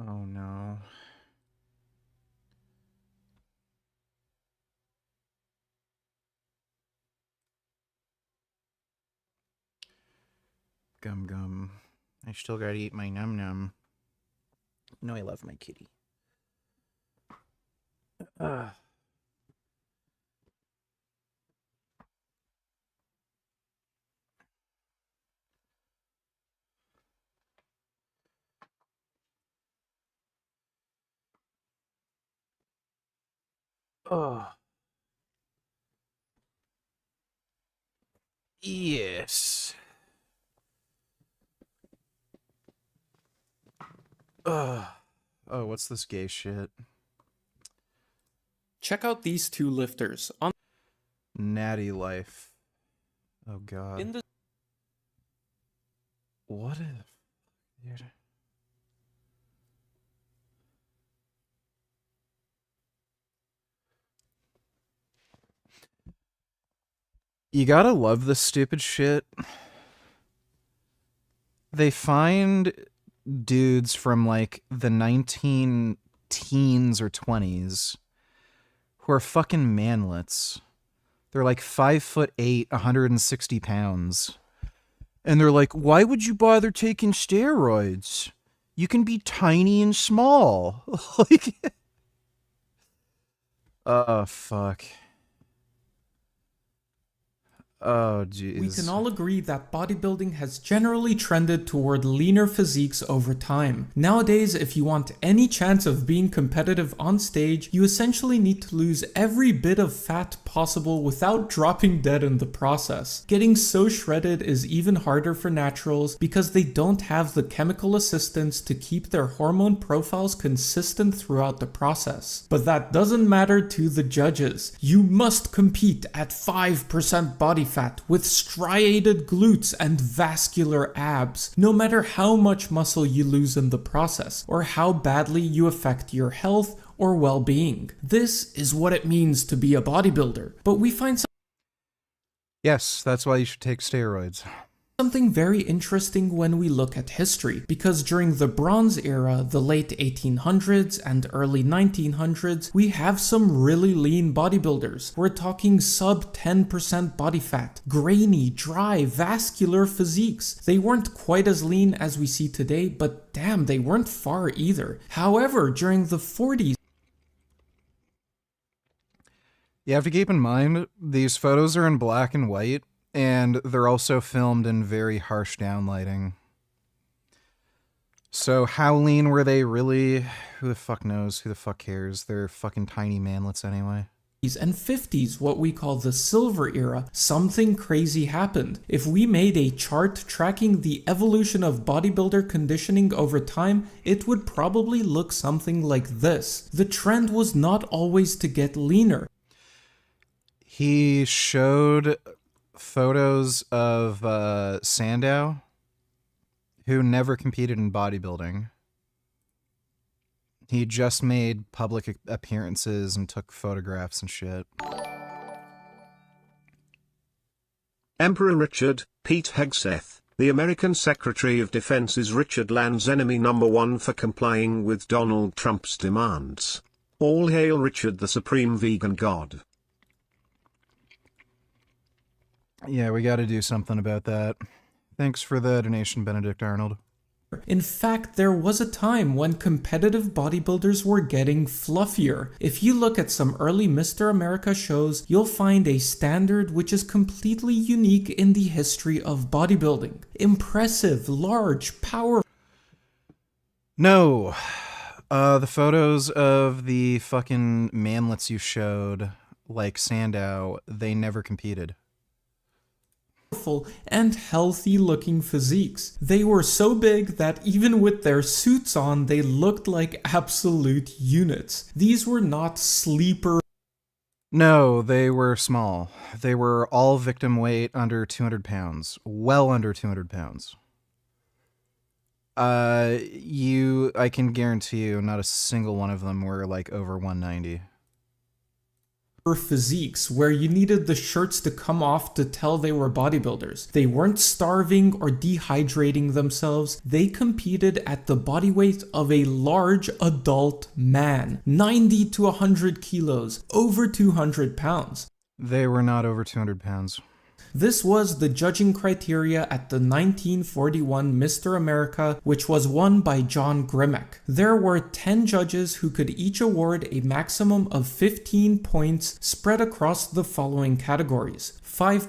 Oh no. Gum gum. I still gotta eat my num num. You know I love my kitty. Ugh. Oh. Yes. Ugh. Oh, what's this gay shit? Check out these two lifters. Natty life. Oh god. In the What if... Dude. You gotta love this stupid shit. They find dudes from like the 19 teens or 20s who are fucking manlets. They're like 5'8", 160 pounds. And they're like, why would you bother taking steroids? You can be tiny and small. Like, oh, fuck. Oh, jeez. We can all agree that bodybuilding has generally trended toward leaner physiques over time. Nowadays, if you want any chance of being competitive on stage, you essentially need to lose every bit of fat possible without dropping dead in the process. Getting so shredded is even harder for naturals because they don't have the chemical assistance to keep their hormone profiles consistent throughout the process. But that doesn't matter to the judges. You must compete at 5% body fat with striated glutes and vascular abs, no matter how much muscle you lose in the process, or how badly you affect your health or well-being. This is what it means to be a bodybuilder, but we find Yes, that's why you should take steroids. something very interesting when we look at history, because during the Bronze Era, the late 1800s and early 1900s, we have some really lean bodybuilders. We're talking sub 10% body fat, grainy, dry, vascular physiques. They weren't quite as lean as we see today, but damn, they weren't far either. However, during the 40s, You have to keep in mind, these photos are in black and white, and they're also filmed in very harsh downlighting. So how lean were they really? Who the fuck knows? Who the fuck cares? They're fucking tiny manlets anyway. and 50s, what we call the Silver Era, something crazy happened. If we made a chart tracking the evolution of bodybuilder conditioning over time, it would probably look something like this. The trend was not always to get leaner. He showed photos of Sandow, who never competed in bodybuilding. He just made public appearances and took photographs and shit. Emperor Richard, Pete Hegseth, the American Secretary of Defense, is Richard Land's enemy number one for complying with Donald Trump's demands. All hail Richard, the supreme vegan god. Yeah, we gotta do something about that. Thanks for the donation, Benedict Arnold. In fact, there was a time when competitive bodybuilders were getting fluffier. If you look at some early Mr. America shows, you'll find a standard which is completely unique in the history of bodybuilding. Impressive, large, powerful. No. The photos of the fucking manlets you showed, like Sandow, they never competed. And healthy looking physiques. They were so big that even with their suits on, they looked like absolute units. These were not sleeper. No, they were small. They were all victim weight under 200 pounds. Well under 200 pounds. I can guarantee you not a single one of them were like over 190. physiques where you needed the shirts to come off to tell they were bodybuilders. They weren't starving or dehydrating themselves. They competed at the body weight of a large adult man, 90 to 100 kilos, over 200 pounds. They were not over 200 pounds. This was the judging criteria at the 1941 Mr. America, which was won by John Grimek. There were 10 judges who could each award a maximum of 15 points spread across the following categories. 5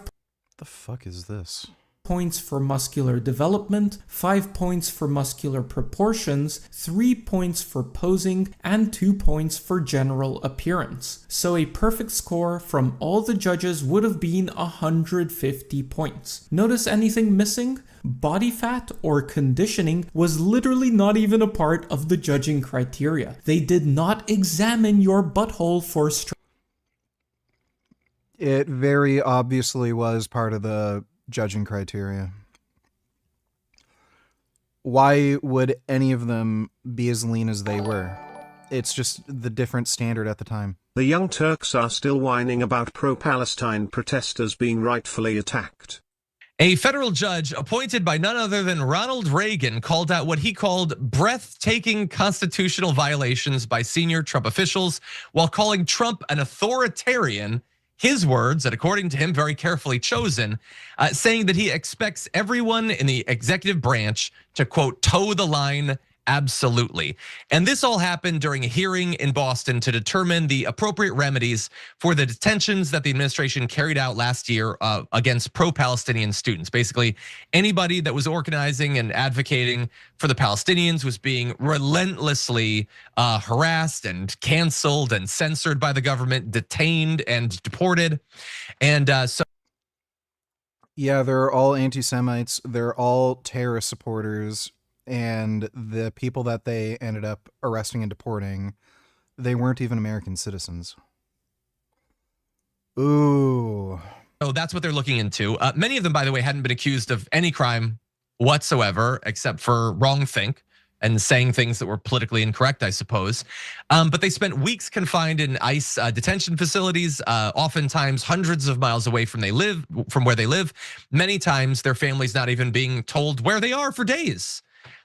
The fuck is this? points for muscular development, 5 points for muscular proportions, 3 points for posing, and 2 points for general appearance. So a perfect score from all the judges would have been 150 points. Notice anything missing? Body fat or conditioning was literally not even a part of the judging criteria. They did not examine your butthole for It very obviously was part of the judging criteria. Why would any of them be as lean as they were? It's just the different standard at the time. The Young Turks are still whining about pro-Palestine protesters being rightfully attacked. A federal judge appointed by none other than Ronald Reagan called out what he called breathtaking constitutional violations by senior Trump officials while calling Trump an authoritarian. His words, and according to him, very carefully chosen, saying that he expects everyone in the executive branch to, quote, toe the line absolutely. And this all happened during a hearing in Boston to determine the appropriate remedies for the detentions that the administration carried out last year against pro-Palestinian students. Basically, anybody that was organizing and advocating for the Palestinians was being relentlessly harassed and canceled and censored by the government, detained and deported. And so Yeah, they're all anti-Semites. They're all terrorist supporters. And the people that they ended up arresting and deporting, they weren't even American citizens. Ooh. So that's what they're looking into. Many of them, by the way, hadn't been accused of any crime whatsoever, except for wrongthink and saying things that were politically incorrect, I suppose. But they spent weeks confined in ICE detention facilities, oftentimes hundreds of miles away from where they live. Many times their families not even being told where they are for days.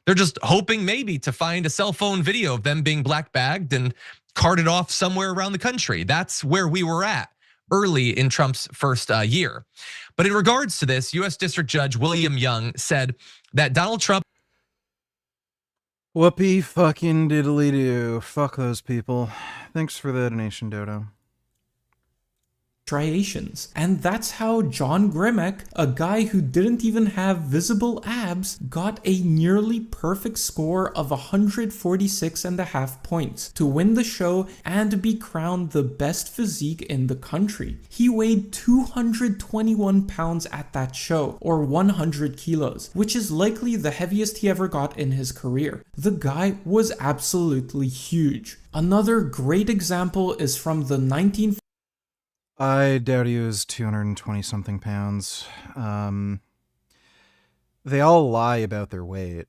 They're just hoping maybe to find a cell phone video of them being black bagged and carted off somewhere around the country. That's where we were at early in Trump's first year. But in regards to this, US District Judge William Young said that Donald Trump Whoopee fucking diddly do. Fuck those people. Thanks for the donation, Dodo. striations. And that's how John Grimek, a guy who didn't even have visible abs, got a nearly perfect score of 146.5 points to win the show and be crowned the best physique in the country. He weighed 221 pounds at that show, or 100 kilos, which is likely the heaviest he ever got in his career. The guy was absolutely huge. Another great example is from the 1940s. I doubt he was 220 something pounds. They all lie about their weight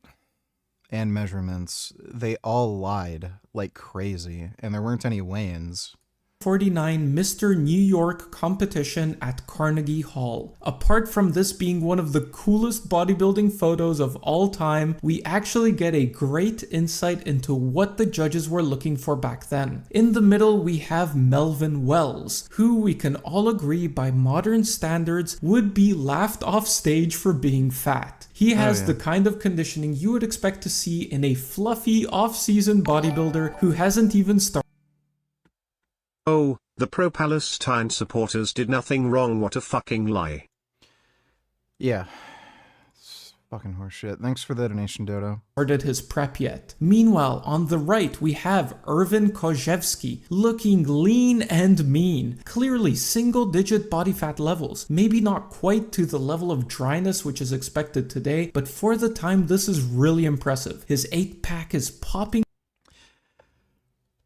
and measurements. They all lied like crazy, and there weren't any weigh-ins. 49 Mr. New York competition at Carnegie Hall. Apart from this being one of the coolest bodybuilding photos of all time, we actually get a great insight into what the judges were looking for back then. In the middle, we have Melvin Wells, who we can all agree by modern standards would be laughed off stage for being fat. He has the kind of conditioning you would expect to see in a fluffy off-season bodybuilder who hasn't even started. Oh, the pro-Palestine supporters did nothing wrong, what a fucking lie. Yeah. It's fucking horseshit. Thanks for the donation, Dodo. Started his prep yet. Meanwhile, on the right, we have Irvin Kozhevsky, looking lean and mean. Clearly single-digit body fat levels. Maybe not quite to the level of dryness which is expected today, but for the time, this is really impressive. His 8-pack is popping.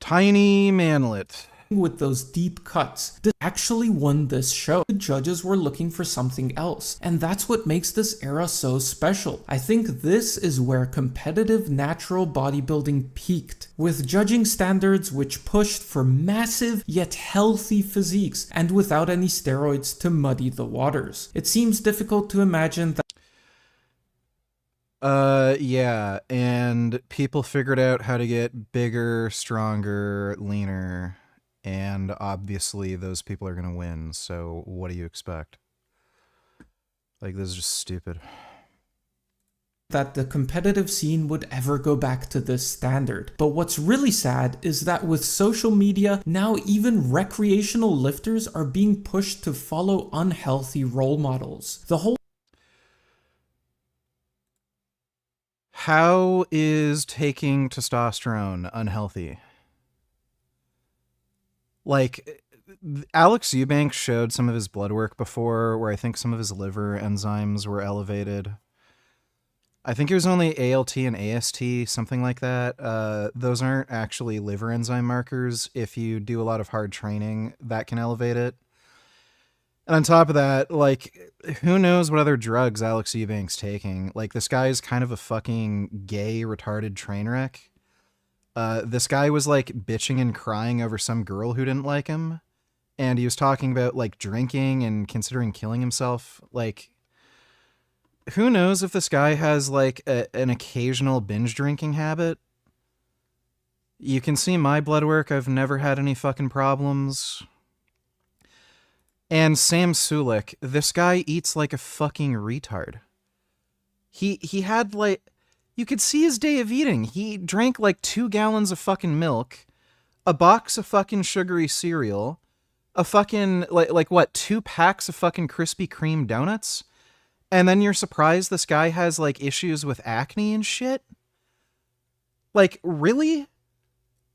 Tiny manlet. with those deep cuts. This actually won this show. The judges were looking for something else, and that's what makes this era so special. I think this is where competitive natural bodybuilding peaked, with judging standards which pushed for massive yet healthy physiques, and without any steroids to muddy the waters. It seems difficult to imagine that yeah, and people figured out how to get bigger, stronger, leaner, and obviously those people are gonna win, so what do you expect? Like, this is just stupid. that the competitive scene would ever go back to this standard. But what's really sad is that with social media, now even recreational lifters are being pushed to follow unhealthy role models. The whole How is taking testosterone unhealthy? Like, Alex Eubanks showed some of his blood work before where I think some of his liver enzymes were elevated. I think it was only ALT and AST, something like that. Those aren't actually liver enzyme markers. If you do a lot of hard training, that can elevate it. And on top of that, like, who knows what other drugs Alex Eubanks taking? Like, this guy is kind of a fucking gay, retarded train wreck. This guy was, like, bitching and crying over some girl who didn't like him. And he was talking about, like, drinking and considering killing himself. Like, who knows if this guy has, like, an occasional binge drinking habit? You can see my blood work. I've never had any fucking problems. And Sam Sulik, this guy eats like a fucking retard. He had, like, you could see his day of eating. He drank like 2 gallons of fucking milk, a box of fucking sugary cereal, a fucking, like what, 2 packs of fucking Krispy Kreme donuts? And then you're surprised this guy has, like, issues with acne and shit? Like, really?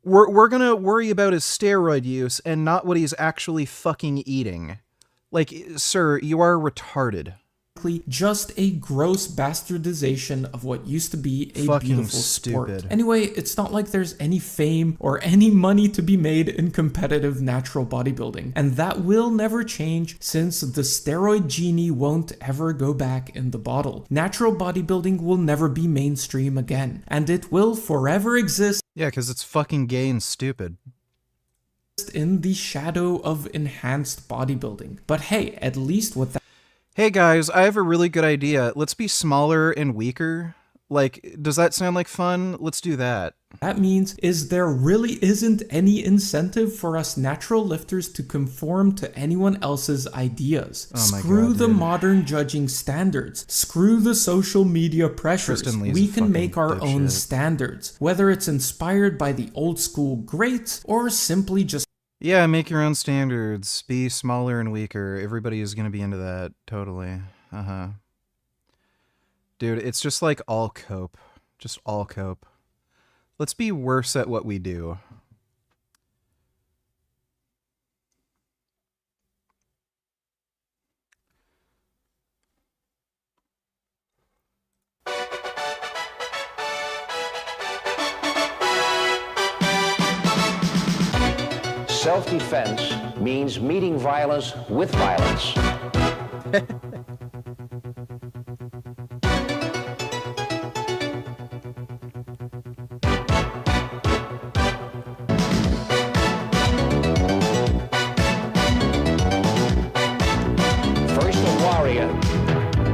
We're gonna worry about his steroid use and not what he's actually fucking eating. Like, sir, you are retarded. just a gross bastardization of what used to be a Fucking beautiful sport. stupid. Anyway, it's not like there's any fame or any money to be made in competitive natural bodybuilding, and that will never change since the steroid genie won't ever go back in the bottle. Natural bodybuilding will never be mainstream again, and it will forever exist Yeah, because it's fucking gay and stupid. in the shadow of enhanced bodybuilding. But hey, at least with that Hey guys, I have a really good idea. Let's be smaller and weaker. Like, does that sound like fun? Let's do that. means is there really isn't any incentive for us natural lifters to conform to anyone else's ideas. Oh my Screw God, the dude. modern judging standards. Screw the social media pressures. Tristan Lee's We a can make our fucking own dipshit. standards, whether it's inspired by the old school greats or simply just Yeah, make your own standards. Be smaller and weaker. Everybody is going to be into that. Totally. Uh-huh. Dude, it's just like all cope. Just all cope. Let's be worse at what we do. Self-defense means meeting violence with violence. First a warrior,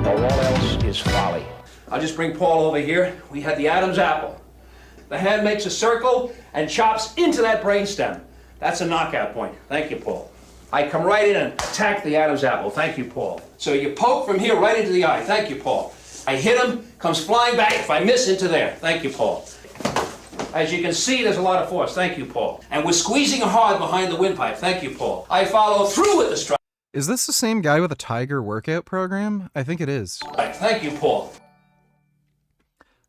or all else is folly. I'll just bring Paul over here. We had the Adam's apple. The hand makes a circle and chops into that brainstem. That's a knockout point. Thank you, Paul. I come right in and attack the Adam's apple. Thank you, Paul. So you poke from here right into the eye. Thank you, Paul. I hit him, comes flying back. If I miss, into there. Thank you, Paul. As you can see, there's a lot of force. Thank you, Paul. And we're squeezing hard behind the windpipe. Thank you, Paul. I follow through with the strike. Is this the same guy with a tiger workout program? I think it is. Thank you, Paul.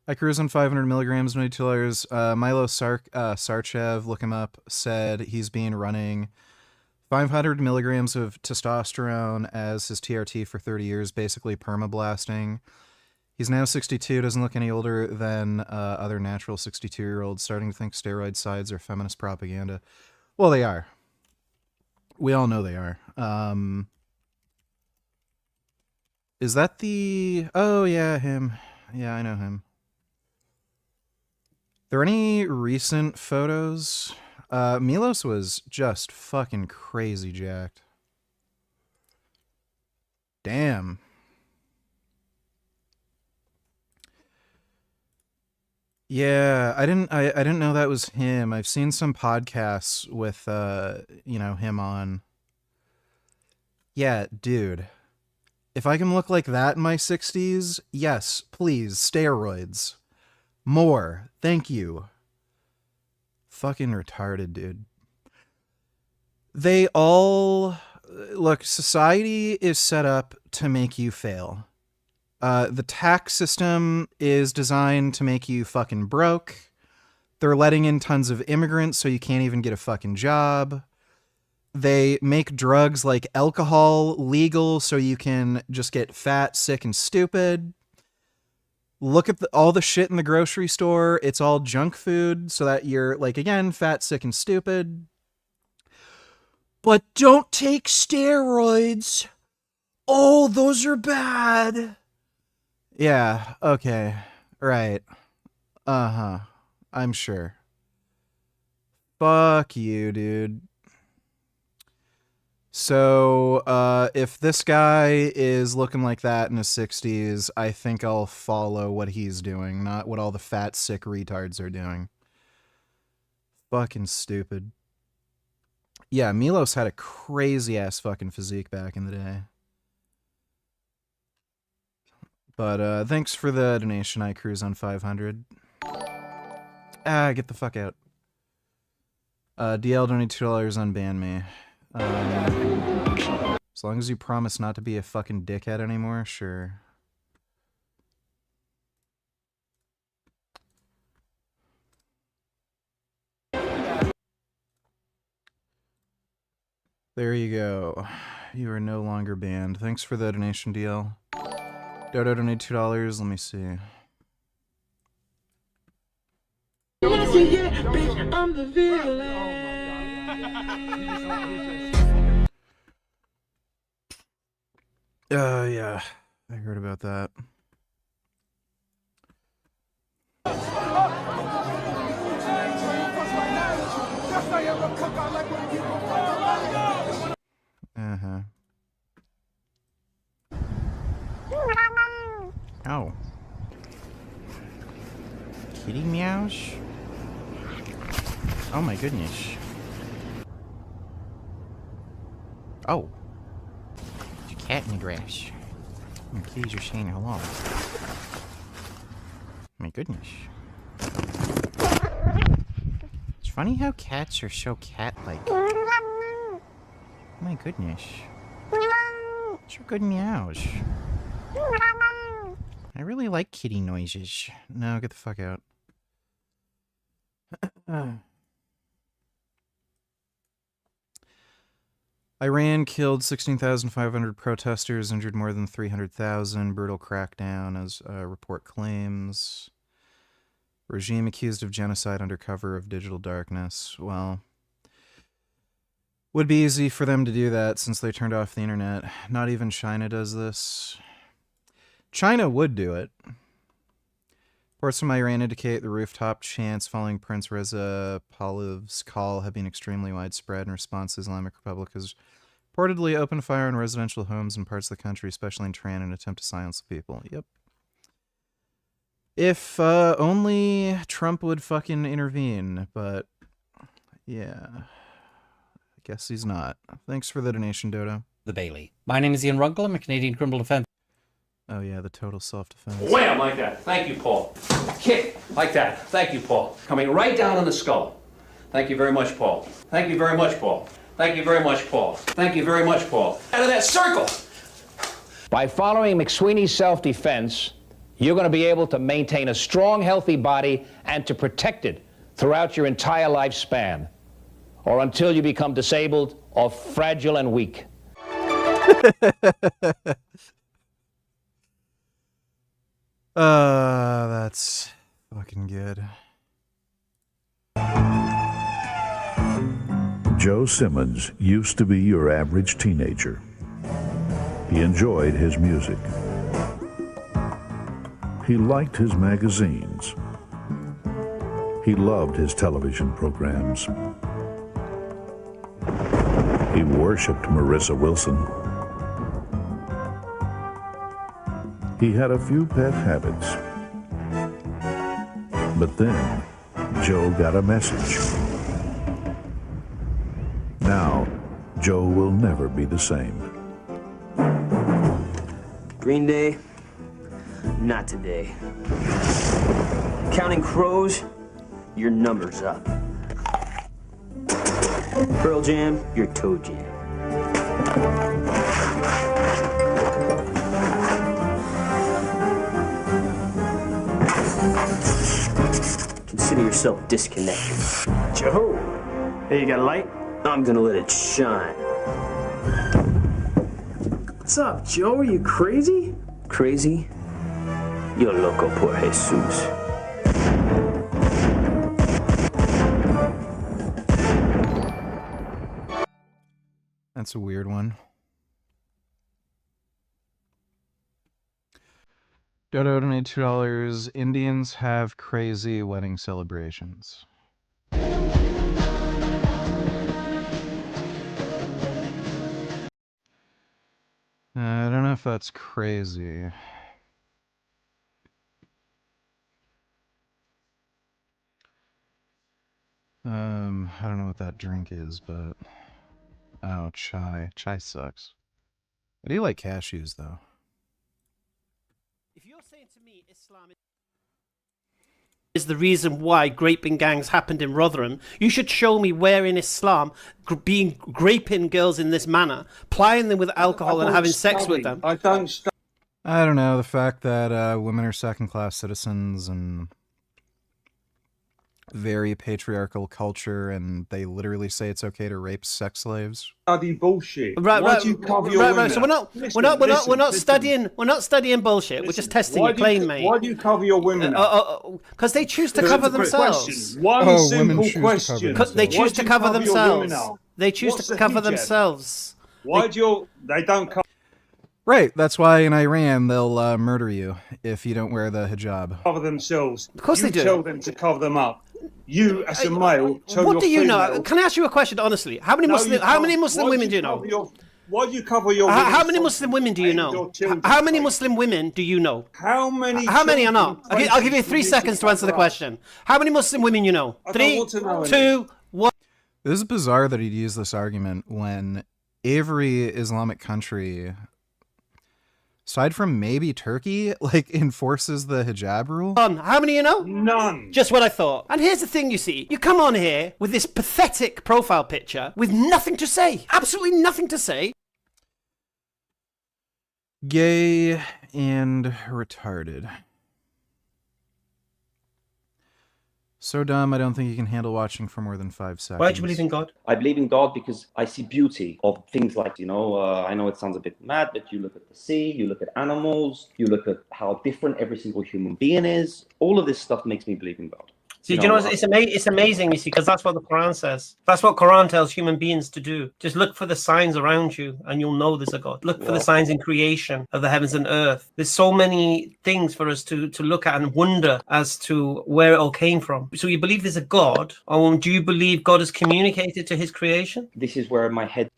I cruise on 500 milligrams, $92. Milo Sarchev, look him up, said he's been running 500 milligrams of testosterone as his TRT for 30 years, basically permablasting. He's now 62, doesn't look any older than other natural 62-year-olds, starting to think steroid sides are feminist propaganda. Well, they are. We all know they are. Is that the... Oh, yeah, him. Yeah, I know him. There any recent photos? Milos was just fucking crazy jacked. Damn. Yeah, I didn't know that was him. I've seen some podcasts with him on. Yeah, dude. If I can look like that in my 60s, yes, please, steroids. More. Thank you. Fucking retarded, dude. They all... Look, society is set up to make you fail. The tax system is designed to make you fucking broke. They're letting in tons of immigrants so you can't even get a fucking job. They make drugs like alcohol legal so you can just get fat, sick, and stupid. Look at all the shit in the grocery store. It's all junk food so that you're, like, again, fat, sick, and stupid. But don't take steroids. Oh, those are bad. Yeah, okay. Right. Uh-huh. I'm sure. Fuck you, dude. So, if this guy is looking like that in his 60s, I think I'll follow what he's doing, not what all the fat, sick retards are doing. Fucking stupid. Yeah, Milos had a crazy-ass fucking physique back in the day. But, thanks for the donation, I Cruise on 500. Ah, get the fuck out. DL donated $2 unban me. As long as you promise not to be a fucking dickhead anymore, sure. There you go. You are no longer banned. Thanks for the donation, DL. Dodo donated $2. Let me see. Bitch, I'm the villain. Yeah. I heard about that. Uh-huh. Oh. Kitty meows? Oh my goodness. Oh. There's a cat in the grass. And the kitties are saying hello. My goodness. It's funny how cats are so cat-like. Oh my goodness. Those are good meows. I really like kitty noises. No, get the fuck out. Iran killed 16,500 protesters, injured more than 300,000. Brutal crackdown, as report claims. Regime accused of genocide under cover of digital darkness. Well, would be easy for them to do that since they turned off the internet. Not even China does this. China would do it. Reports from Iran indicate the rooftop chants following Prince Reza Pahlavi's call have been extremely widespread in response to Islamic Republic has reportedly opened fire on residential homes in parts of the country, especially in Tehran, in an attempt to silence the people. Yep. If only Trump would fucking intervene, but yeah. I guess he's not. Thanks for the donation, Dodo. The Bailey. My name is Ian Runkle. I'm a Canadian criminal defense. Oh yeah, the total self-defense. Wham, like that. Thank you, Paul. Kick, like that. Thank you, Paul. Coming right down on the skull. Thank you very much, Paul. Thank you very much, Paul. Thank you very much, Paul. Thank you very much, Paul. Out of that circle! By following McSweeney's self-defense, you're going to be able to maintain a strong, healthy body and to protect it throughout your entire lifespan, or until you become disabled or fragile and weak. That's fucking good. Joe Simmons used to be your average teenager. He enjoyed his music. He liked his magazines. He loved his television programs. He worshipped Marissa Wilson. He had a few pet habits. But then, Joe got a message. Now, Joe will never be the same. Green Day, not today. Counting Crows, your number's up. Pearl Jam, your toe jam. Consider yourself disconnected. Joe, hey, you got a light? I'm gonna let it shine. What's up, Joe? Are you crazy? Crazy? You're loco por Jesus. That's a weird one. Dodo donated $2. Indians have crazy wedding celebrations. I don't know if that's crazy. I don't know what that drink is, but oh, chai. Chai sucks. I do like cashews though. If you're saying to me Islam is the reason why graping gangs happened in Rotherham, you should show me where in Islam graping girls in this manner, plying them with alcohol and having sex with them. I don't know, the fact that women are second-class citizens and very patriarchal culture, and they literally say it's okay to rape sex slaves. Study bullshit. Right. So we're not studying bullshit. Listen, we're just testing your claim, mate. Why do you cover your women? Because they choose to cover themselves. One simple question. They choose to cover themselves. They choose to cover themselves. Why do they don't cover? Right, that's why in Iran they'll murder you if you don't wear the hijab. Cover themselves. Of course they do. You tell them to cover them up. You, as a male, tell what do you female, know? Can I ask you a question honestly? How many Muslim women do you know? Why do you cover your? How many Muslim women do you know? How many Muslim women do you know? How many? How many are not? I'll give you 3 seconds to answer the question. How many Muslim women you know? 3, 2, 1. It is bizarre that he'd use this argument when every Islamic country, aside from maybe Turkey, like enforces the hijab rule. How many you know? None. Just what I thought. And here's the thing, you see. You come on here with this pathetic profile picture with nothing to say. Absolutely nothing to say. Gay and retarded. So dumb, I don't think you can handle watching for more than 5 seconds. Why do you believe in God? I believe in God because I see beauty of things like, I know it sounds a bit mad, but you look at the sea, you look at animals, you look at how different every single human being is. All of this stuff makes me believe in God. See, it's amazing, you see, because that's what the Quran says. That's what Quran tells human beings to do. Just look for the signs around you and you'll know there's a God. Look for the signs in creation of the heavens and earth. There's so many things for us to look at and wonder as to where it all came from. So you believe there's a God, or do you believe God has communicated to his creation? This is where my head...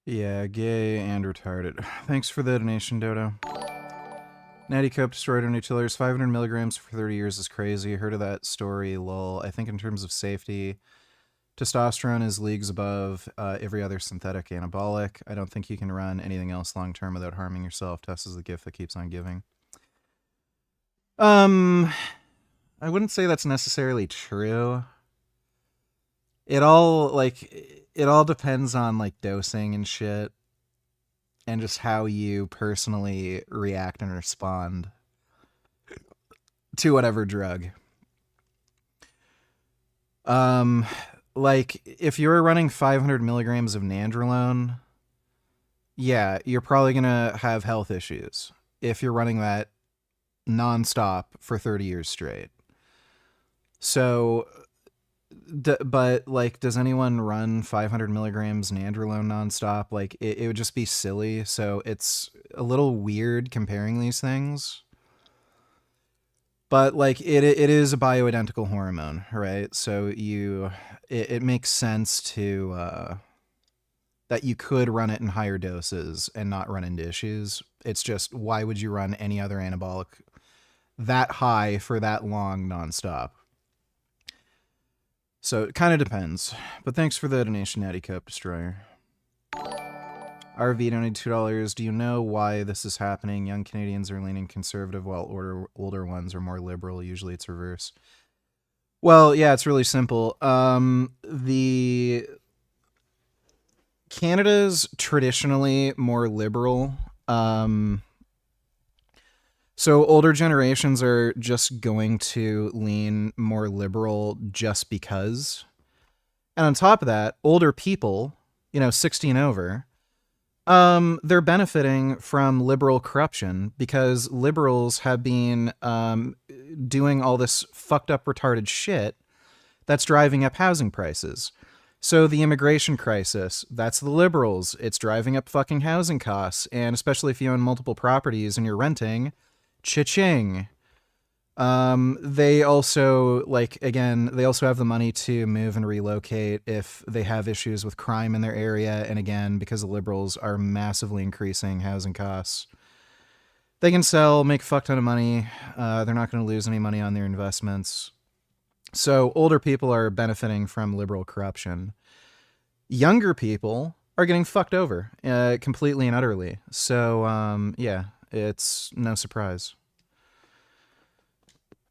Yeah, gay and retarded. Thanks for the donation, Dodo. Natty Cope destroyed on $2. 500 milligrams for 30 years is crazy. Heard of that story, lol. I think in terms of safety, testosterone is leagues above every other synthetic anabolic. I don't think you can run anything else long term without harming yourself. Test is the gift that keeps on giving. I wouldn't say that's necessarily true. It all depends on like dosing and shit, and just how you personally react and respond to whatever drug. Like if you're running 500 milligrams of nandrolone, yeah, you're probably gonna have health issues if you're running that nonstop for 30 years straight. So but like, does anyone run 500 milligrams nandrolone nonstop? Like, it would just be silly. So it's a little weird comparing these things. But like, it is a bioidentical hormone, right? So it makes sense to that you could run it in higher doses and not run into issues. It's just, why would you run any other anabolic that high for that long nonstop? So it kind of depends. But thanks for the donation, Natty Cope Destroyer. RV donated $2. Do you know why this is happening? Young Canadians are leaning conservative while older ones are more liberal. Usually it's reverse. Well, yeah, it's really simple. The Canada's traditionally more liberal. So older generations are just going to lean more liberal just because. And on top of that, older people, 60 and over, they're benefiting from liberal corruption because liberals have been doing all this fucked up retarded shit that's driving up housing prices. So the immigration crisis, that's the liberals. It's driving up fucking housing costs. And especially if you own multiple properties and you're renting, cha-ching. They also, they also have the money to move and relocate if they have issues with crime in their area. And again, because the liberals are massively increasing housing costs, they can sell, make a fuck ton of money. They're not going to lose any money on their investments. So older people are benefiting from liberal corruption. Younger people are getting fucked over completely and utterly. So, yeah, it's no surprise.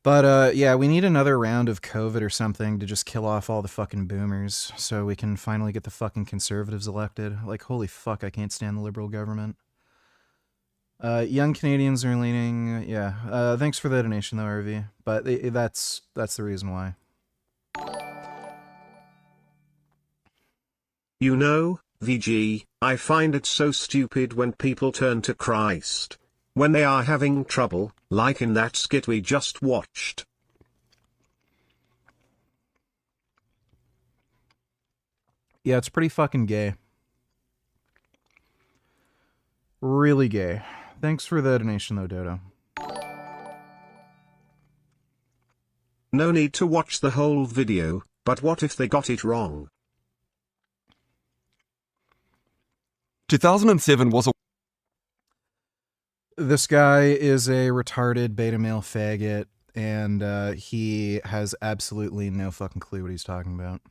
But, yeah, we need another round of COVID or something to just kill off all the fucking boomers so we can finally get the fucking conservatives elected. Like, holy fuck, I can't stand the liberal government. Young Canadians are leaning, yeah. Thanks for the donation, though, RV. But that's the reason why. VG, I find it so stupid when people turn to Christ when they are having trouble, like in that skit we just watched. Yeah, it's pretty fucking gay. Really gay. Thanks for the donation, though, Dodo. No need to watch the whole video, but what if they got it wrong? 2007 was a... This guy is a retarded beta male faggot, and he has absolutely no fucking clue what he's talking about.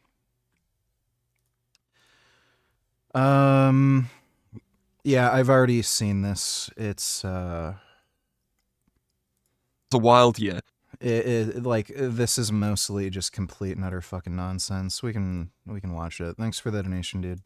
Yeah, I've already seen this. It's a wild year. This is mostly just complete and utter fucking nonsense. We can watch it. Thanks for the donation, dude.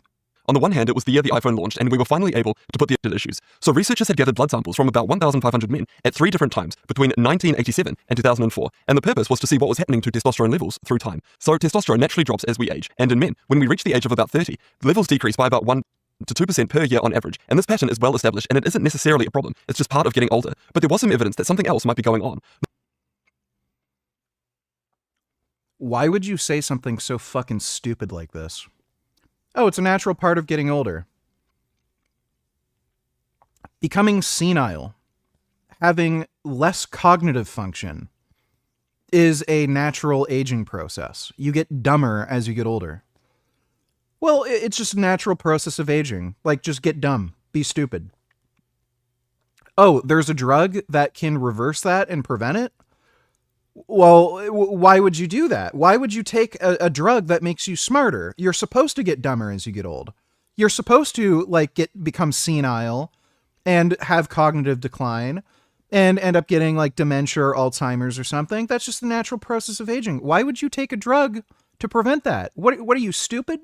On the one hand, it was the year the iPhone launched, and we were finally able to put the issues. So researchers had gathered blood samples from about 1,500 men at 3 different times between 1987 and 2004, and the purpose was to see what was happening to testosterone levels through time. So testosterone naturally drops as we age, and in men, when we reach the age of about 30, levels decrease by about 1 to 2% per year on average, and this pattern is well established, and it isn't necessarily a problem. It's just part of getting older. But there was some evidence that something else might be going on. Why would you say something so fucking stupid like this? Oh, it's a natural part of getting older. Becoming senile, having less cognitive function, is a natural aging process. You get dumber as you get older. Well, it's just a natural process of aging. Like, just get dumb. Be stupid. Oh, there's a drug that can reverse that and prevent it? Well, why would you do that? Why would you take a drug that makes you smarter? You're supposed to get dumber as you get old. You're supposed to become senile and have cognitive decline and end up getting dementia or Alzheimer's or something. That's just the natural process of aging. Why would you take a drug to prevent that? What are you, stupid?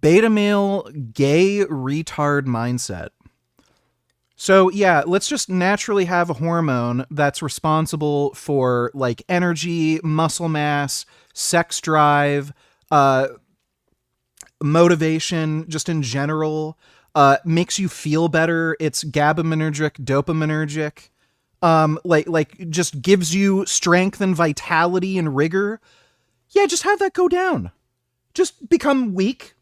Beta male gay retard mindset. So yeah, let's just naturally have a hormone that's responsible for energy, muscle mass, sex drive, motivation, just in general, makes you feel better. It's GABAergic, dopaminergic. like just gives you strength and vitality and rigor, yeah, just have that go down. Just become weak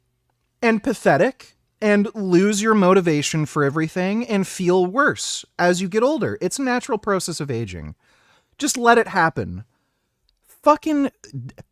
and pathetic and lose your motivation for everything and feel worse as you get older. It's a natural process of aging. Just let it happen. Fucking,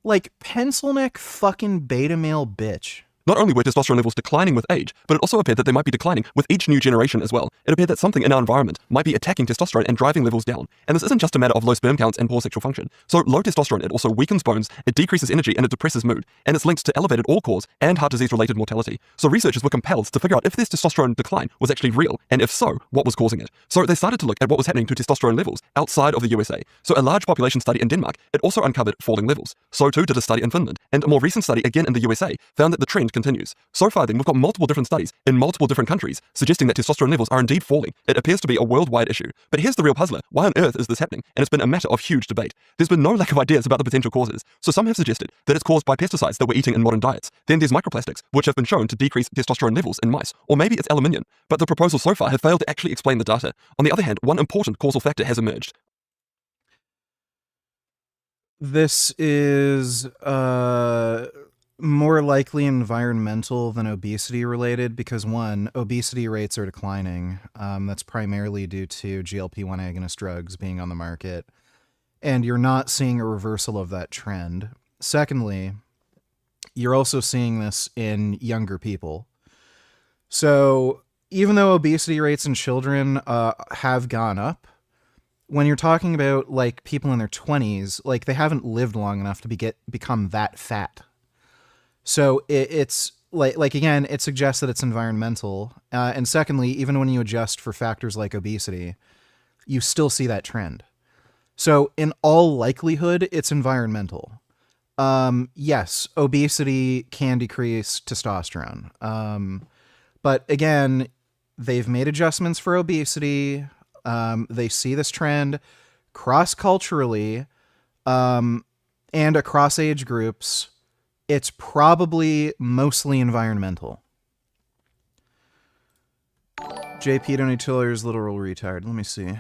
like, pencil neck fucking beta male bitch. Not only were testosterone levels declining with age, but it also appeared that they might be declining with each new generation as well. It appeared that something in our environment might be attacking testosterone and driving levels down. And this isn't just a matter of low sperm counts and poor sexual function. So low testosterone, it also weakens bones, it decreases energy, and it depresses mood. And it's linked to elevated all-cause and heart disease-related mortality. So researchers were compelled to figure out if this testosterone decline was actually real, and if so, what was causing it. So they started to look at what was happening to testosterone levels outside of the USA. So a large population study in Denmark, it also uncovered falling levels. So too did a study in Finland. And a more recent study, again in the USA, found that the trend continues. So far then, we've got multiple different studies in multiple different countries suggesting that testosterone levels are indeed falling. It appears to be a worldwide issue. But here's the real puzzler. Why on earth is this happening? And it's been a matter of huge debate. There's been no lack of ideas about the potential causes. So some have suggested that it's caused by pesticides that we're eating in modern diets. Then there's microplastics, which have been shown to decrease testosterone levels in mice. Or maybe it's aluminium. But the proposals so far have failed to actually explain the data. On the other hand, one important causal factor has emerged. This is more likely environmental than obesity related because, one, obesity rates are declining. That's primarily due to GLP-1 agonist drugs being on the market, and you're not seeing a reversal of that trend. Secondly, you're also seeing this in younger people. So even though obesity rates in children have gone up, when you're talking about like people in their 20s, like they haven't lived long enough to become that fat. So it's like again, it suggests that it's environmental. And secondly, even when you adjust for factors like obesity, you still see that trend. So in all likelihood, it's environmental. Yes, obesity can decrease testosterone. But again, they've made adjustments for obesity. They see this trend cross-culturally and across age groups. It's probably mostly environmental. JP donated $2, literal retard. Let me see.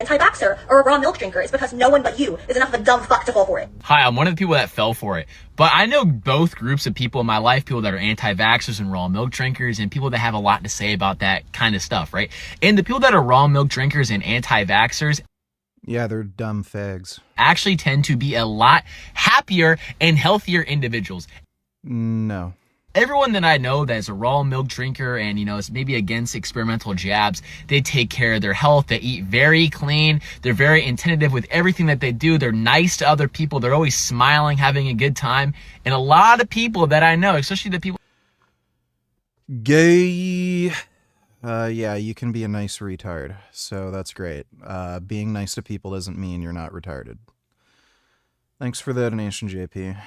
Anti-vaxxer or a raw milk drinker is because no one but you is enough of a dumb fuck to fall for it. Hi, I'm one of the people that fell for it. But I know both groups of people in my life, people that are anti-vaxxers and raw milk drinkers, and people that have a lot to say about that kind of stuff, right? And the people that are raw milk drinkers and anti-vaxxers, yeah, they're dumb fags, actually tend to be a lot happier and healthier individuals. No. Everyone that I know that's a raw milk drinker and, you know, is maybe against experimental jabs, they take care of their health. They eat very clean. They're very attentive with everything that they do. They're nice to other people. They're always smiling, having a good time. And a lot of people that I know, especially the people... Gay. Yeah, you can be a nice retard. So that's great. Being nice to people doesn't mean you're not retarded. Thanks for the donation, JP.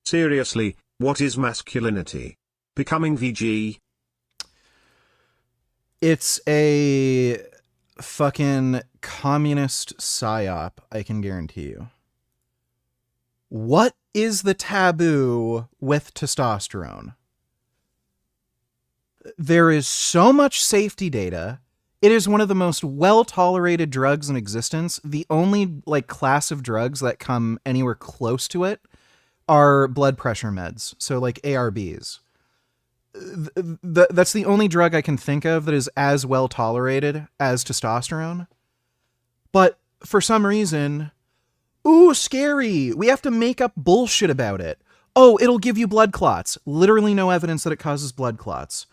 Seriously, what is masculinity? Becoming VG? It's a fucking communist psyop, I can guarantee you. What is the taboo with testosterone? There is so much safety data. It is one of the most well-tolerated drugs in existence. The only like class of drugs that come anywhere close to it are blood pressure meds, so like ARBs. That's the only drug I can think of that is as well tolerated as testosterone. But for some reason, ooh, scary, we have to make up bullshit about it. Oh, it'll give you blood clots. Literally no evidence that it causes blood clots.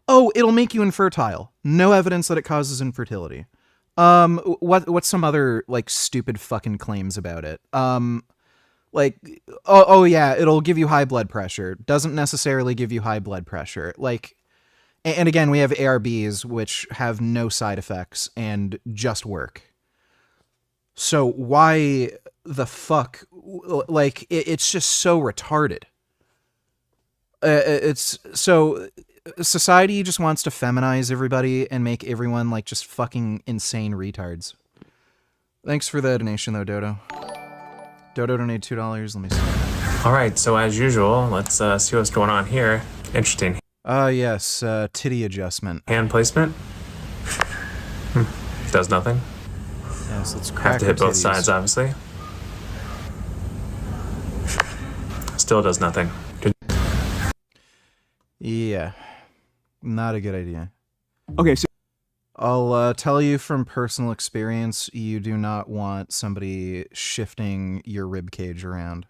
Oh, it'll make you infertile. No evidence that it causes infertility. What's some other like stupid fucking claims about it? Like, oh yeah, it'll give you high blood pressure. Doesn't necessarily give you high blood pressure. Like, and again, we have ARBs, which have no side effects and just work. So why the fuck, like, it's just so retarded. It's so, society just wants to feminize everybody and make everyone like just fucking insane retards. Thanks for the donation though, Dodo. Dodo donated $2. Let me see. All right, so as usual, let's see what's going on here. Interesting. Yes, titty adjustment. Hand placement. Does nothing. Yes, let's crack Have to hit her both titties. sides, obviously. Still does nothing. Good. Yeah, not a good idea. Okay, so I'll tell you from personal experience, you do not want somebody shifting your rib cage around.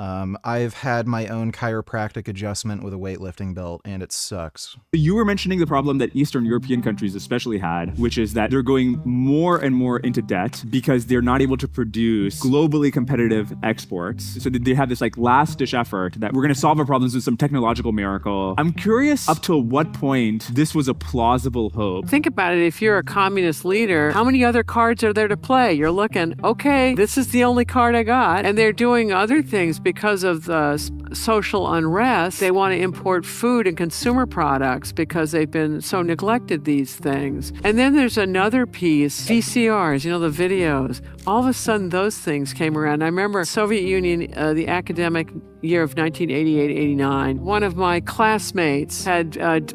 I've had my own chiropractic adjustment with a weightlifting belt, and it sucks. you were mentioning the problem that Eastern European countries especially had, which is that they're going more and more into debt because they're not able to produce globally competitive exports. So they have this like last ditch effort that we're going to solve our problems with some technological miracle. I'm curious up to what point this was a plausible hope. Think about it. If you're a communist leader, how many other cards are there to play? You're looking, okay, this is the only card I got. And they're doing other things because of the social unrest. They want to import food and consumer products because they've been so neglected, these things. And then there's another piece, VCRs, you know, the videos. All of a sudden, those things came around. I remember Soviet Union, the academic year of 1988-89. One of my classmates had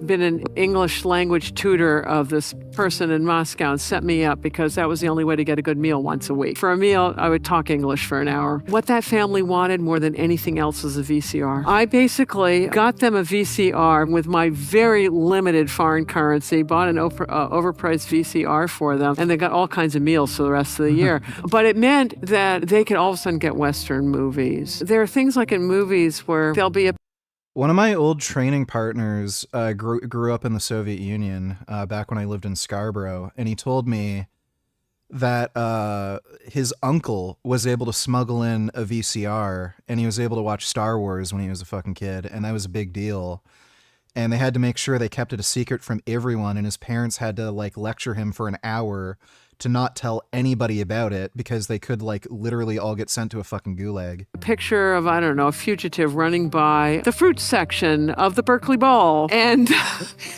been an English language tutor of this person in Moscow and set me up because that was the only way to get a good meal once a week. For a meal, I would talk English for an hour. What that family wanted more than anything else was a VCR. I basically got them a VCR with my very limited foreign currency, bought an overpriced VCR for them, and they got all kinds of meals for the rest of the year. But it meant that they could all of a sudden get Western movies. There are things like in movies where there'll be a One of my old training partners grew up in the Soviet Union back when I lived in Scarborough, and he told me that his uncle was able to smuggle in a VCR, and he was able to watch Star Wars when he was a fucking kid, and that was a big deal. And they had to make sure they kept it a secret from everyone, and his parents had to like lecture him for an hour to not tell anybody about it because they could like literally all get sent to a fucking gulag. picture of, I don't know, a fugitive running by the fruit section of the Berkeley Bowl. And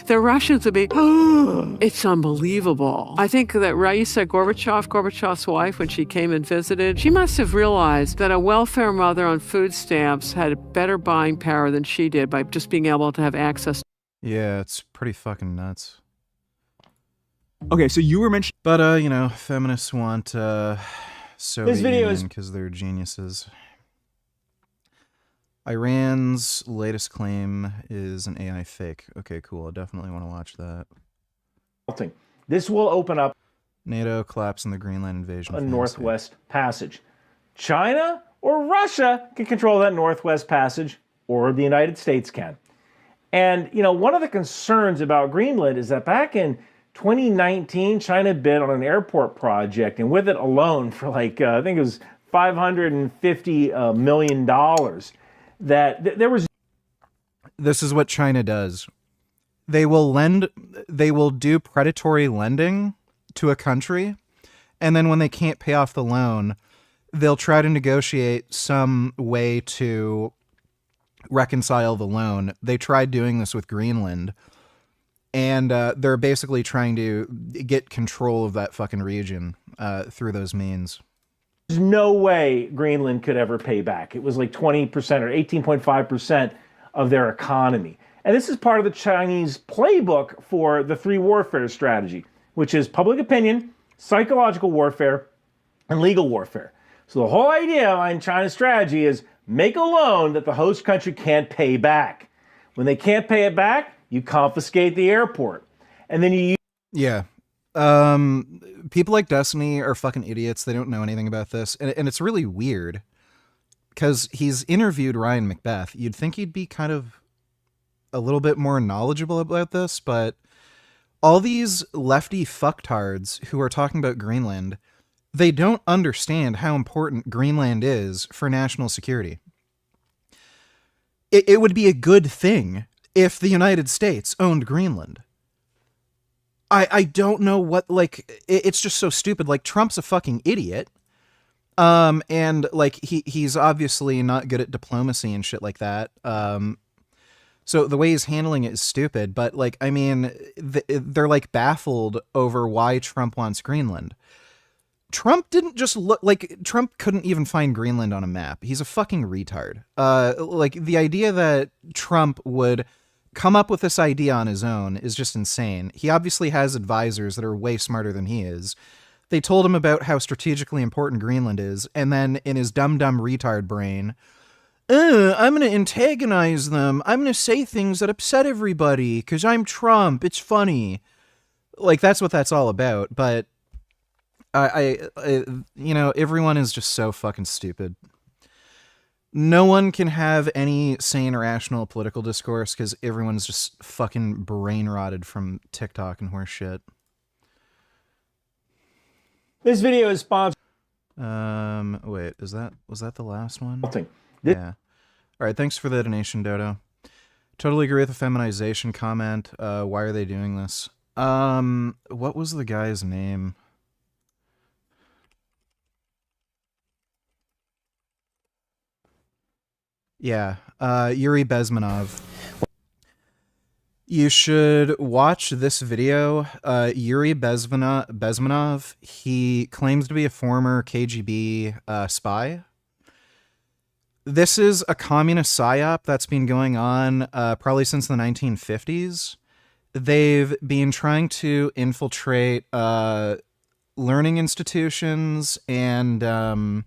the Russians would be, oh, it's unbelievable. I think that Raisa Gorbachev's wife, when she came and visited, she must have realized that a welfare mother on food stamps had better buying power than she did by just being able to have access. Yeah, it's pretty fucking nuts. Okay, so you were mentioning... But, you know, feminists want Soviet Union because they're geniuses. Iran's latest claim is an AI fake. Okay, cool. I definitely want to watch that. This will open up NATO collapsing the Greenland invasion. a Northwest Passage. China or Russia can control that Northwest Passage, or the United States can. And, you know, one of the concerns about Greenland is that back in 2019, China bid on an airport project, and with it alone for like, I think it was $550 million, that there was... This is what China does. They will do predatory lending to a country, and then when they can't pay off the loan, they'll try to negotiate some way to reconcile the loan. They tried doing this with Greenland. And they're basically trying to get control of that fucking region through those means. There's no way Greenland could ever pay back. It was like 20% or 18.5% of their economy. And this is part of the Chinese playbook for the three warfare strategy, which is public opinion, psychological warfare, and legal warfare. So the whole idea behind China's strategy is make a loan that the host country can't pay back. When they can't pay it back, you confiscate the airport. And then you... Yeah. People like Destiny are fucking idiots. They don't know anything about this. And it's really weird because he's interviewed Ryan Macbeth. You'd think he'd be kind of a little bit more knowledgeable about this, but all these lefty fucktards who are talking about Greenland, they don't understand how important Greenland is for national security. It would be a good thing if the United States owned Greenland. I don't know what, like, it's just so stupid. Like, Trump's a fucking idiot. And like, he's obviously not good at diplomacy and shit like that. So the way he's handling it is stupid, but like, I mean, they're like baffled over why Trump wants Greenland. Trump didn't just look like Trump couldn't even find Greenland on a map. He's a fucking retard. Like the idea that Trump would come up with this idea on his own is just insane. He obviously has advisors that are way smarter than he is. They told him about how strategically important Greenland is, and then in his dumb retard brain, I'm going to antagonize them. I'm going to say things that upset everybody because I'm Trump. It's funny. Like, that's what that's all about. But I you know, everyone is just so fucking stupid. No one can have any sane, rational political discourse because everyone's just fucking brain rotted from TikTok and horse shit. This video is sponsored. Wait, was that the last one? Thing. Yeah. All right, thanks for the donation, Dodo. Totally agree with the feminization comment. Why are they doing this? What was the guy's name? Yeah, Yuri Bezmenov. You should watch this video. Yuri Bezmenov, he claims to be a former KGB spy. This is a communist psyop that's been going on probably since the 1950s. They've been trying to infiltrate learning institutions and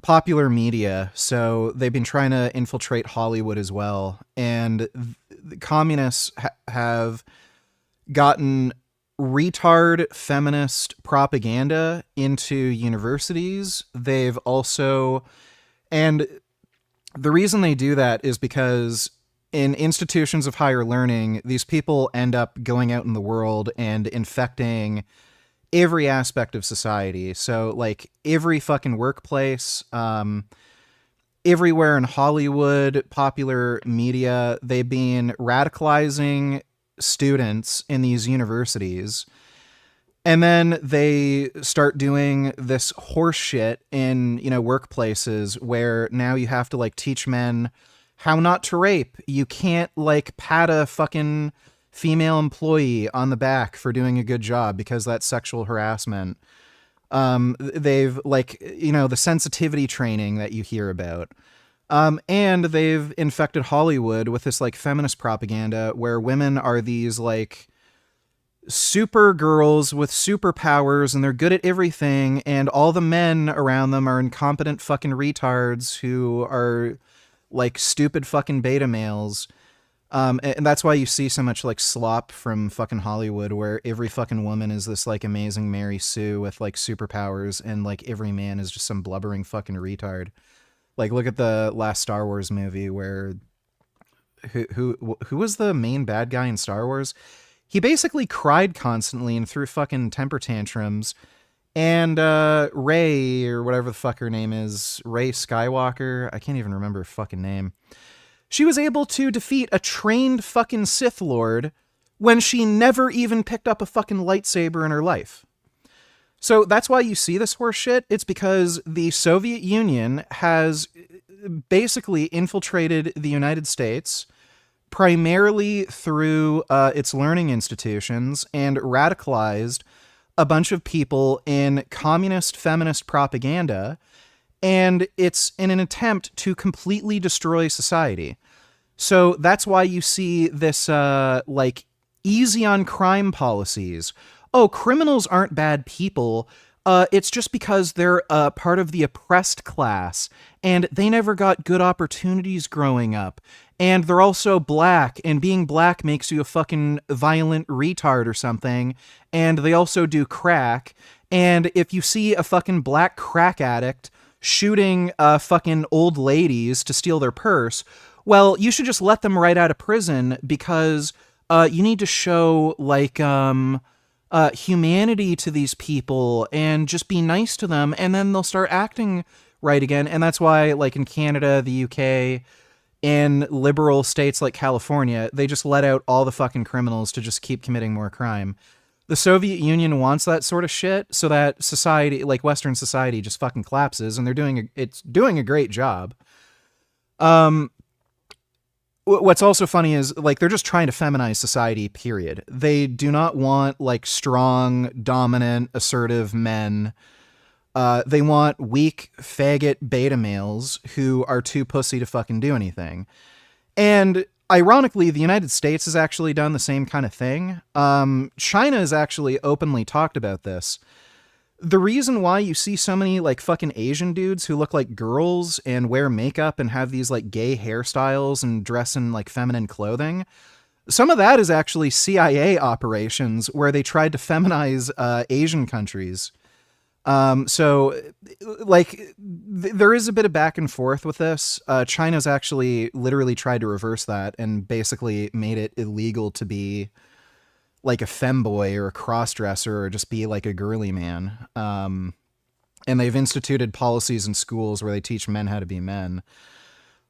popular media. So they've been trying to infiltrate Hollywood as well. And the communists have gotten retard feminist propaganda into universities. They've also... And the reason they do that is because in institutions of higher learning, these people end up going out in the world and infecting every aspect of society. So, like, every fucking workplace, everywhere in Hollywood, popular media, they've been radicalizing students in these universities. And then they start doing this horse shit in, you know, workplaces where now you have to, like, teach men how not to rape. You can't, like, pat a fucking female employee on the back for doing a good job because that's sexual harassment. They've, like, you know, the sensitivity training that you hear about. And they've infected Hollywood with this, like, feminist propaganda where women are these, like, super girls with superpowers and they're good at everything, and all the men around them are incompetent fucking retards who are like stupid fucking beta males. And that's why you see so much like slop from fucking Hollywood, where every fucking woman is this like amazing Mary Sue with like superpowers, and like every man is just some blubbering fucking retard. Like, look at the last Star Wars movie where who was the main bad guy in Star Wars? He basically cried constantly and threw fucking temper tantrums. And Rey, or whatever the fuck her name is, Rey Skywalker, I can't even remember her fucking name. She was able to defeat a trained fucking Sith Lord when she never even picked up a fucking lightsaber in her life. So that's why you see this horse shit. It's because the Soviet Union has basically infiltrated the United States primarily through its learning institutions and radicalized a bunch of people in communist feminist propaganda, and it's in an attempt to completely destroy society. So that's why you see this like easy on crime policies. Oh, criminals aren't bad people. It's just because they're part of the oppressed class and they never got good opportunities growing up. And they're also black, and being black makes you a fucking violent retard or something. And they also do crack. And if you see a fucking black crack addict shooting fucking old ladies to steal their purse, well, you should just let them right out of prison, because you need to show like humanity to these people and just be nice to them, and then they'll start acting right again. And that's why, like, in Canada, the UK, in liberal states like California, they just let out all the fucking criminals to just keep committing more crime. The Soviet Union wants that sort of shit so that society, like Western society, just fucking collapses, and it's doing a great job. what's also funny is like they're just trying to feminize society, period. They do not want like strong, dominant, assertive men. They want weak, faggot beta males who are too pussy to fucking do anything. And ironically, the United States has actually done the same kind of thing. China has actually openly talked about this. The reason why you see so many like fucking Asian dudes who look like girls and wear makeup and have these like gay hairstyles and dress in like feminine clothing, some of that is actually CIA operations where they tried to feminize Asian countries. So like there is a bit of back and forth with this. China's actually literally tried to reverse that and basically made it illegal to be like a femboy or a crossdresser or just be like a girly man. And they've instituted policies in schools where they teach men how to be men.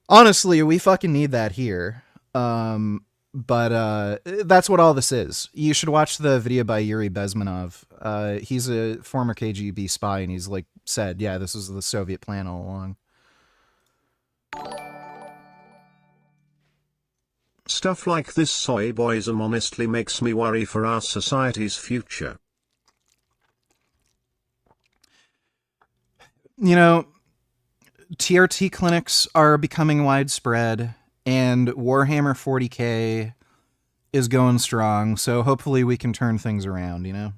Honestly, we fucking need that here. But that's what all this is. You should watch the video by Yuri Bezmenov. He's a former KGB spy, and he's like said, yeah, this was the Soviet plan all along. Stuff like this soy boyism honestly makes me worry for our society's future. You know, TRT clinics are becoming widespread, and Warhammer 40k is going strong, so hopefully we can turn things around, you know?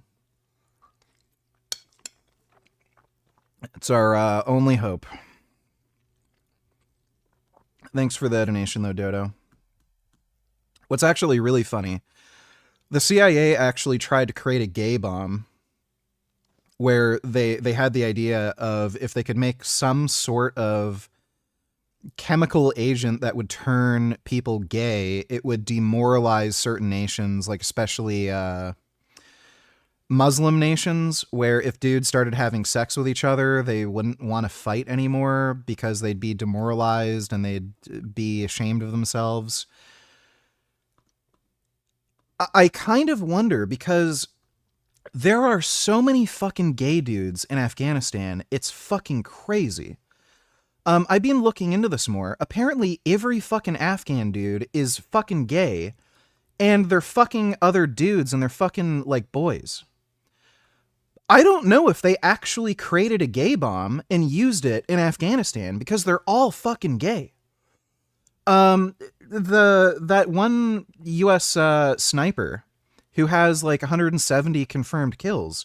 It's our only hope. Thanks for the donation, though, Dodo. What's actually really funny, the CIA actually tried to create a gay bomb where they had the idea of if they could make some sort of chemical agent that would turn people gay, it would demoralize certain nations, like especially Muslim nations, where if dudes started having sex with each other, they wouldn't want to fight anymore because they'd be demoralized and they'd be ashamed of themselves. I kind of wonder, because there are so many fucking gay dudes in Afghanistan, it's fucking crazy. I've been looking into this more. Apparently every fucking Afghan dude is fucking gay, and they're fucking other dudes and they're fucking like boys. I don't know if they actually created a gay bomb and used it in Afghanistan, because they're all fucking gay. That one US sniper who has like 170 confirmed kills,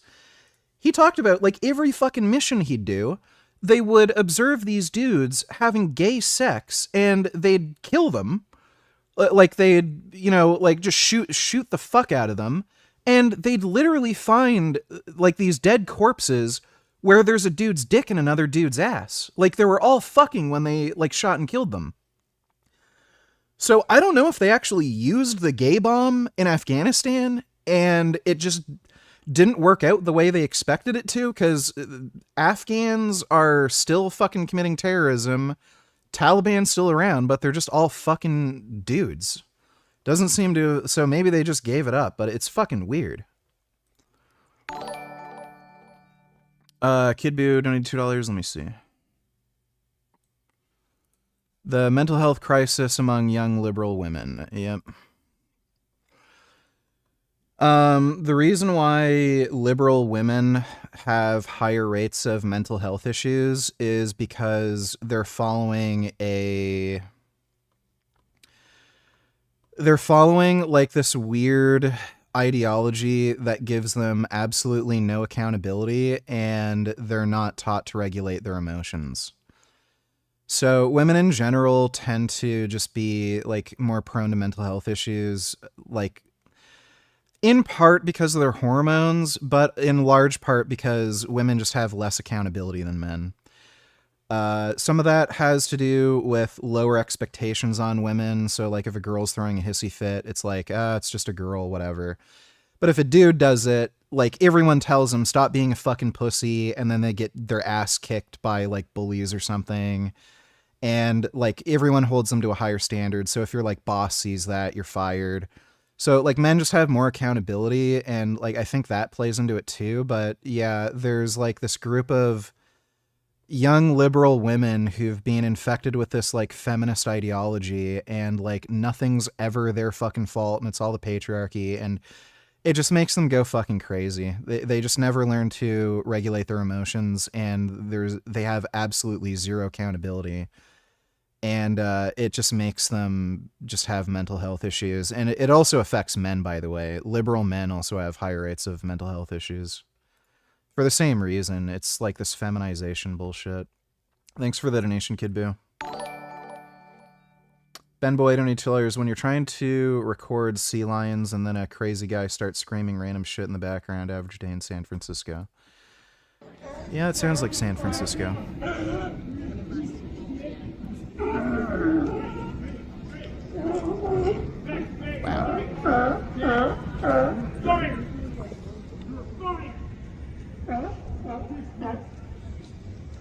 he talked about like every fucking mission he'd do, they would observe these dudes having gay sex and they'd kill them. Like they'd, you know, like just shoot the fuck out of them. And they'd literally find like these dead corpses where there's a dude's dick in another dude's ass. Like they were all fucking when they like shot and killed them. So I don't know if they actually used the gay bomb in Afghanistan and it just didn't work out the way they expected it to, because Afghans are still fucking committing terrorism. Taliban's still around, but they're just all fucking dudes. Doesn't seem to, so maybe they just gave it up, but it's fucking weird. Kid Boo donated $2, let me see. The mental health crisis among young liberal women. Yep. The reason why liberal women have higher rates of mental health issues is because they're following like this weird ideology that gives them absolutely no accountability, and they're not taught to regulate their emotions. So women in general tend to just be like more prone to mental health issues, like in part because of their hormones, but in large part because women just have less accountability than men. Some of that has to do with lower expectations on women. So like if a girl's throwing a hissy fit, it's like, it's just a girl, whatever. But if a dude does it, like everyone tells them stop being a fucking pussy, and then they get their ass kicked by like bullies or something. And like everyone holds them to a higher standard. So if your like boss sees that, you're fired. So like men just have more accountability, and like I think that plays into it too. But yeah, there's like this group of young liberal women who've been infected with this like feminist ideology, and like nothing's ever their fucking fault and it's all the patriarchy, and it just makes them go fucking crazy. They just never learn to regulate their emotions, and they have absolutely zero accountability. And it just makes them just have mental health issues. And it also affects men, by the way. Liberal men also have higher rates of mental health issues. For the same reason. It's like this feminization bullshit. Thanks for the donation, Kid Boo. Ben Boy, donated $2. When you're trying to record sea lions and then a crazy guy starts screaming random shit in the background, average day in San Francisco. Yeah, it sounds like San Francisco.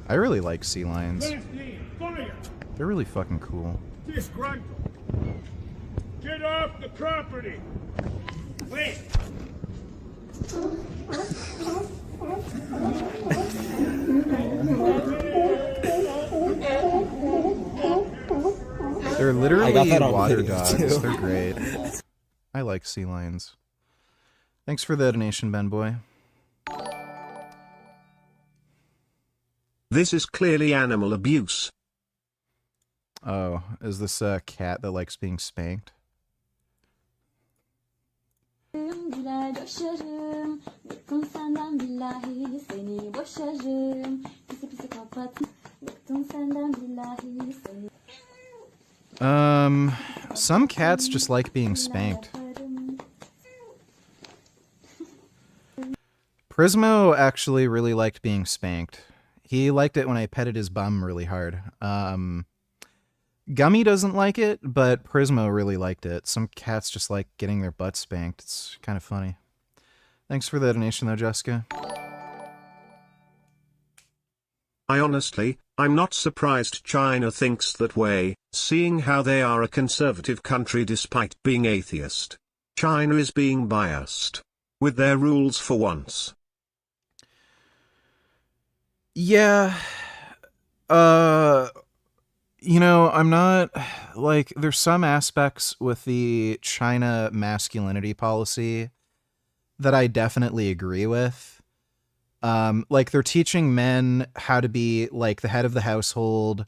I really like sea lions. They're really fucking cool. Disgruntled. Get off the property. Wait. They're literally water video, dogs. too. They're great. I like sea lions. Thanks for the donation, Ben Boy. This is clearly animal abuse. Oh, is this a cat that likes being spanked? Some cats just like being spanked. Prismo actually really liked being spanked. He liked it when I petted his bum really hard. Gummy doesn't like it, but Prismo really liked it. Some cats just like getting their butt spanked. It's kind of funny. Thanks for the donation though, Jessica. I'm not surprised China thinks that way, seeing how they are a conservative country despite being atheist. China is being biased. With their rules for once. Yeah. You know, I'm not, like, there's some aspects with the China masculinity policy that I definitely agree with. Like, they're teaching men how to be, like, the head of the household,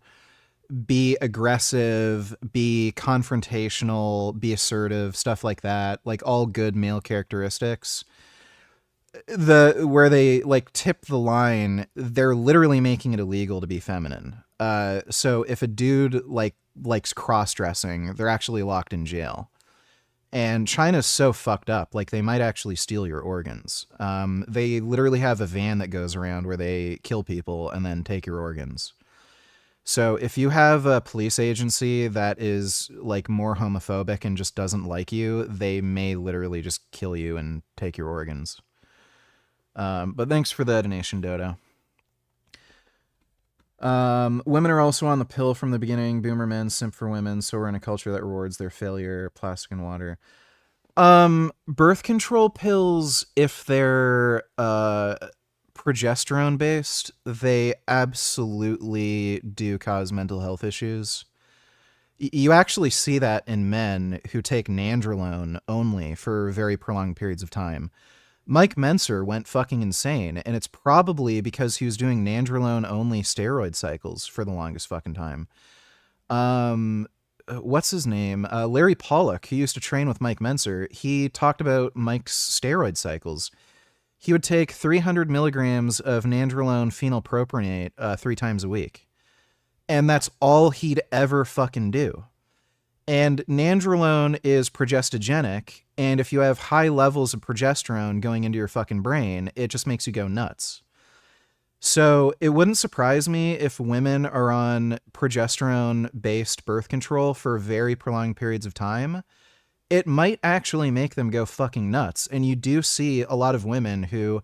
be aggressive, be confrontational, be assertive, stuff like that. Like, all good male characteristics. Where they, like, tip the line, they're literally making it illegal to be feminine. So if a dude likes cross-dressing, they're actually locked in jail. And China's so fucked up, like they might actually steal your organs. They literally have a van that goes around where they kill people and then take your organs. So if you have a police agency that is like more homophobic and just doesn't like you, they may literally just kill you and take your organs. But thanks for the donation, Dodo. Women are also on the pill from the beginning. Boomer men simp for women, so we're in a culture that rewards their failure. Plastic and water. Birth control pills, if they're progesterone based, they absolutely do cause mental health issues. You actually see that in men who take nandrolone only for very prolonged periods of time. Mike Menser went fucking insane, and it's probably because he was doing nandrolone-only steroid cycles for the longest fucking time. What's his name? Larry Pollock, who used to train with Mike Menser, he talked about Mike's steroid cycles. He would take 300 milligrams of nandrolone phenylpropionate 3 times a week. And that's all he'd ever fucking do. And nandrolone is progestogenic, and if you have high levels of progesterone going into your fucking brain, it just makes you go nuts. So it wouldn't surprise me if women are on progesterone-based birth control for very prolonged periods of time. It might actually make them go fucking nuts. And you do see a lot of women who,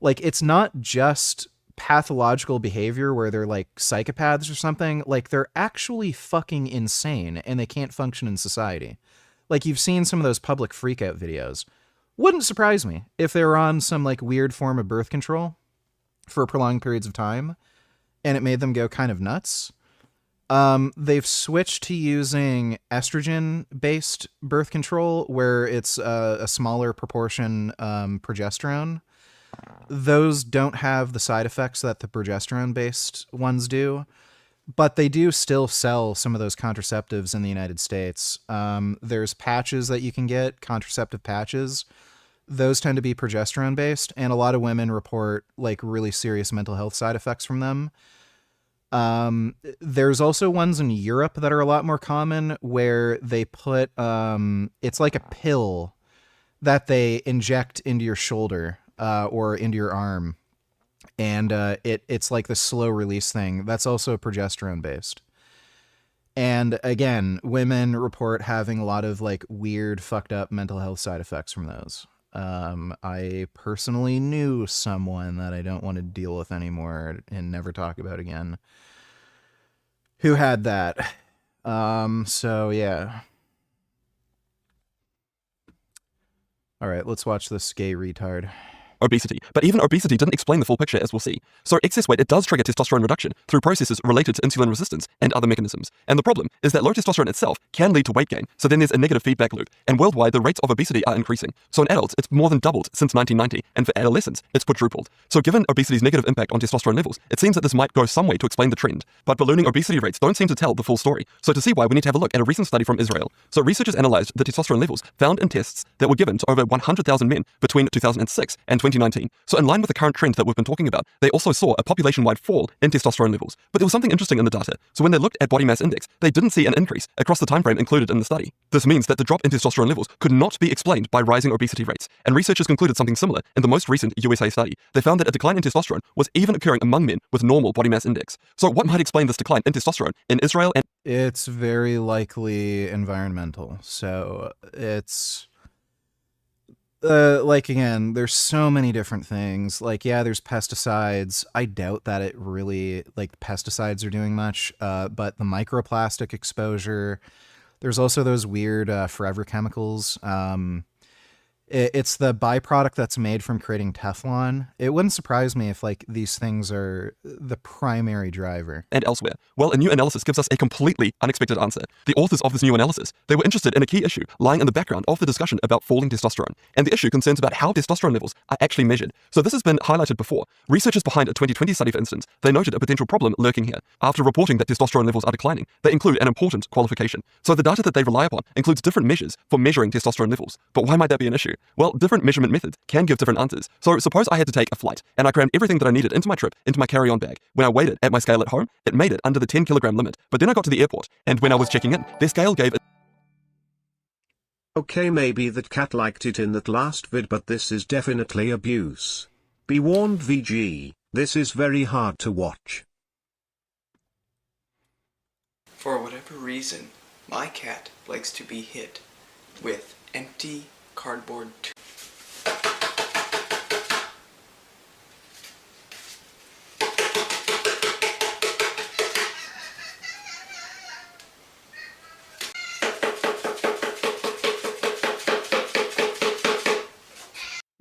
like, it's not just pathological behavior where they're like psychopaths or something. Like, they're actually fucking insane and they can't function in society. Like, you've seen some of those public freakout videos. Wouldn't surprise me if they were on some like weird form of birth control for prolonged periods of time and it made them go kind of nuts. They've switched to using estrogen-based birth control, where it's a smaller proportion progesterone. Those don't have the side effects that the progesterone-based ones do, but they do still sell some of those contraceptives in the United States. There's patches that you can get, contraceptive patches. Those tend to be progesterone-based, and a lot of women report like really serious mental health side effects from them. There's also ones in Europe that are a lot more common where they put, it's like a pill that they inject into your shoulder, or into your arm. And, it's like the slow release thing. That's also progesterone based. And again, women report having a lot of like weird, fucked up mental health side effects from those. I personally knew someone that I don't want to deal with anymore and never talk about again who had that. So yeah. All right, let's watch this gay retard. Obesity. But even obesity didn't explain the full picture, as we'll see. So excess weight, it does trigger testosterone reduction through processes related to insulin resistance and other mechanisms. And the problem is that low testosterone itself can lead to weight gain, so then there's a negative feedback loop. And worldwide, the rates of obesity are increasing. So in adults, it's more than doubled since 1990, and for adolescents, it's quadrupled. So given obesity's negative impact on testosterone levels, it seems that this might go some way to explain the trend. But ballooning obesity rates don't seem to tell the full story. So to see why, we need to have a look at a recent study from Israel. So researchers analyzed the testosterone levels found in tests that were given to over 100,000 men between 2006 and 2019. So in line with the current trend that we've been talking about, they also saw a population-wide fall in testosterone levels. But there was something interesting in the data. So when they looked at body mass index, they didn't see an increase across the time frame included in the study. This means that the drop in testosterone levels could not be explained by rising obesity rates. And researchers concluded something similar in the most recent USA study. They found that a decline in testosterone was even occurring among men with normal body mass index. So what might explain this decline in testosterone in Israel? And it's very likely environmental. So it's... like again, there's so many different things. Like, yeah, there's pesticides. I doubt that it really, like, pesticides are doing much. But the microplastic exposure, there's also those weird forever chemicals. It's the byproduct that's made from creating Teflon. It wouldn't surprise me if like these things are the primary driver. And elsewhere. Well, a new analysis gives us a completely unexpected answer. The authors of this new analysis, they were interested in a key issue lying in the background of the discussion about falling testosterone. And the issue concerns about how testosterone levels are actually measured. So this has been highlighted before. Researchers behind a 2020 study, for instance, they noted a potential problem lurking here. After reporting that testosterone levels are declining, they include an important qualification. So the data that they rely upon includes different measures for measuring testosterone levels. But why might that be an issue? Well, different measurement methods can give different answers. So suppose I had to take a flight, and I crammed everything that I needed into my trip into my carry-on bag. When I weighed it at my scale at home, it made it under the 10 kilogram limit. But then I got to the airport, and when I was checking in, their scale gave it. Okay, maybe that cat liked it in that last vid, but this is definitely abuse. Be warned, VG, this is very hard to watch. For whatever reason, my cat likes to be hit with empty cardboard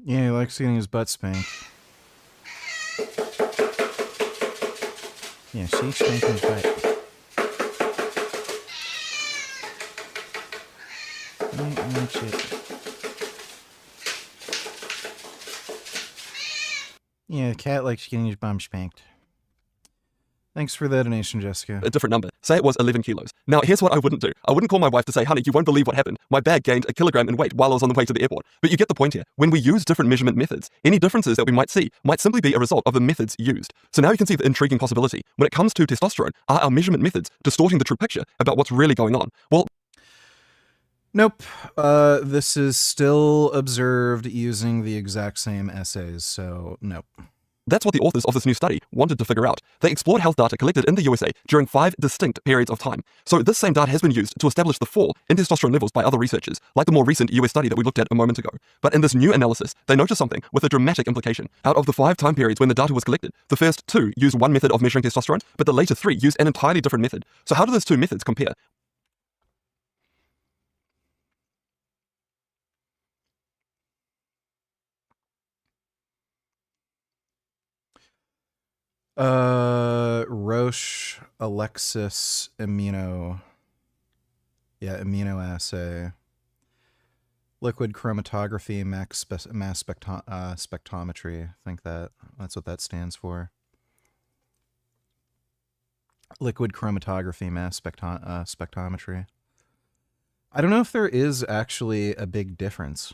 Yeah, he likes getting his butt spanked. Yeah, see? Spanking his butt. Watch it. Yeah, the cat likes getting his bum spanked. Thanks for the donation, Jessica. A different number. Say it was 11 kilos. Now, here's what I wouldn't do. I wouldn't call my wife to say, honey, you won't believe what happened. My bag gained a kilogram in weight while I was on the way to the airport. But you get the point here. When we use different measurement methods, any differences that we might see might simply be a result of the methods used. So now you can see the intriguing possibility. When it comes to testosterone, are our measurement methods distorting the true picture about what's really going on? Well, nope. This is still observed using the exact same assays, so nope. That's what the authors of this new study wanted to figure out. They explored health data collected in the USA during 5 distinct periods of time. So this same data has been used to establish the fall in testosterone levels by other researchers, like the more recent US study that we looked at a moment ago. But in this new analysis, they noticed something with a dramatic implication. Out of the 5 time periods when the data was collected, the first 2 used one method of measuring testosterone, but the later 3 used an entirely different method. So how do those 2 methods compare? Roche Alexis immunoassay. Liquid chromatography mass spectrometry. I think that's what that stands for. Liquid chromatography mass spectrometry. I don't know if there is actually a big difference.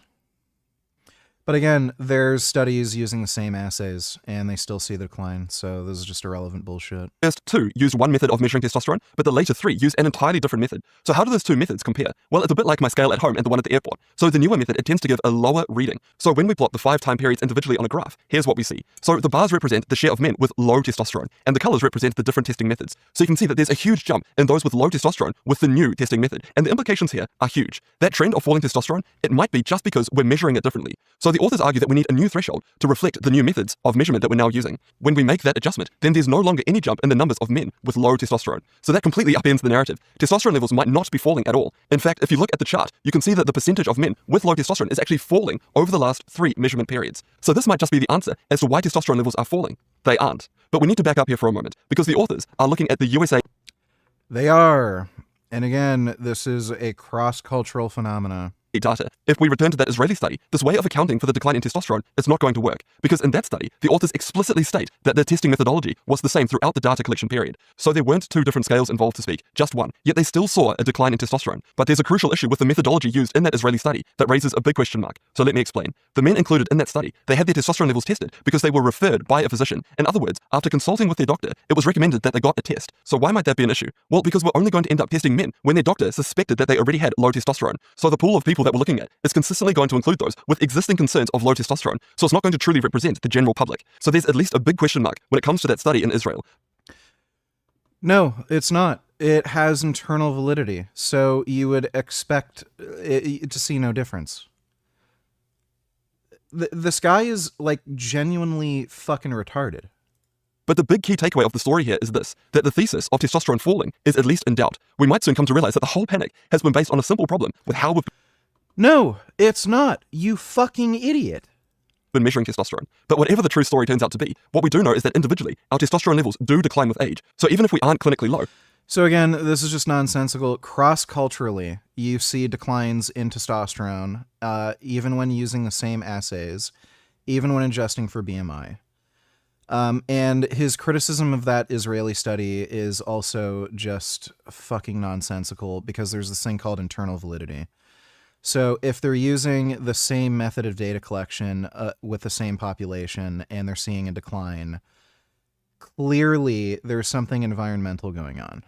But again, there's studies using the same assays, and they still see the decline, so this is just irrelevant bullshit. First two used one method of measuring testosterone, but the later three use an entirely different method. So how do those two methods compare? Well, it's a bit like my scale at home and the one at the airport. So the newer method, it tends to give a lower reading. So when we plot the 5 time periods individually on a graph, here's what we see. So the bars represent the share of men with low testosterone, and the colors represent the different testing methods. So you can see that there's a huge jump in those with low testosterone with the new testing method, and the implications here are huge. That trend of falling testosterone, it might be just because we're measuring it differently. So the authors argue that we need a new threshold to reflect the new methods of measurement that we're now using. When we make that adjustment, then there's no longer any jump in the numbers of men with low testosterone. So that completely upends the narrative. Testosterone levels might not be falling at all. In fact, if you look at the chart, you can see that the percentage of men with low testosterone is actually falling over the last 3 measurement periods. So this might just be the answer as to why testosterone levels are falling. They aren't. But we need to back up here for a moment, because the authors are looking at the USA. They are. And again, this is a cross-cultural phenomena. Data. If we return to that Israeli study, this way of accounting for the decline in testosterone is not going to work, because in that study, the authors explicitly state that their testing methodology was the same throughout the data collection period. So there weren't 2 different scales involved to speak, just one, yet they still saw a decline in testosterone. But there's a crucial issue with the methodology used in that Israeli study that raises a big question mark. So let me explain. The men included in that study, they had their testosterone levels tested because they were referred by a physician. In other words, after consulting with their doctor, it was recommended that they got a test. So why might that be an issue? Well, because we're only going to end up testing men when their doctor suspected that they already had low testosterone. So the pool of people that we're looking at is consistently going to include those with existing concerns of low testosterone, so it's not going to truly represent the general public. So there's at least a big question mark when it comes to that study in Israel. No, it's not. It has internal validity, so you would expect to see no difference. This guy is, like, genuinely fucking retarded. But the big key takeaway of the story here is this, that the thesis of testosterone falling is at least in doubt. We might soon come to realize that the whole panic has been based on a simple problem with how we've No, it's not. You fucking idiot. been measuring testosterone. But whatever the true story turns out to be, what we do know is that individually, our testosterone levels do decline with age. So even if we aren't clinically low. So again, this is just nonsensical. Cross-culturally, you see declines in testosterone, even when using the same assays, even when adjusting for BMI. And his criticism of that Israeli study is also just fucking nonsensical, because there's this thing called internal validity. So if they're using the same method of data collection with the same population and they're seeing a decline, clearly there's something environmental going on.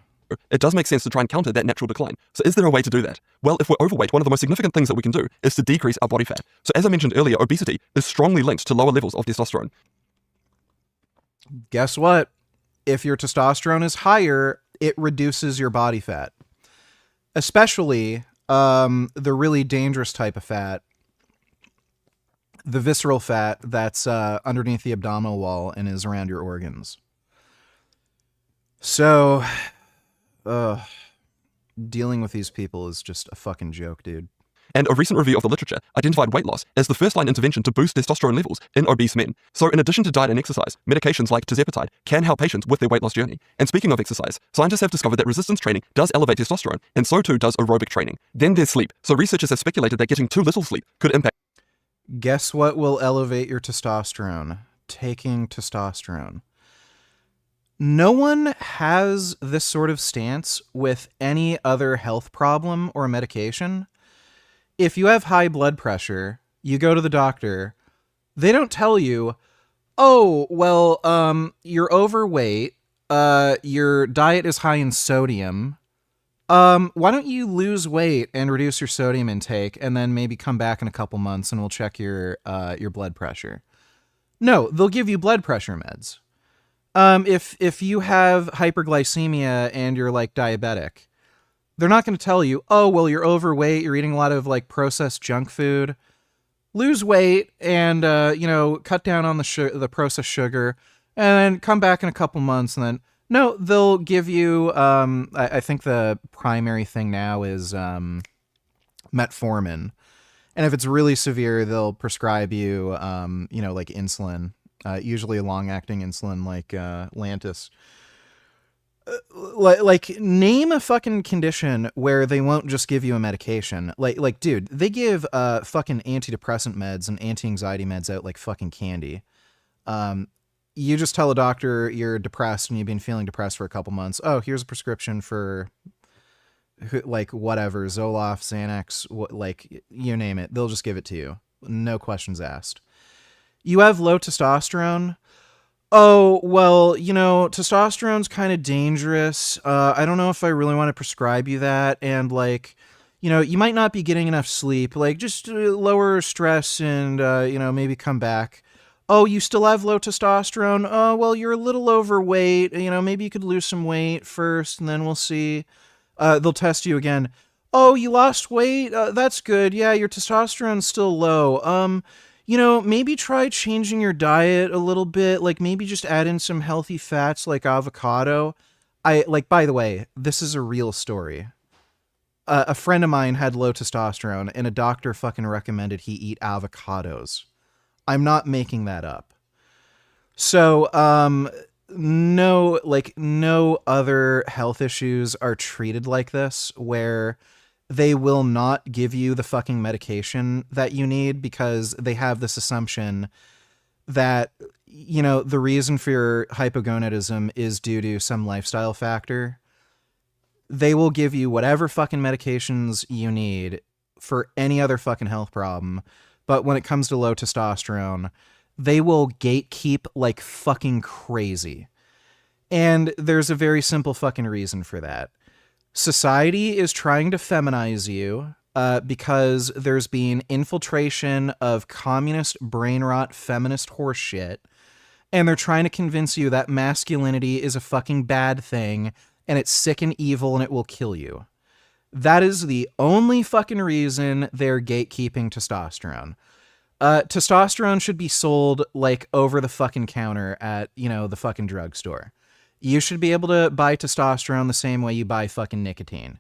It does make sense to try and counter that natural decline. So is there a way to do that? Well, if we're overweight, one of the most significant things that we can do is to decrease our body fat. So as I mentioned earlier, obesity is strongly linked to lower levels of testosterone. Guess what? If your testosterone is higher, it reduces your body fat. Especially the really dangerous type of fat, the visceral fat that's underneath the abdominal wall and is around your organs. So, dealing with these people is just a fucking joke, dude. And a recent review of the literature identified weight loss as the first-line intervention to boost testosterone levels in obese men. So in addition to diet and exercise, medications like tirzepatide can help patients with their weight loss journey. And speaking of exercise, scientists have discovered that resistance training does elevate testosterone, and so too does aerobic training. Then there's sleep. So researchers have speculated that getting too little sleep could impact. Guess what will elevate your testosterone? Taking testosterone. No one has this sort of stance with any other health problem or medication. If you have high blood pressure, you go to the doctor, they don't tell you, oh, well, you're overweight, your diet is high in sodium, why don't you lose weight and reduce your sodium intake and then maybe come back in a couple months and we'll check your blood pressure. No, they'll give you blood pressure meds. If you have hyperglycemia and you're like diabetic, they're not going to tell you, oh, well, you're overweight, you're eating a lot of like processed junk food. Lose weight and, cut down on the processed sugar and then come back in a couple months. And then, no, they'll give you, I think the primary thing now is metformin. And if it's really severe, they'll prescribe you, like insulin, usually a long-acting insulin like Lantus. Like, name a fucking condition where they won't just give you a medication. Like, dude, they give fucking antidepressant meds and anti-anxiety meds out like fucking candy. You just tell a doctor you're depressed and you've been feeling depressed for a couple months. Oh, here's a prescription for like whatever, Zoloft, Xanax, like you name it. They'll just give it to you. No questions asked. You have low testosterone. Oh, well, testosterone's kind of dangerous. I don't know if I really want to prescribe you that. And like, you might not be getting enough sleep. Like, just lower stress and, maybe come back. Oh, you still have low testosterone? Oh, well, you're a little overweight. Maybe you could lose some weight first and then we'll see. They'll test you again. Oh, you lost weight? That's good. Yeah, your testosterone's still low. Maybe try changing your diet a little bit. Like maybe just add in some healthy fats like avocado. By the way, this is a real story. A friend of mine had low testosterone and a doctor fucking recommended he eat avocados. I'm not making that up. So, no other health issues are treated like this, where they will not give you the fucking medication that you need because they have this assumption that, the reason for your hypogonadism is due to some lifestyle factor. They will give you whatever fucking medications you need for any other fucking health problem. But when it comes to low testosterone, they will gatekeep like fucking crazy. And there's a very simple fucking reason for that. Society is trying to feminize you because there's been infiltration of communist brain rot feminist horseshit. And they're trying to convince you that masculinity is a fucking bad thing and it's sick and evil and it will kill you. That is the only fucking reason they're gatekeeping testosterone. Testosterone should be sold like over the fucking counter at, the fucking drugstore. You should be able to buy testosterone the same way you buy fucking nicotine.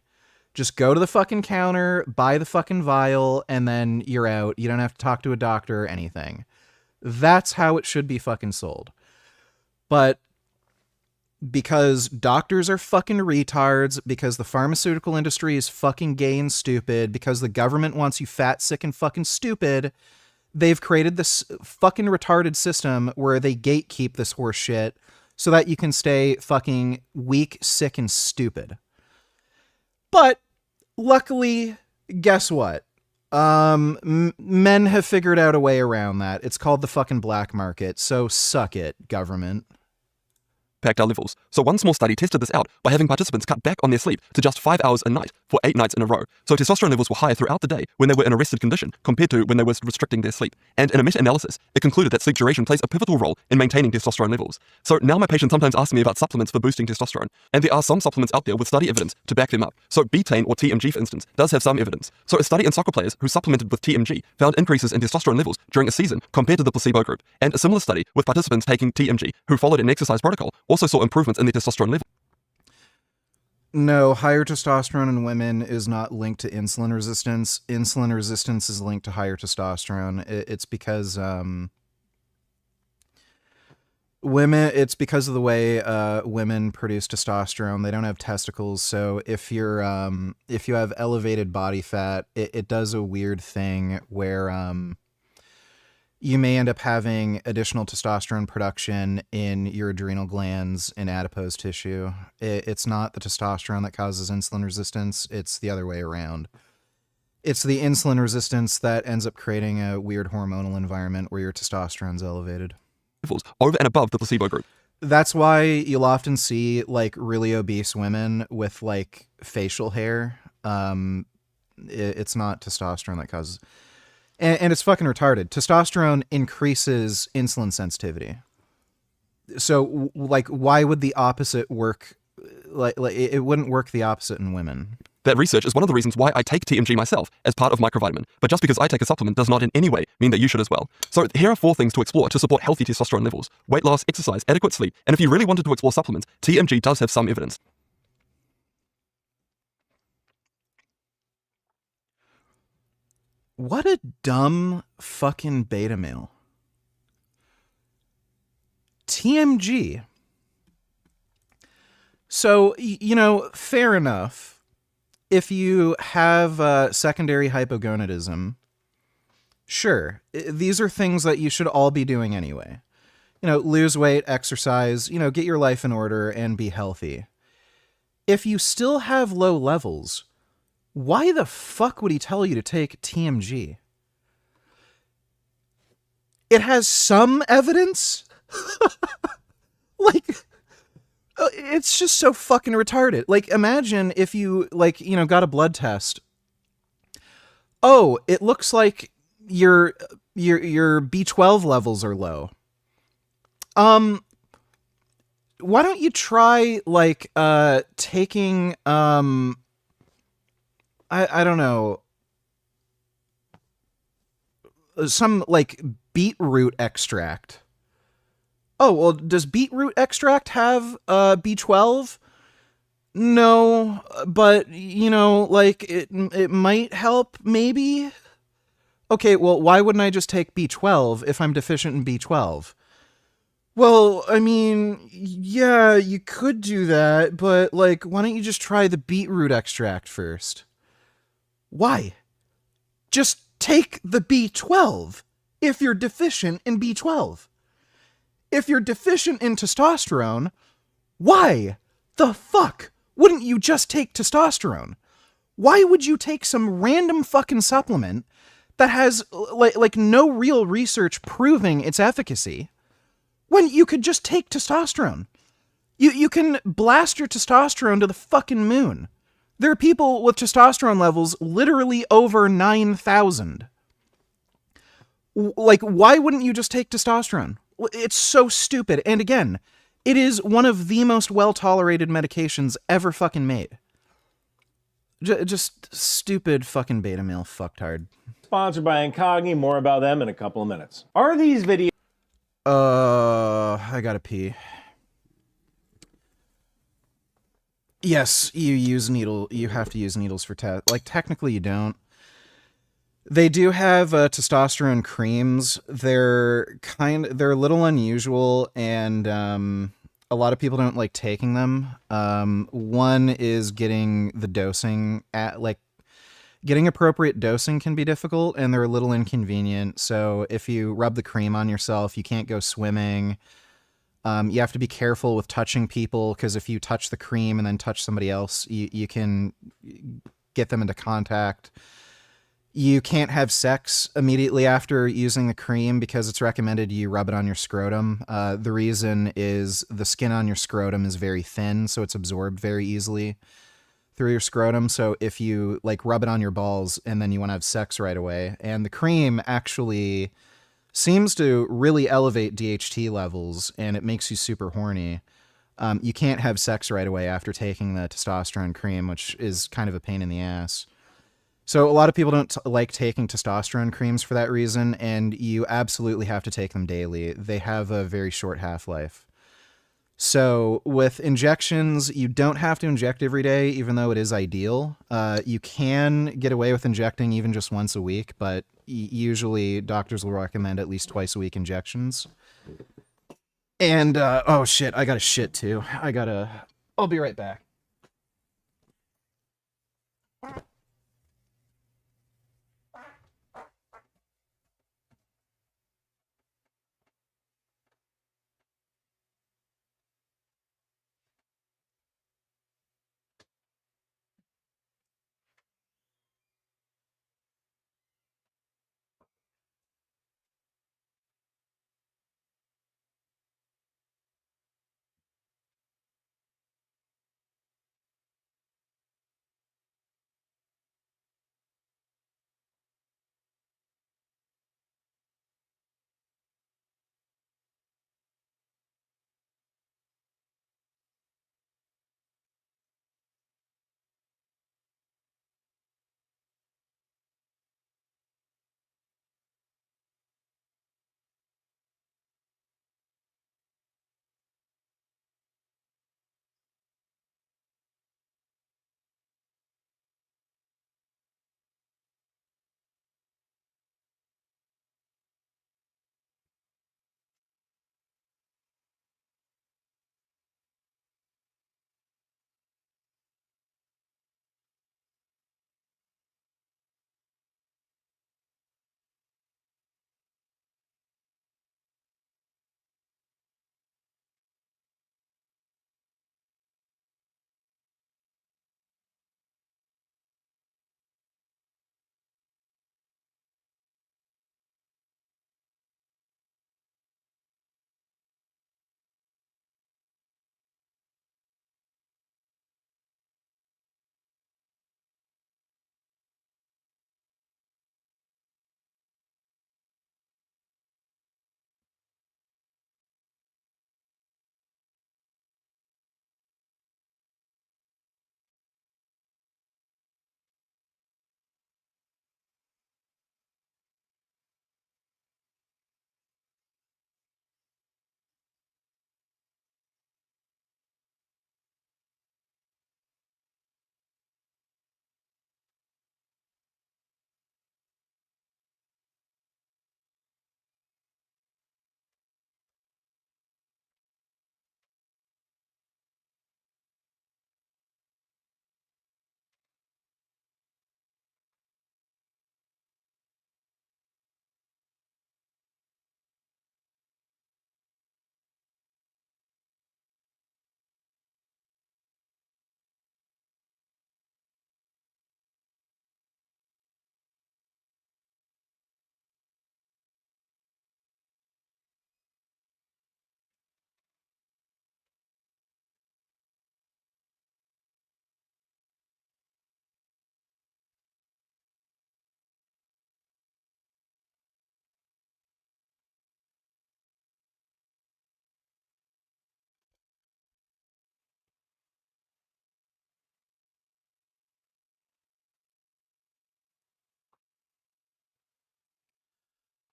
Just go to the fucking counter, buy the fucking vial, and then you're out. You don't have to talk to a doctor or anything. That's how it should be fucking sold. But because doctors are fucking retards, because the pharmaceutical industry is fucking gay and stupid, because the government wants you fat, sick, and fucking stupid, they've created this fucking retarded system where they gatekeep this horse shit so that you can stay fucking weak, sick, and stupid. But luckily, guess what? Men have figured out a way around that. It's called the fucking black market. So suck it, government. Impact our levels. So one small study tested this out by having participants cut back on their sleep to just 5 hours a night for 8 nights in a row. So testosterone levels were higher throughout the day when they were in a rested condition compared to when they were restricting their sleep. And in a meta-analysis, it concluded that sleep duration plays a pivotal role in maintaining testosterone levels. So now my patients sometimes ask me about supplements for boosting testosterone, and there are some supplements out there with study evidence to back them up. So betaine, or TMG for instance, does have some evidence. So a study in soccer players who supplemented with TMG found increases in testosterone levels during a season compared to the placebo group. And a similar study with participants taking TMG who followed an exercise protocol also saw improvements in their testosterone level. No, higher testosterone in women is not linked to insulin resistance. Insulin resistance is linked to higher testosterone. It's because it's because of the way women produce testosterone. They don't have testicles, so if you have elevated body fat, it does a weird thing where you may end up having additional testosterone production in your adrenal glands and adipose tissue. It's not the testosterone that causes insulin resistance. It's the other way around. It's the insulin resistance that ends up creating a weird hormonal environment where your testosterone's elevated. Over and above the placebo group. That's why you'll often see like really obese women with like facial hair. It's not testosterone that causes... And it's fucking retarded. Testosterone increases insulin sensitivity. So, like, why would the opposite work? Like it wouldn't work the opposite in women. That research is one of the reasons why I take TMG myself as part of microvitamin. But just because I take a supplement does not in any way mean that you should as well. So here are 4 things to explore to support healthy testosterone levels: weight loss, exercise, adequate sleep, and if you really wanted to explore supplements, TMG does have some evidence. What a dumb fucking beta male. TMG. So, you know, fair enough. If you have secondary hypogonadism, sure, these are things that you should all be doing anyway. You know, lose weight, exercise, you know, get your life in order and be healthy. If you still have low levels, why the fuck would he tell you to take TMG? It has some evidence? Like, it's just so fucking retarded. Like, imagine if you, like, you know, got a blood test. Oh, it looks like your B12 levels are low. Why don't you try, like, taking, I don't know, some, like, beetroot extract. Oh, well, does beetroot extract have B12? No, but, you know, like, it might help, maybe? Okay, well, why wouldn't I just take B12 if I'm deficient in B12? Well, I mean, yeah, you could do that, but, like, why don't you just try the beetroot extract first? Why? Just take the B12 if you're deficient in B12. If you're deficient in testosterone, why the fuck wouldn't you just take testosterone? Why would you take some random fucking supplement that has like no real research proving its efficacy when you could just take testosterone? You can blast your testosterone to the fucking moon. There are people with testosterone levels literally over 9,000. Like, why wouldn't you just take testosterone? It's so stupid. And again, it is one of the most well-tolerated medications ever fucking made. Just stupid fucking beta male fucktard. Sponsored by Incogni. More about them in a couple of minutes. Are these videos... I gotta pee. Yes, you have to use needles for test. Like, technically you don't. They do have testosterone creams. They're a little unusual, and a lot of people don't like taking them. One is getting the dosing getting appropriate dosing can be difficult, and they're a little inconvenient. So if you rub the cream on yourself, you can't go swimming. You have to be careful with touching people, because if you touch the cream and then touch somebody else, you can get them into contact. You can't have sex immediately after using the cream because it's recommended you rub it on your scrotum. The reason is the skin on your scrotum is very thin, so it's absorbed very easily through your scrotum. So if you like rub it on your balls and then you want to have sex right away, and the cream actually seems to really elevate DHT levels and it makes you super horny, you can't have sex right away after taking the testosterone cream, which is kind of a pain in the ass. So a lot of people don't like taking testosterone creams for that reason, and you absolutely have to take them daily. They have a very short half-life. So with injections, you don't have to inject every day, even though it is ideal. You can get away with injecting even just once a week, but usually doctors will recommend at least twice a week injections. And, oh shit, I gotta shit too. I'll be right back.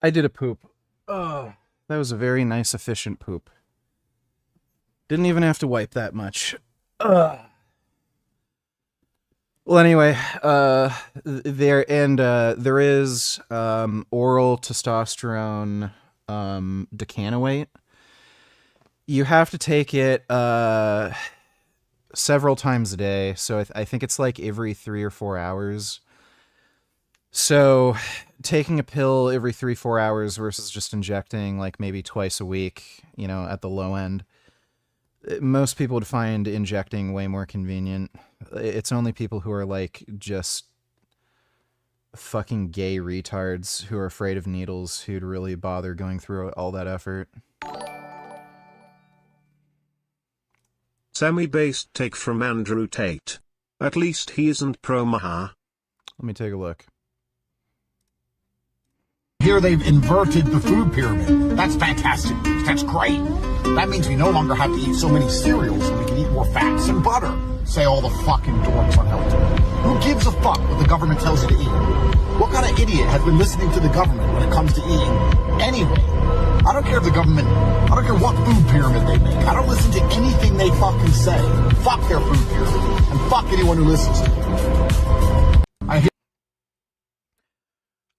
I did a poop. Oh, that was a very nice, efficient poop. Didn't even have to wipe that much. Ugh. Well, anyway, there is oral testosterone decanoate. You have to take it several times a day, so I think it's like every 3 or 4 hours. So taking a pill every 3-4 hours versus just injecting like maybe twice a week, you know, at the low end. Most people would find injecting way more convenient. It's only people who are like just fucking gay retards who are afraid of needles who'd really bother going through all that effort. Semi-based take from Andrew Tate. At least he isn't pro-Maha. Let me take a look. Here they've inverted the food pyramid. That's fantastic news. That's great. That means we no longer have to eat so many cereals and we can eat more fats and butter. Say all the fucking dorks on health. Who gives a fuck what the government tells you to eat? What kind of idiot has been listening to the government when it comes to eating? Anyway, I don't care if the government, I don't care what food pyramid they make. I don't listen to anything they fucking say. Fuck their food pyramid. And fuck anyone who listens to it.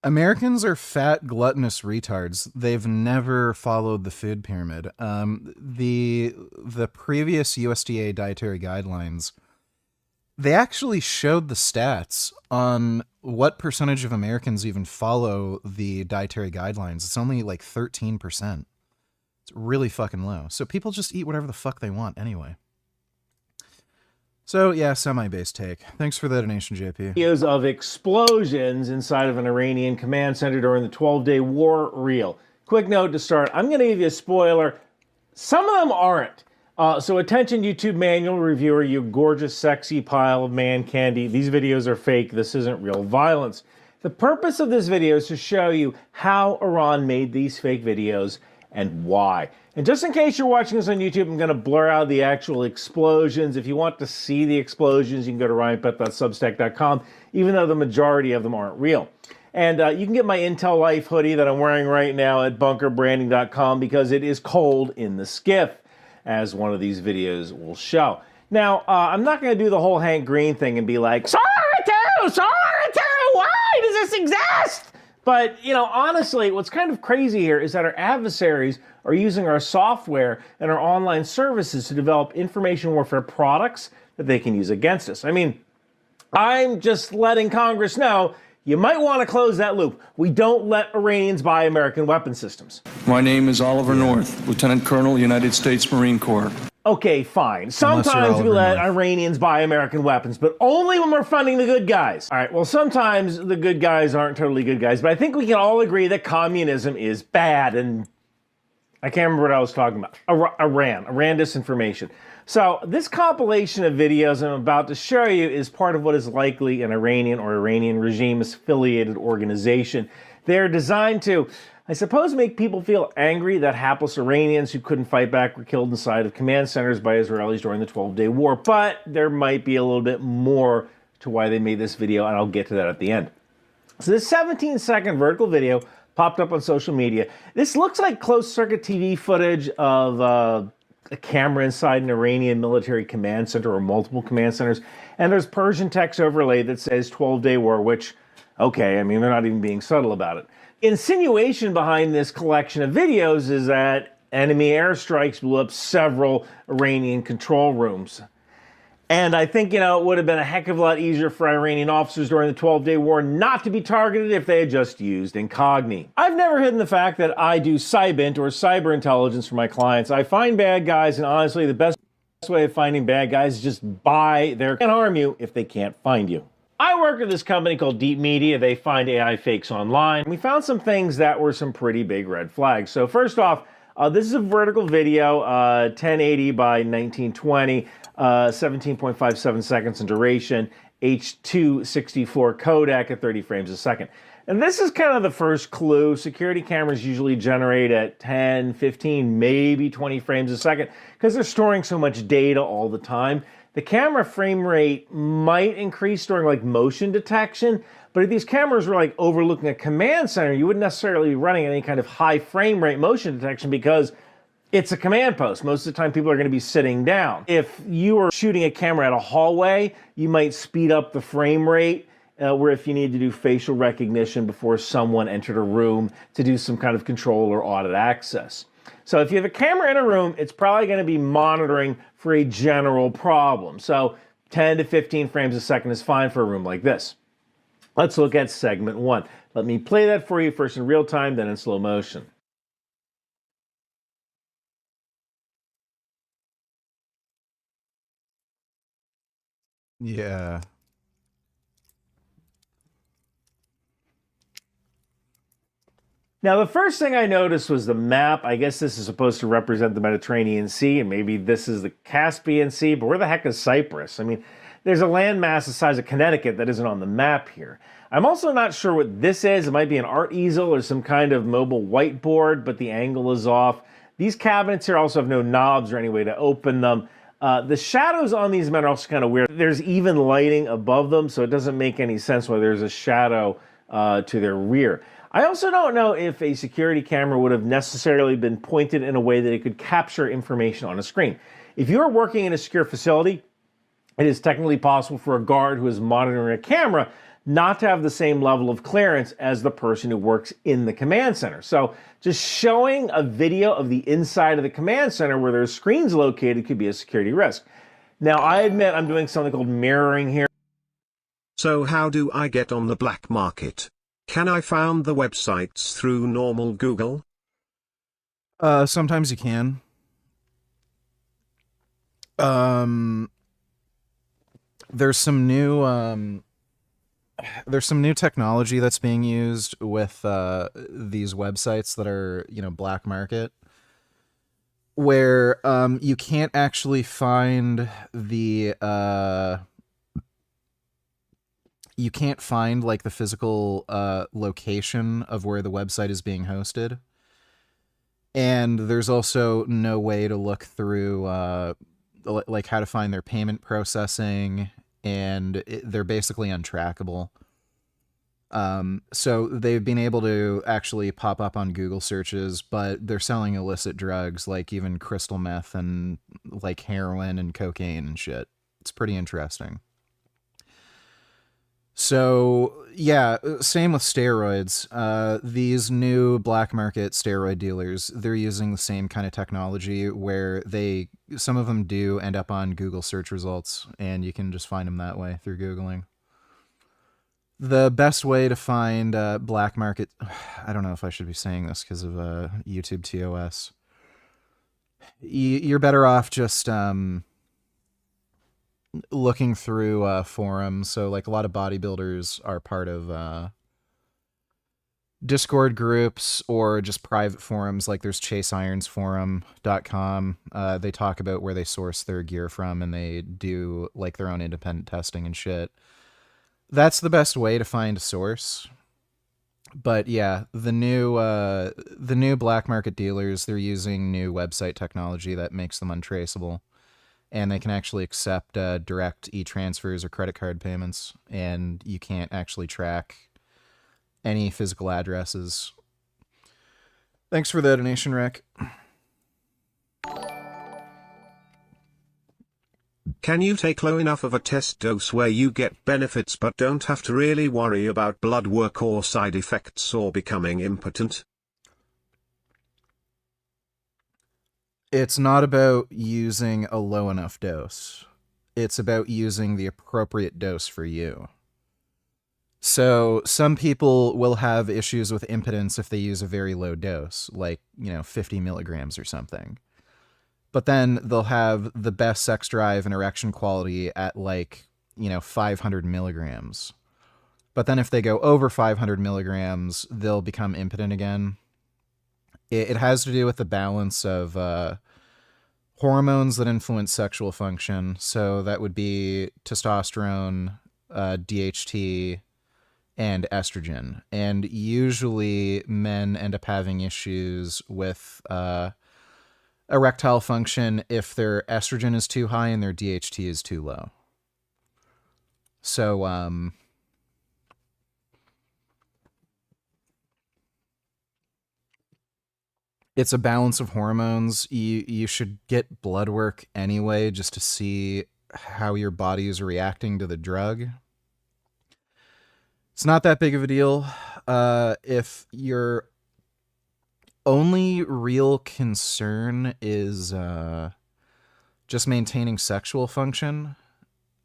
Americans are fat, gluttonous retards. They've never followed the food pyramid. The previous USDA dietary guidelines, they actually showed the stats on what percentage of Americans even follow the dietary guidelines. It's only like 13%. It's really fucking low. So people just eat whatever the fuck they want anyway. So, yeah, semi-based take. Thanks for the donation, JP. Videos of explosions inside of an Iranian command center during the 12-day war real. Quick note to start. I'm going to give you a spoiler. Some of them aren't. So attention, YouTube manual reviewer, you gorgeous, sexy pile of man candy. These videos are fake. This isn't real violence. The purpose of this video is to show you how Iran made these fake videos and why. And just in case you're watching this on YouTube, I'm going to blur out the actual explosions. If you want to see the explosions, you can go to ryanpet.substack.com, even though the majority of them aren't real. And you can get my Intel Life hoodie that I'm wearing right now at bunkerbranding.com because it is cold in the skiff, as one of these videos will show. Now, I'm not going to do the whole Hank Green thing and be like, Sorry, why does this exist? But, you know, honestly, what's kind of crazy here is that our adversaries are using our software and our online services to develop information warfare products that they can use against us. I mean, I'm just letting Congress know you might want to close that loop. We don't let Iranians buy American weapon systems. My name is Oliver North, Lieutenant Colonel, United States Marine Corps. Okay, fine. Sometimes we let Iranians buy American weapons, but only when we're funding the good guys. All right, well, sometimes the good guys aren't totally good guys, but I think we can all agree that communism is bad, and I can't remember what I was talking about. Iran disinformation. So this compilation of videos I'm about to show you is part of what is likely an Iranian or Iranian regime-affiliated organization. They're designed to, I suppose, make people feel angry that hapless Iranians who couldn't fight back were killed inside of command centers by Israelis during the 12-day war. But there might be a little bit more to why they made this video, and I'll get to that at the end. So this 17-second vertical video popped up on social media. This looks like closed-circuit TV footage of a camera inside an Iranian military command center or multiple command centers, and there's Persian text overlay that says 12-day war, which, okay, I mean, they're not even being subtle about it. Insinuation behind this collection of videos is that enemy airstrikes blew up several Iranian control rooms. And I think, you know, it would have been a heck of a lot easier for Iranian officers during the 12-day war not to be targeted if they had just used incognito. I've never hidden the fact that I do cybint or cyber intelligence for my clients. I find bad guys, and honestly, the best way of finding bad guys is just buy their can't harm you if they can't find you. I work with this company called Deep Media. They find AI fakes online. We found some things that were some pretty big red flags. So first off, this is a vertical video, 1080 by 1920, 17.57 seconds in duration, H.264 codec at 30 frames a second. And this is kind of the first clue. Security cameras usually generate at 10, 15, maybe 20 frames a second because they're storing so much data all the time The camera frame rate might increase during like motion detection, but if these cameras were like overlooking a command center, you wouldn't necessarily be running any kind of high frame rate motion detection because it's a command post. Most of the time people are going to be sitting down. If you were shooting a camera at a hallway, you might speed up the frame rate where if you need to do facial recognition before someone entered a room to do some kind of control or audit access. So if you have a camera in a room, it's probably going to be monitoring for a general problem. So 10 to 15 frames a second is fine for a room like this. Let's look at segment 1. Let me play that for you first in real time, then in slow motion. Yeah. Now, the first thing I noticed was the map. I guess this is supposed to represent the Mediterranean Sea, and maybe this is the Caspian Sea, but where the heck is Cyprus? I mean, there's a landmass the size of Connecticut that isn't on the map here. I'm also not sure what this is. It might be an art easel or some kind of mobile whiteboard, but the angle is off. These cabinets here also have no knobs or any way to open them. The shadows on these men are also kind of weird. There's even lighting above them, so it doesn't make any sense why there's a shadow to their rear. I also don't know if a security camera would have necessarily been pointed in a way that it could capture information on a screen. If you are working in a secure facility, it is technically possible for a guard who is monitoring a camera not to have the same level of clearance as the person who works in the command center. So just showing a video of the inside of the command center where there's screens located could be a security risk. Now, I admit I'm doing something called mirroring here. So how do I get on the black market? Can I find the websites through normal Google? Sometimes you can. There's some new technology that's being used with these websites that are, black market, where you can't actually find the like the physical location of where the website is being hosted. And there's also no way to look through like how to find their payment processing, and they're basically untrackable. So they've been able to actually pop up on Google searches, but they're selling illicit drugs like even crystal meth and like heroin and cocaine and shit. It's pretty interesting. So, yeah, same with steroids. These new black market steroid dealers, they're using the same kind of technology where some of them do end up on Google search results, and you can just find them that way through Googling. The best way to find black market, I don't know if I should be saying this because of YouTube TOS. You're better off just looking through forums. So like a lot of bodybuilders are part of Discord groups or just private forums. Like there's chaseironsforum.com. They talk about where they source their gear from, and they do like their own independent testing and shit. That's the best way to find a source. But yeah, the new black market dealers, they're using new website technology that makes them untraceable. And they can actually accept direct e-transfers or credit card payments, and you can't actually track any physical addresses. Thanks for the donation, Rick. Can you take low enough of a test dose where you get benefits but don't have to really worry about blood work or side effects or becoming impotent? It's not about using a low enough dose. It's about using the appropriate dose for you. So some people will have issues with impotence if they use a very low dose, like, 50 milligrams or something. But then they'll have the best sex drive and erection quality at 500 milligrams. But then if they go over 500 milligrams, they'll become impotent again. It has to do with the balance of hormones that influence sexual function. So that would be testosterone, DHT, and estrogen. And usually men end up having issues with erectile function if their estrogen is too high and their DHT is too low. So, it's a balance of hormones. You should get blood work anyway just to see how your body is reacting to the drug. It's not that big of a deal. If your only real concern is just maintaining sexual function,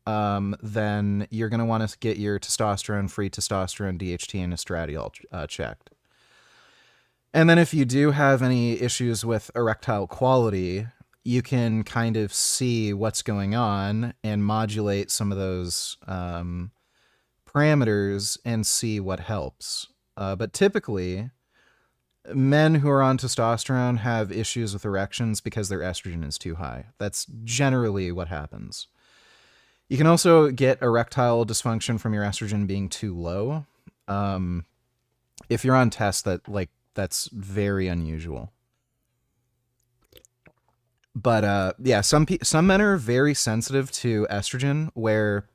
then you're going to want to get your testosterone, free testosterone, DHT, and estradiol checked. And then if you do have any issues with erectile quality, you can kind of see what's going on and modulate some of those parameters and see what helps. But typically, men who are on testosterone have issues with erections because their estrogen is too high. That's generally what happens. You can also get erectile dysfunction from your estrogen being too low. If you're on tests, that's very unusual. But yeah, some men are very sensitive to estrogen, where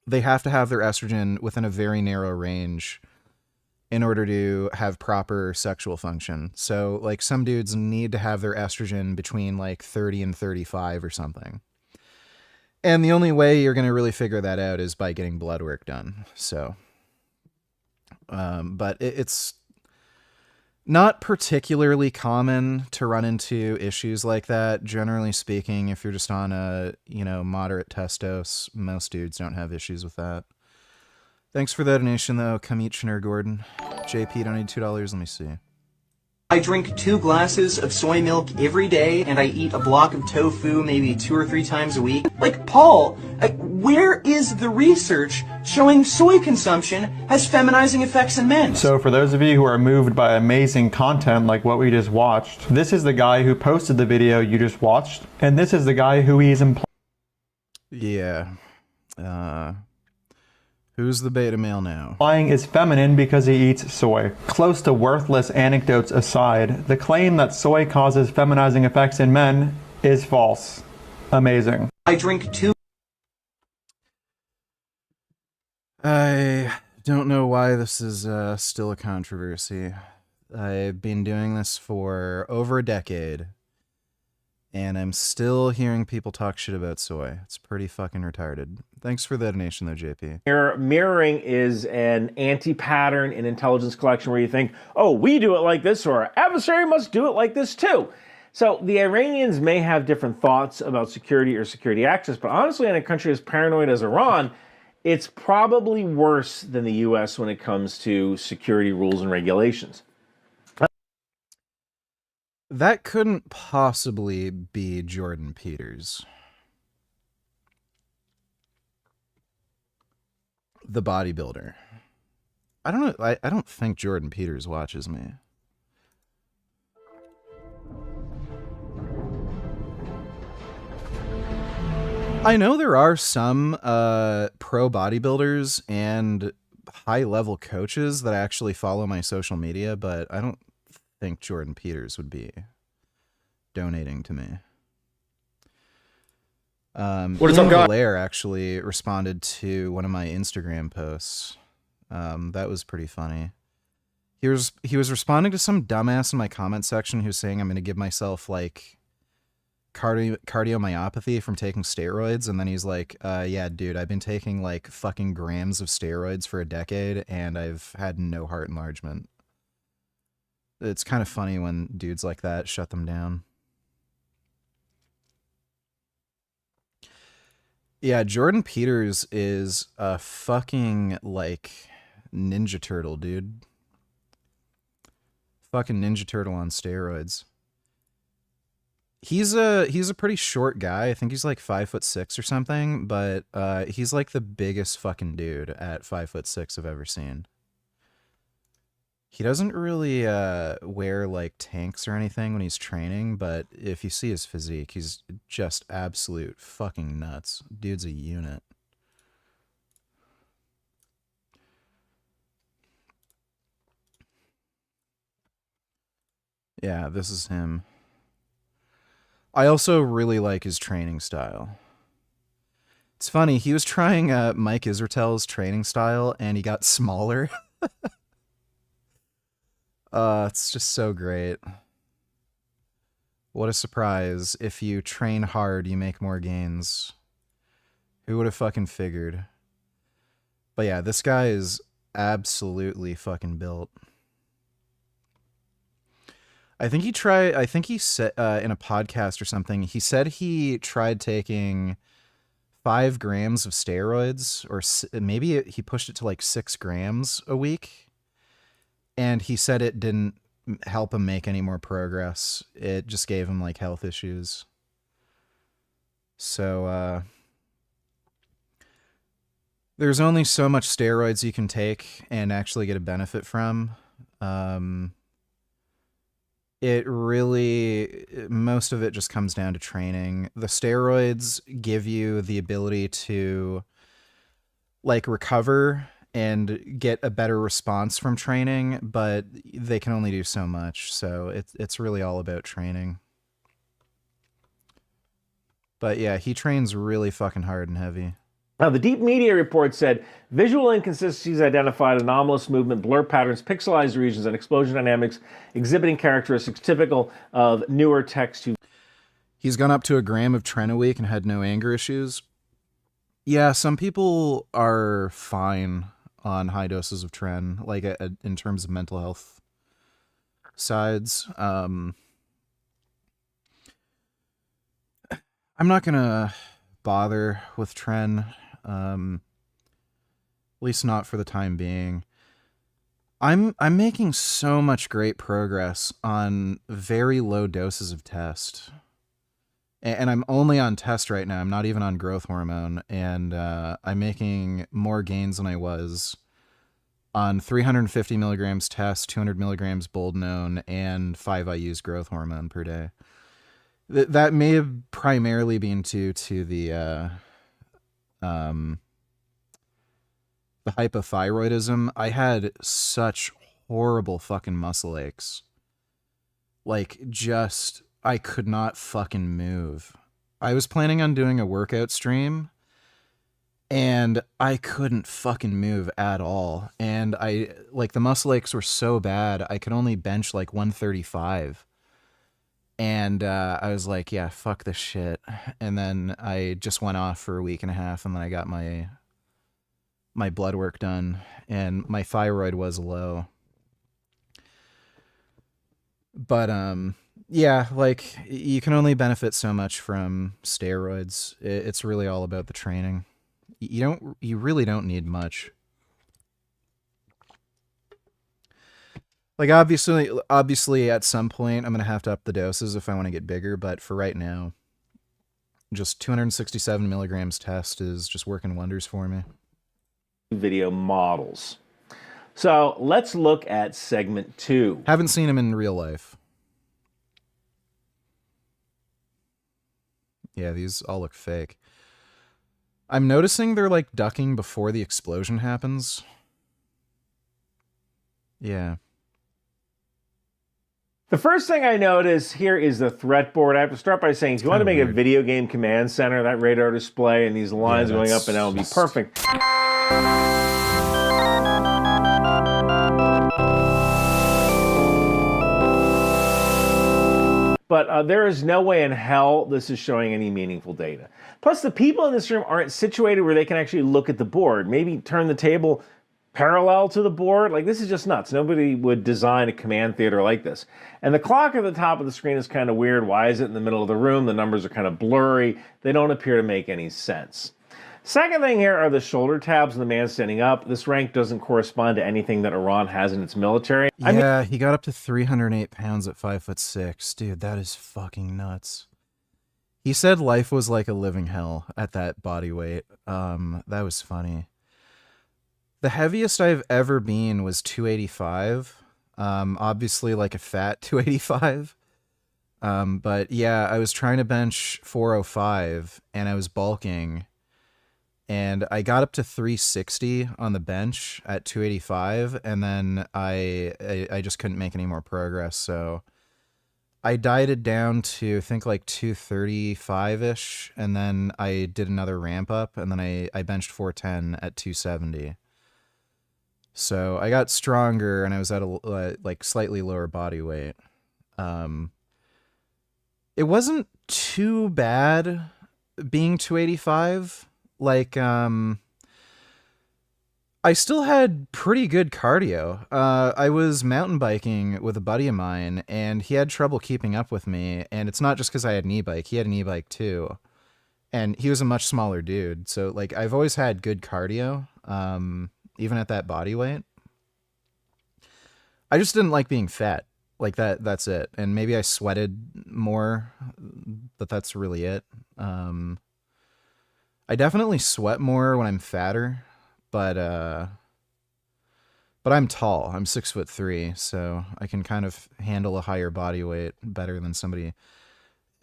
they have to have their estrogen within a very narrow range in order to have proper sexual function. So like some dudes need to have their estrogen between like 30 and 35 or something. And the only way you're going to really figure that out is by getting blood work done. So, but it's not particularly common to run into issues like that. Generally speaking, if you're just on a, moderate testos, most dudes don't have issues with that. Thanks for the donation, though. Come eat Schnur Gordon. JP, don't need $2. Let me see. I drink 2 glasses of soy milk every day, and I eat a block of tofu maybe 2 or 3 times a week. Like, Paul, where is the research showing soy consumption has feminizing effects in men? So for those of you who are moved by amazing content like what we just watched, this is the guy who posted the video you just watched, and this is the guy who he's implying. Yeah. Who's the beta male now? Implying is feminine because he eats soy. Close to worthless anecdotes aside, the claim that soy causes feminizing effects in men is false. Amazing. I drink 2. I don't know why this is still a controversy. I've been doing this for over a decade, and I'm still hearing people talk shit about soy. It's pretty fucking retarded. Thanks for the donation, though, JP. Mirroring is an anti-pattern in intelligence collection where you think, oh, we do it like this, or our adversary must do it like this too. So the Iranians may have different thoughts about security or security access, but honestly, in a country as paranoid as Iran, it's probably worse than the US when it comes to security rules and regulations. That couldn't possibly be Jordan Peters. The bodybuilder. I don't know. I don't think Jordan Peters watches me. I know there are some pro bodybuilders and high-level coaches that actually follow my social media, but I don't think Jordan Peters would be donating to me. What is up, guys? Blair actually responded to one of my Instagram posts. That was pretty funny. He was responding to some dumbass in my comment section who's saying I'm going to give myself like cardiomyopathy from taking steroids, and then he's like, yeah, dude, I've been taking like fucking grams of steroids for a decade, and I've had no heart enlargement. It's kind of funny when dudes like that shut them down. Yeah, Jordan Peters is a fucking, like, Ninja Turtle, dude. Fucking Ninja Turtle on steroids. He's a pretty short guy. I think he's like 5'6" or something, but he's like the biggest fucking dude at 5'6" I've ever seen. He doesn't really wear like tanks or anything when he's training, but if you see his physique, he's just absolute fucking nuts. Dude's a unit. Yeah, this is him. I also really like his training style. It's funny, he was trying Mike Isertel's training style and he got smaller. It's just so great. What a surprise. If you train hard, you make more gains. Who would have fucking figured? But yeah, this guy is absolutely fucking built. I think he said in a podcast or something, he said he tried taking 5 grams of steroids, or maybe he pushed it to like 6 grams a week. And he said it didn't help him make any more progress. It just gave him like health issues. So, there's only so much steroids you can take and actually get a benefit from. It really, most of it just comes down to training. The steroids give you the ability to like recover and get a better response from training, but they can only do so much. So it's really all about training. But yeah, he trains really fucking hard and heavy. Now, the Deep Media report said visual inconsistencies identified anomalous movement, blur patterns, pixelized regions, and explosion dynamics exhibiting characteristics typical of newer text. He's gone up to 1 gram of tren a week and had no anger issues. Yeah, some people are fine on high doses of tren, like in terms of mental health sides. I'm not gonna bother with tren, at least not for the time being. I'm making so much great progress on very low doses of test. And I'm only on test right now. I'm not even on growth hormone. And I'm making more gains than I was on 350 milligrams test, 200 milligrams Boldenone, and 5 IU's growth hormone per day. That may have primarily been due to the hypothyroidism. I had such horrible fucking muscle aches. Like, just, I could not fucking move. I was planning on doing a workout stream, and I couldn't fucking move at all. And the muscle aches were so bad, I could only bench like 135. And I was like, yeah, fuck this shit. And then I just went off for 1.5 weeks, and then I got my blood work done, and my thyroid was low. But yeah, like, you can only benefit so much from steroids. It's really all about the training. You really don't need much. Like, obviously at some point I'm going to have to up the doses if I want to get bigger, but for right now, just 267 milligrams test is just working wonders for me. Video models. So let's look at segment 2. Haven't seen him in real life. Yeah, these all look fake. I'm noticing they're like ducking before the explosion happens. Yeah. The first thing I notice here is the threat board. I have to start by saying, if you want to make a video game command center, that radar display and these lines going up and down would be perfect. But there is no way in hell this is showing any meaningful data. Plus, the people in this room aren't situated where they can actually look at the board. Maybe turn the table parallel to the board. Like, this is just nuts. Nobody would design a command theater like this. And the clock at the top of the screen is kind of weird. Why is it in the middle of the room? The numbers are kind of blurry. They don't appear to make any sense. Second thing here are the shoulder tabs of the man standing up. This rank doesn't correspond to anything that Iran has in its military. Yeah, he got up to 308 pounds at 5'6". Dude, that is fucking nuts. He said life was like a living hell at that body weight. That was funny. The heaviest I've ever been was 285. Obviously like a fat 285. But yeah, I was trying to bench 405 and I was bulking. And I got up to 360 on the bench at 285, and then I just couldn't make any more progress. So I dieted down to I think like 235-ish, and then I did another ramp up, and then I benched 410 at 270. So I got stronger, and I was at a like slightly lower body weight. It wasn't too bad being 285. Like, I still had pretty good cardio. I was mountain biking with a buddy of mine, and he had trouble keeping up with me. And it's not just because I had an e-bike. He had an e-bike too. And he was a much smaller dude. So, like, I've always had good cardio, even at that body weight. I just didn't like being fat. Like, that's it. And maybe I sweated more, but that's really it. I definitely sweat more when I'm fatter. But I'm tall. I'm 6'3", so I can kind of handle a higher body weight better than somebody.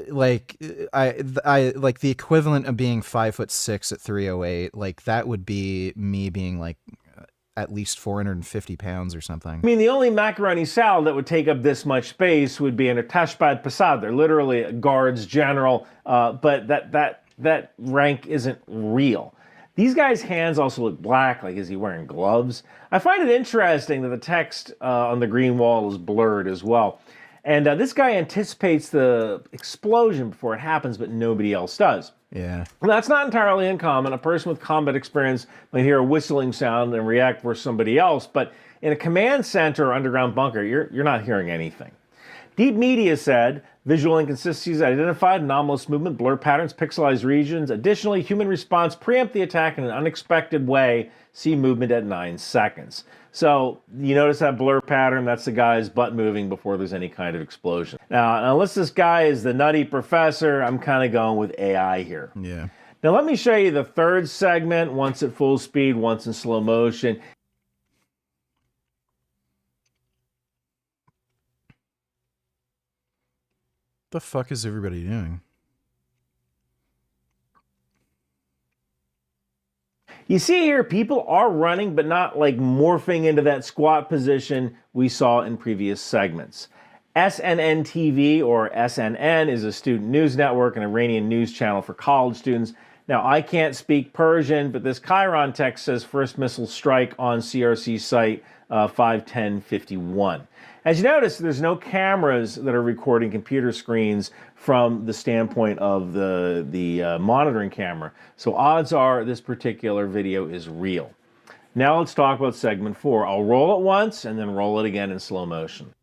Like I like the equivalent of being 5'6" at 308. Like that would be me being like at least 450 pounds or something. I mean, the only macaroni salad that would take up this much space would be an attachpad passat. They're literally a guards general, but that rank isn't real. These guys' hands also look black, like is he wearing gloves? I find it interesting that the text on the green wall is blurred as well. And this guy anticipates the explosion before it happens, but nobody else does. Yeah. Well, that's not entirely uncommon. A person with combat experience might hear a whistling sound and react for somebody else, but in a command center or underground bunker, you're not hearing anything. Deep Media said, visual inconsistencies identified, anomalous movement, blur patterns, pixelized regions. Additionally, human response preempt the attack in an unexpected way. See movement at 9 seconds. So you notice that blur pattern? That's the guy's butt moving before there's any kind of explosion. Now, unless this guy is the nutty professor, I'm kind of going with AI here. Yeah. Now let me show you the third segment, once at full speed, once in slow motion. The fuck is everybody doing? You see here, people are running, but not like morphing into that squat position we saw in previous segments. SNN TV, or SNN, is a student news network, an Iranian news channel for college students. Now, I can't speak Persian, but this Chiron text says first missile strike on CRC site 5:10:51. As you notice, there's no cameras that are recording computer screens from the standpoint of the monitoring camera. So odds are this particular video is real. Now let's talk about segment 4. I'll roll it once and then roll it again in slow motion.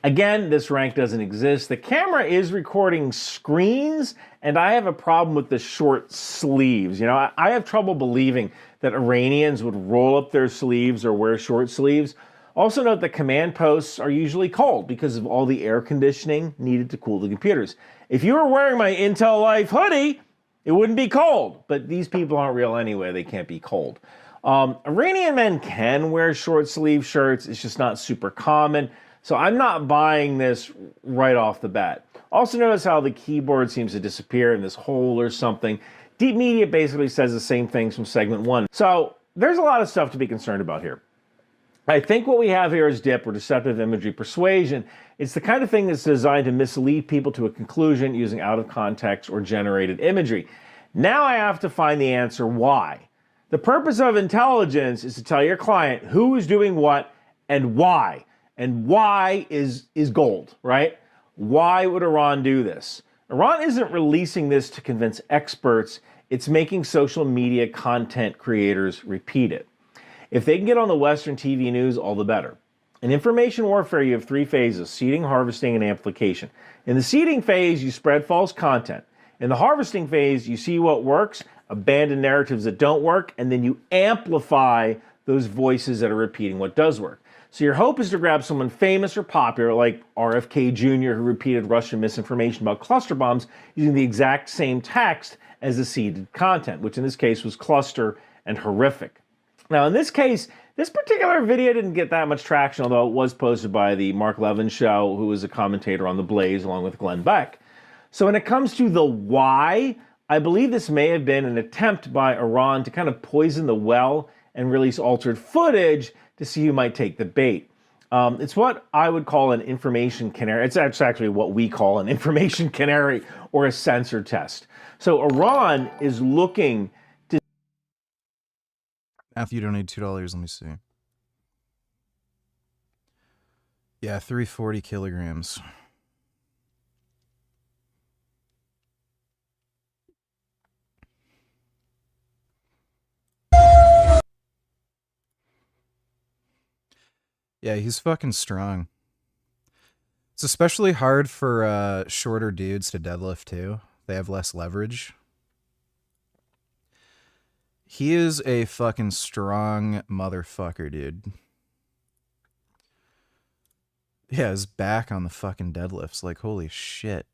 Again, this rank doesn't exist. The camera is recording screens, and I have a problem with the short sleeves. You know, I have trouble believing that Iranians would roll up their sleeves or wear short sleeves. Also note that command posts are usually cold because of all the air conditioning needed to cool the computers. If you were wearing my Intel Life hoodie, it wouldn't be cold, but these people aren't real anyway. They can't be cold. Iranian men can wear short sleeve shirts. It's just not super common. So I'm not buying this right off the bat. Also notice how the keyboard seems to disappear in this hole or something. Deep Media basically says the same things from segment 1. So there's a lot of stuff to be concerned about here. I think what we have here is DIP, or deceptive imagery persuasion. It's the kind of thing that's designed to mislead people to a conclusion using out of context or generated imagery. Now I have to find the answer why. The purpose of intelligence is to tell your client who is doing what and why. And why is gold, right? Why would Iran do this? Iran isn't releasing this to convince experts. It's making social media content creators repeat it. If they can get on the Western TV news, all the better. In information warfare, you have 3 phases: seeding, harvesting, and amplification. In the seeding phase, you spread false content. In the harvesting phase, you see what works, abandon narratives that don't work, and then you amplify those voices that are repeating what does work. So your hope is to grab someone famous or popular like RFK Jr., who repeated Russian misinformation about cluster bombs using the exact same text as the seeded content, which in this case was cluster and horrific. Now in this case, this particular video didn't get that much traction, although it was posted by the Mark Levin show, who was a commentator on The Blaze along with Glenn Beck. So when it comes to the why, I believe this may have been an attempt by Iran to kind of poison the well and release altered footage to see who might take the bait. It's what I would call an information canary. It's actually what we call an information canary or a sensor test. So Iran is looking to... Matthew, you don't need $2. Let me see. Yeah, 340 kilograms. Yeah, he's fucking strong. It's especially hard for shorter dudes to deadlift too. They have less leverage. He is a fucking strong motherfucker, dude. Yeah, his back on the fucking deadlifts. Like, holy shit.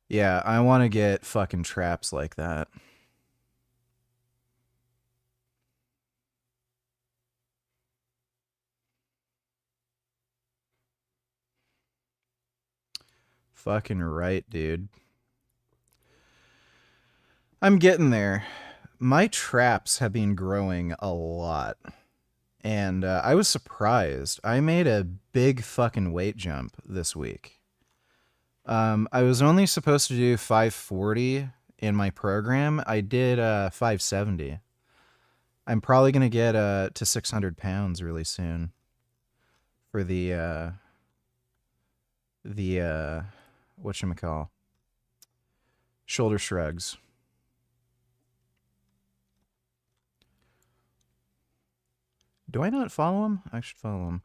Yeah, I want to get fucking traps like that. Fucking right, dude. I'm getting there. My traps have been growing a lot. And I was surprised. I made a big fucking weight jump this week. I was only supposed to do 540 in my program. I did 570. I'm probably going to get to 600 pounds really soon for the whatchamacall, shoulder shrugs. Do I not follow him? I should follow him.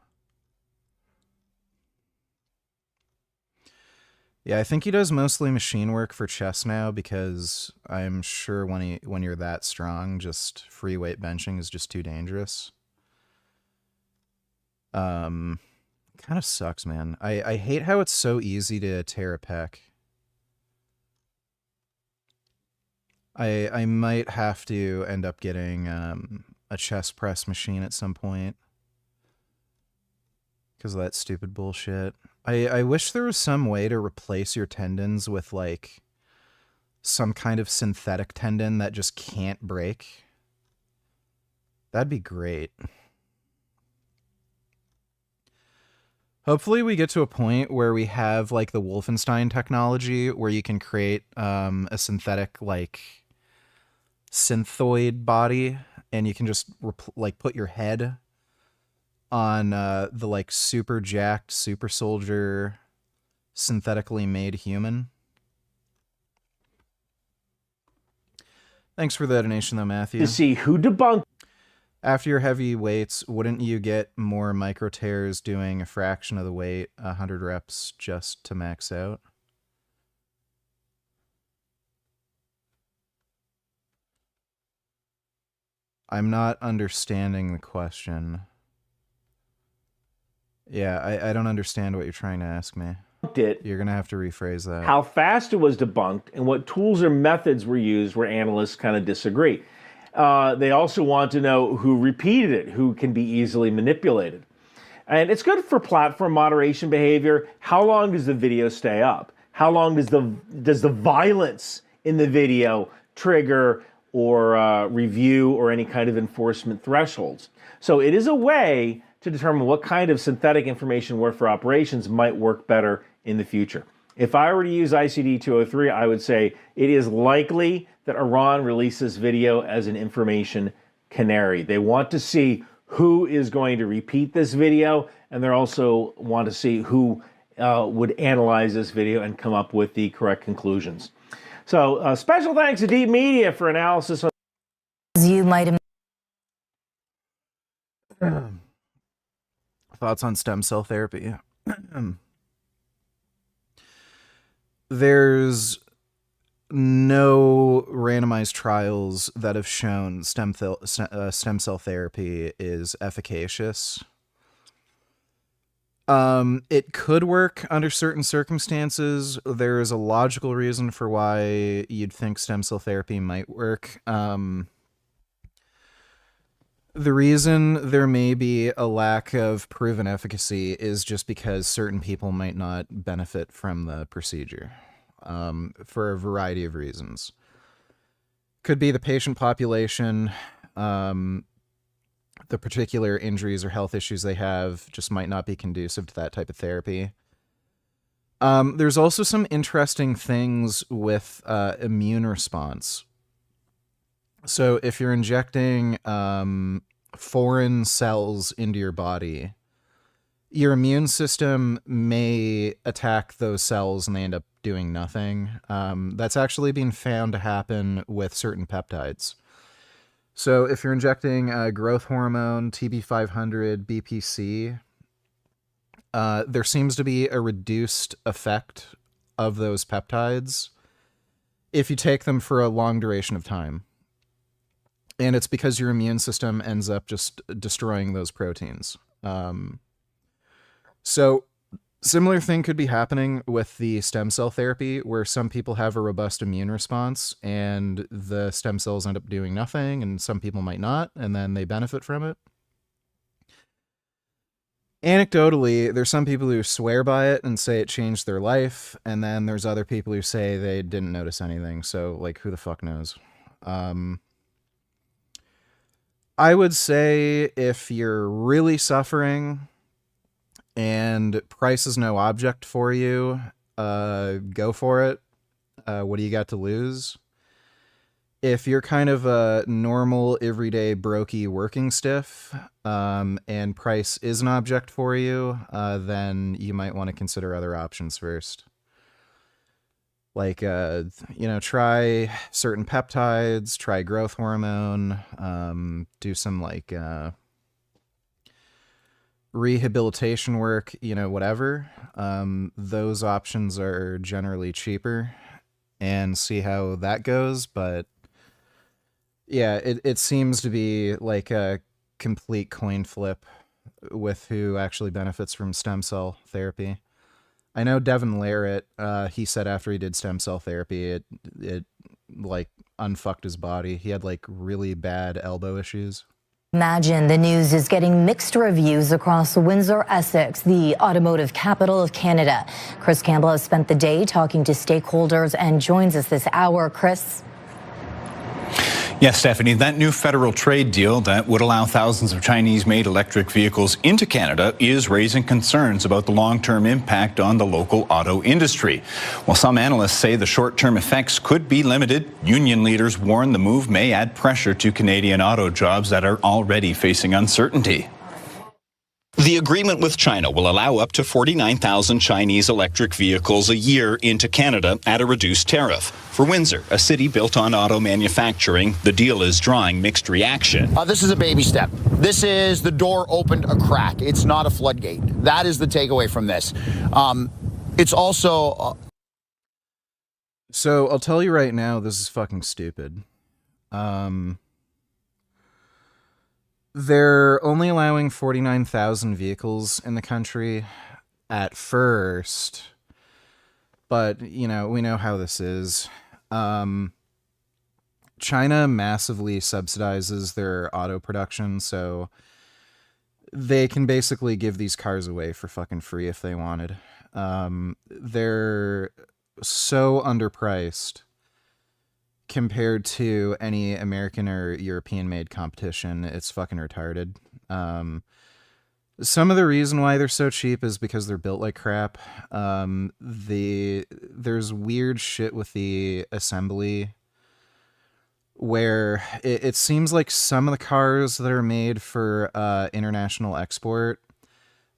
Yeah, I think he does mostly machine work for chest now because I'm sure when you're that strong, just free weight benching is just too dangerous. Kind of sucks, man. I hate how it's so easy to tear a pec. I might have to end up getting a chest press machine at some point because of that stupid bullshit. I wish there was some way to replace your tendons with like some kind of synthetic tendon that just can't break. That'd be great. Hopefully we get to a point where we have like the Wolfenstein technology where you can create a synthetic like synthoid body and you can just like put your head on the like super jacked super soldier synthetically made human. Thanks for the donation though, Matthew. To see who debunked. After your heavy weights, wouldn't you get more micro tears doing a fraction of the weight, 100 reps just to max out? I'm not understanding the question. Yeah, I don't understand what you're trying to ask me. You're going to have to rephrase that. How fast it was debunked and what tools or methods were used where analysts kind of disagree. They also want to know who repeated it, who can be easily manipulated. And it's good for platform moderation behavior. How long does the video stay up? How long does the violence in the video trigger or review or any kind of enforcement thresholds? So it is a way to determine what kind of synthetic information warfare operations might work better in the future. If I were to use ICD-203, I would say it is likely that Iran releases video as an information canary. They want to see who is going to repeat this video, and they also want to see who would analyze this video and come up with the correct conclusions. So special thanks to Deep Media for analysis on... You might have... Thoughts on stem cell therapy? There's no randomized trials that have shown stem cell therapy is efficacious. It could work under certain circumstances. There is a logical reason for why you'd think stem cell therapy might work. The reason there may be a lack of proven efficacy is just because certain people might not benefit from the procedure, for a variety of reasons. Could be the patient population, the particular injuries or health issues they have just might not be conducive to that type of therapy. There's also some interesting things with immune response. So if you're injecting foreign cells into your body, your immune system may attack those cells and they end up doing nothing. That's actually been found to happen with certain peptides. So if you're injecting growth hormone, TB500, BPC, there seems to be a reduced effect of those peptides if you take them for a long duration of time. And it's because your immune system ends up just destroying those proteins. So similar thing could be happening with the stem cell therapy, where some people have a robust immune response and the stem cells end up doing nothing, and some people might not, and then they benefit from it. Anecdotally, there's some people who swear by it and say it changed their life, and then there's other people who say they didn't notice anything, so, like, who the fuck knows? I would say if you're really suffering and price is no object for you, go for it. What do you got to lose? If you're kind of a normal, everyday, brokey working stiff, and price is an object for you, then you might want to consider other options first. Like, try certain peptides, try growth hormone, do some, like, rehabilitation work, whatever. Those options are generally cheaper, and see how that goes, but yeah, it seems to be like a complete coin flip with who actually benefits from stem cell therapy. I know Devin Larratt, he said after he did stem cell therapy, it like unfucked his body. He had like really bad elbow issues. Imagine the news is getting mixed reviews across Windsor, Essex, the automotive capital of Canada. Chris Campbell has spent the day talking to stakeholders and joins us this hour. Chris? Yes, Stephanie, that new federal trade deal that would allow thousands of Chinese-made electric vehicles into Canada is raising concerns about the long-term impact on the local auto industry. While some analysts say the short-term effects could be limited, union leaders warn the move may add pressure to Canadian auto jobs that are already facing uncertainty. The agreement with China will allow up to 49,000 Chinese electric vehicles a year into Canada at a reduced tariff. For Windsor, a city built on auto manufacturing, the deal is drawing mixed reaction. This is a baby step. This is the door opened a crack. It's not a floodgate. That is the takeaway from this. It's also... So I'll tell you right now, this is fucking stupid. They're only allowing 49,000 vehicles in the country at first, but, we know how this is. China massively subsidizes their auto production, so they can basically give these cars away for fucking free if they wanted. They're so underpriced compared to any American or European-made competition. It's fucking retarded. Some of the reason why they're so cheap is because they're built like crap. There's weird shit with the assembly where it seems like some of the cars that are made for international export,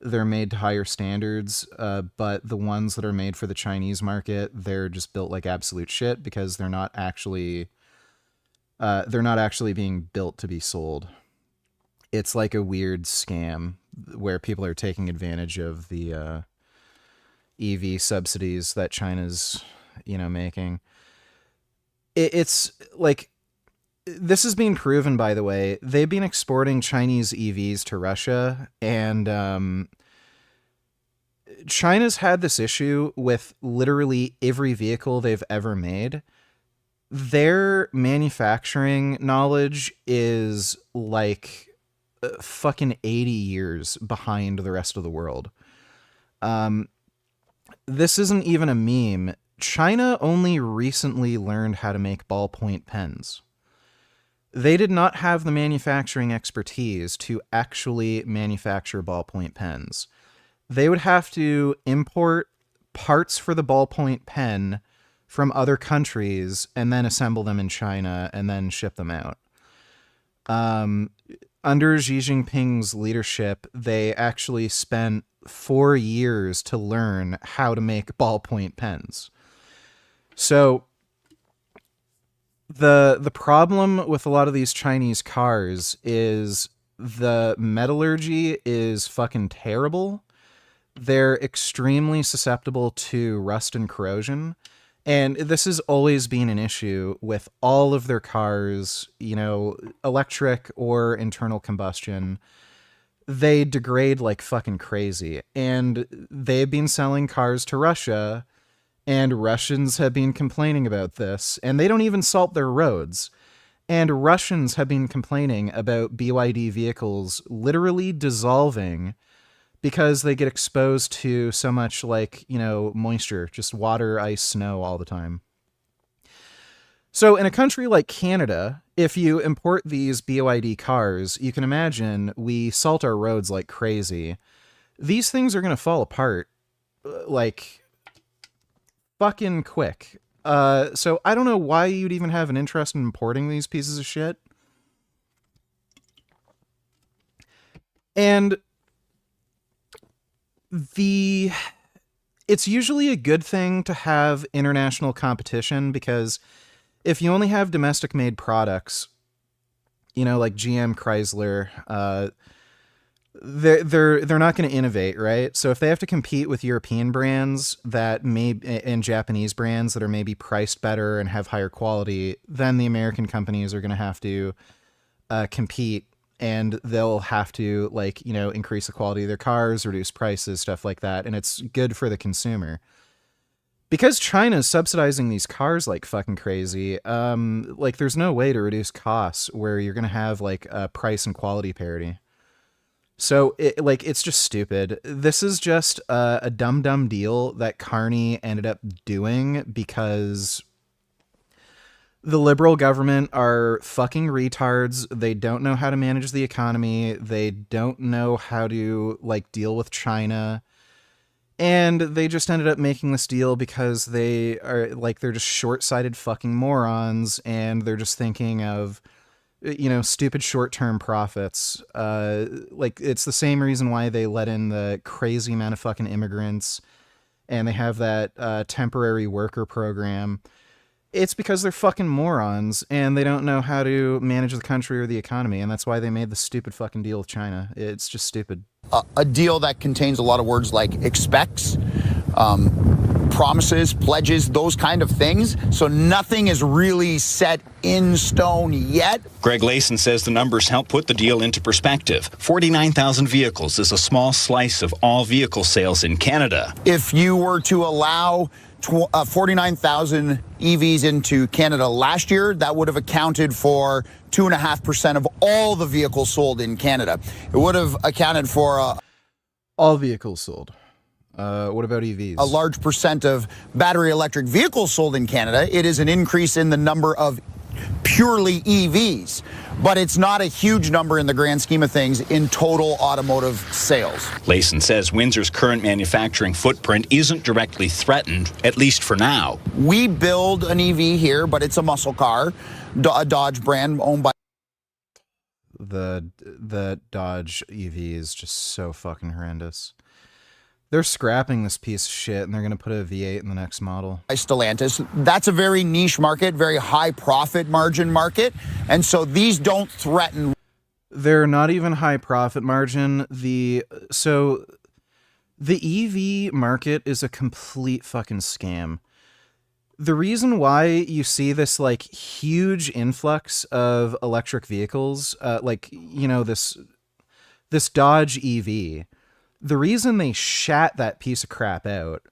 they're made to higher standards, but the ones that are made for the Chinese market, they're just built like absolute shit because they're not actually being built to be sold. It's like a weird scam where people are taking advantage of the EV subsidies that China's, making. It's like, this is being proven, by the way. They've been exporting Chinese EVs to Russia, and China's had this issue with literally every vehicle they've ever made. Their manufacturing knowledge is like fucking 80 years behind the rest of the world. This isn't even a meme. China only recently learned how to make ballpoint pens. They did not have the manufacturing expertise to actually manufacture ballpoint pens. They would have to import parts for the ballpoint pen from other countries and then assemble them in China and then ship them out. Under Xi Jinping's leadership, they actually spent 4 years to learn how to make ballpoint pens. So the problem with a lot of these Chinese cars is the metallurgy is fucking terrible. They're extremely susceptible to rust and corrosion. And this has always been an issue with all of their cars, you know, electric or internal combustion. They degrade like fucking crazy. And they've been selling cars to Russia, and Russians have been complaining about this. And they don't even salt their roads. And Russians have been complaining about BYD vehicles literally dissolving because they get exposed to so much, like, you know, moisture, just water, ice, snow all the time. So in a country like Canada, if you import these BYD cars, you can imagine we salt our roads like crazy. These things are going to fall apart like fucking quick. So I don't know why you'd even have an interest in importing these pieces of shit. And it's usually a good thing to have international competition, because if you only have domestic made products, you know, like GM, Chrysler, they're not going to innovate, right? So if they have to compete with European brands and Japanese brands that are maybe priced better and have higher quality, then the American companies are going to have to compete. And they'll have to, like, you know, increase the quality of their cars, reduce prices, stuff like that. And it's good for the consumer. Because China's subsidizing these cars like fucking crazy, like, there's no way to reduce costs where you're going to have, like, a price and quality parity. So, it's just stupid. This is just a dumb deal that Carney ended up doing because the liberal government are fucking retards. They don't know how to manage the economy. They don't know how to, like, deal with China. And they just ended up making this deal because they are, like, they're just short-sighted fucking morons, and they're just thinking of, you know, stupid short-term profits. Like, it's the same reason why they let in the crazy amount of fucking immigrants, and they have that temporary worker program. It's because they're fucking morons and they don't know how to manage the country or the economy, and that's why they made the stupid fucking deal with China. It's just stupid. A deal that contains a lot of words like expects, promises, pledges, those kind of things. So nothing is really set in stone yet. Greg Layson says the numbers help put the deal into perspective. 49,000 vehicles is a small slice of all vehicle sales in Canada. If you were to allow 49,000 EVs into Canada last year, that would have accounted for 2.5% of all the vehicles sold in Canada. It would have accounted for all vehicles sold. What about EVs? A large percent of battery electric vehicles sold in Canada. It is an increase in the number of purely EVs, but it's not a huge number in the grand scheme of things in total automotive sales. Layson says Windsor's current manufacturing footprint isn't directly threatened, at least for now. We build an EV here, but it's a muscle car, a Dodge brand owned by... The Dodge EV is just so fucking horrendous. They're scrapping this piece of shit, and they're going to put a V8 in the next model. Stellantis. That's a very niche market, very high profit margin market, and so these don't threaten. They're not even high profit margin. So the EV market is a complete fucking scam. The reason why you see this, like, huge influx of electric vehicles, like, you know, this Dodge EV, the reason they shat that piece of crap out,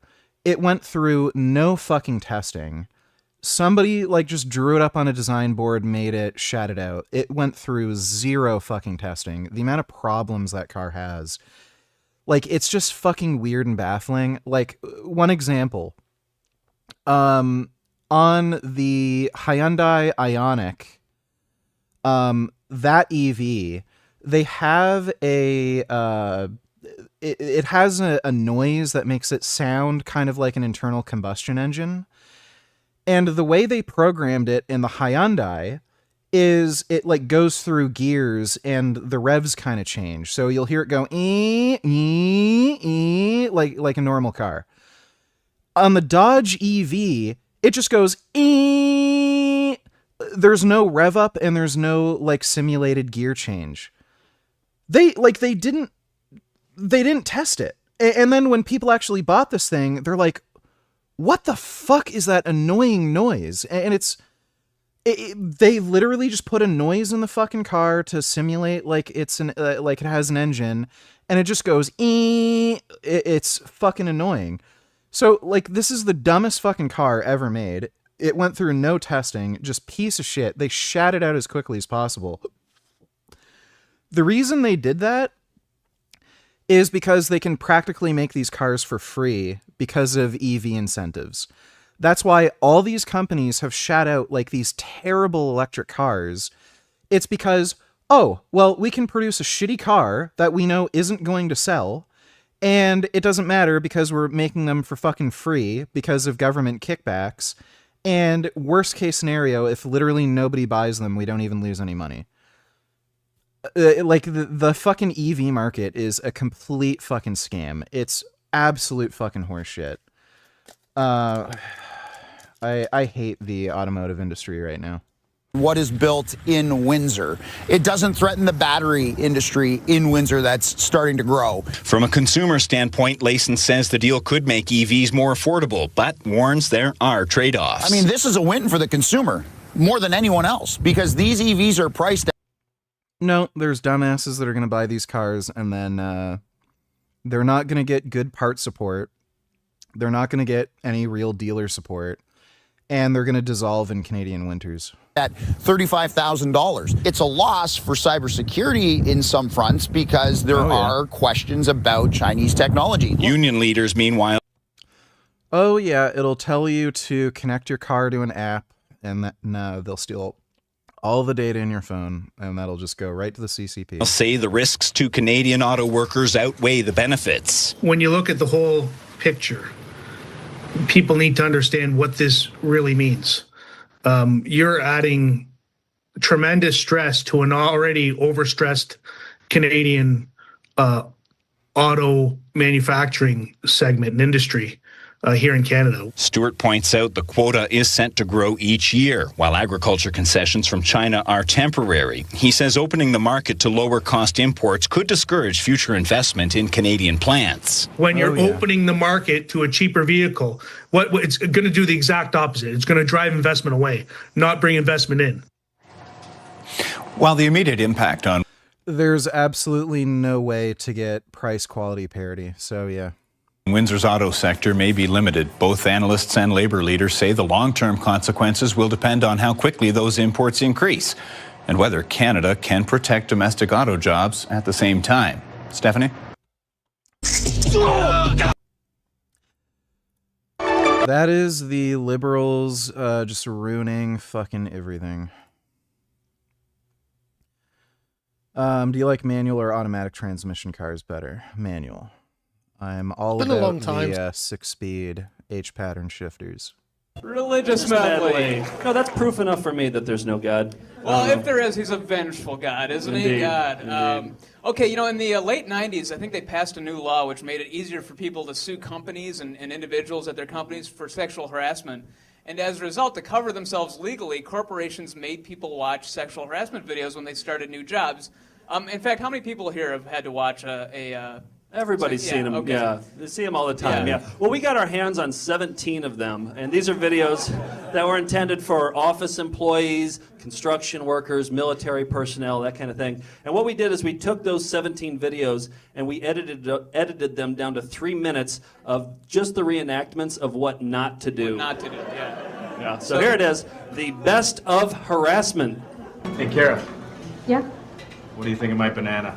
it went through no fucking testing. Somebody like just drew it up on a design board, made it, shat it out. It went through zero fucking testing. The amount of problems that car has, like, it's just fucking weird and baffling. Like, one example, on the Hyundai Ioniq, that EV, they have it has a noise that makes it sound kind of like an internal combustion engine. And the way they programmed it in the Hyundai is it like goes through gears and the revs kind of change. So you'll hear it go like a normal car. On the Dodge EV, it just goes There's no rev up and there's no like simulated gear change. They didn't test it. And then when people actually bought this thing, they're like, what the fuck is that annoying noise? And they literally just put a noise in the fucking car to simulate like it's like it has an engine, and it just goes it's fucking annoying. So like, this is the dumbest fucking car ever made. It went through no testing, just piece of shit. They shat it out as quickly as possible. The reason they did that is because they can practically make these cars for free because of EV incentives. That's why all these companies have shat out like these terrible electric cars. It's because, oh, well, we can produce a shitty car that we know isn't going to sell, and it doesn't matter because we're making them for fucking free because of government kickbacks. And worst case scenario, if literally nobody buys them, we don't even lose any money. Like the fucking EV market is a complete fucking scam. It's absolute fucking horseshit. I hate the automotive industry right now. What is built in Windsor. It doesn't threaten the battery industry in Windsor that's starting to grow. From a consumer standpoint, Layson says the deal could make EVs more affordable, but warns there are trade-offs. I mean, this is a win for the consumer more than anyone else because these EVs are priced at. No, there's dumbasses that are going to buy these cars and then they're not going to get good part support. They're not going to get any real dealer support. And they're going to dissolve in Canadian winters. At $35,000. It's a loss for cybersecurity in some fronts because there are questions about Chinese technology. Union leaders, meanwhile. Oh, yeah, it'll tell you to connect your car to an app, and they'll steal all the data in your phone, and that'll just go right to the CCP. They'll say the risks to Canadian auto workers outweigh the benefits. When you look at the whole picture, people need to understand what this really means. You're adding tremendous stress to an already overstressed Canadian auto manufacturing segment and industry here in Canada. Stewart points out the quota is set to grow each year, while agriculture concessions from China are temporary. He says opening the market to lower cost imports could discourage future investment in Canadian plants. When you're opening the market to a cheaper vehicle, what it's going to do the exact opposite. It's going to drive investment away, not bring investment in. While the immediate impact on... There's absolutely no way to get price quality parity, so yeah. Windsor's auto sector may be limited. Both analysts and labor leaders say the long-term consequences will depend on how quickly those imports increase and whether Canada can protect domestic auto jobs at the same time. Stephanie? That is the Liberals just ruining fucking everything. Do you like manual or automatic transmission cars better? Manual. I'm all about the 6-speed H-pattern shifters. Religious meddling. No, that's proof enough for me that there's no God. Well, if there is, he's a vengeful God, isn't he? God. Okay, you know, in the late 90s, I think they passed a new law which made it easier for people to sue companies and individuals at their companies for sexual harassment. And as a result, to cover themselves legally, corporations made people watch sexual harassment videos when they started new jobs. In fact, how many people here have had to watch Everybody's seen them, okay. They see them all the time, Well, we got our hands on 17 of them, and these are videos that were intended for office employees, construction workers, military personnel, that kind of thing. And what we did is we took those 17 videos and we edited them down to 3 minutes of just the reenactments of what not to do. What not to do, yeah. Yeah. So here it is, the best of harassment. Hey, Kara, Yeah? what do you think of my banana?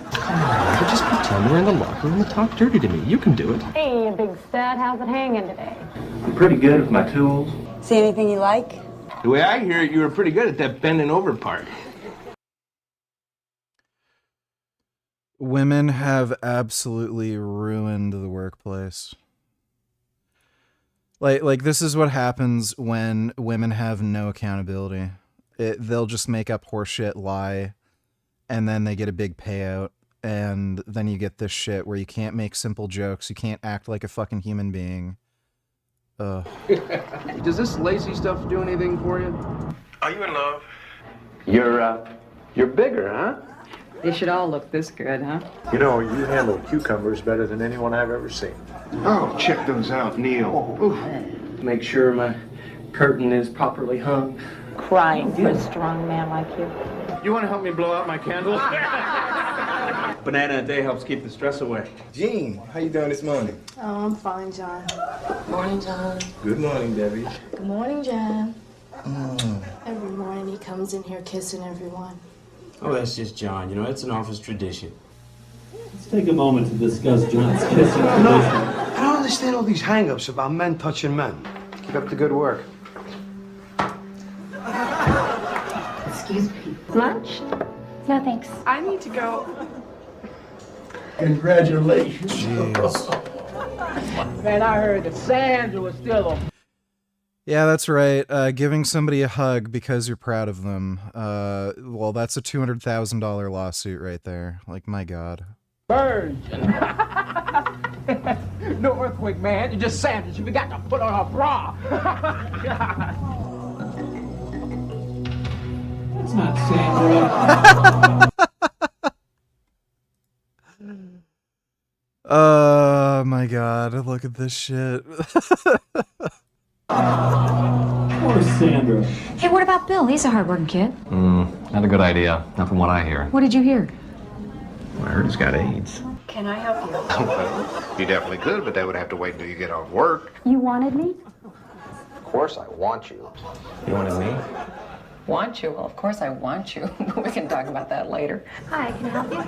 Just pretend we're in the locker room and talk dirty to me. You can do it. Hey, you big stud, how's it hanging today? I'm pretty good with my tools. See anything you like? The way I hear it, you were pretty good at that bending over part. Women have absolutely ruined the workplace. Like this is what happens when women have no accountability. They'll just make up horseshit, lie, and then they get a big payout, and then you get this shit where you can't make simple jokes, you can't act like a fucking human being. Ugh. Does this lacy stuff do anything for you? Are you in love? You're bigger, huh? They should all look this good, huh? You know, you handle cucumbers better than anyone I've ever seen. Oh, check those out, Neil. Oof. Make sure my curtain is properly hung. Crying for a strong man like you. You want to help me blow out my candle? Banana a day helps keep the stress away. Gene, how you doing this morning? Oh, I'm fine, John. Morning, John. Good morning, Debbie. Good morning, John. Every morning he comes in here kissing everyone. Oh, that's just John. You know, it's an office tradition. Let's take a moment to discuss John's kissing tradition. I don't understand all these hang-ups about men touching men. Keep up the good work. Excuse me. Lunch? No, thanks. I need to go. Congratulations. Jeez. Man, I heard that Sandra was still a... Yeah, that's right. Giving somebody a hug because you're proud of them. Well, that's a $200,000 lawsuit right there. Like, my God. virgin. No earthquake, man. You just Sandra. She forgot to put on her bra. It's not Sandra. Oh my God, look at this shit. Poor Sandra. Hey, what about Bill? He's a hard-working kid. Not a good idea. Not from what I hear. What did you hear? I heard he's got AIDS. Can I help you? Well, you definitely could, but that would have to wait until you get off work. You wanted me? Of course I want you. You wanted me? Want you? Well, of course I want you. But we can talk about that later. Hi, can I help you?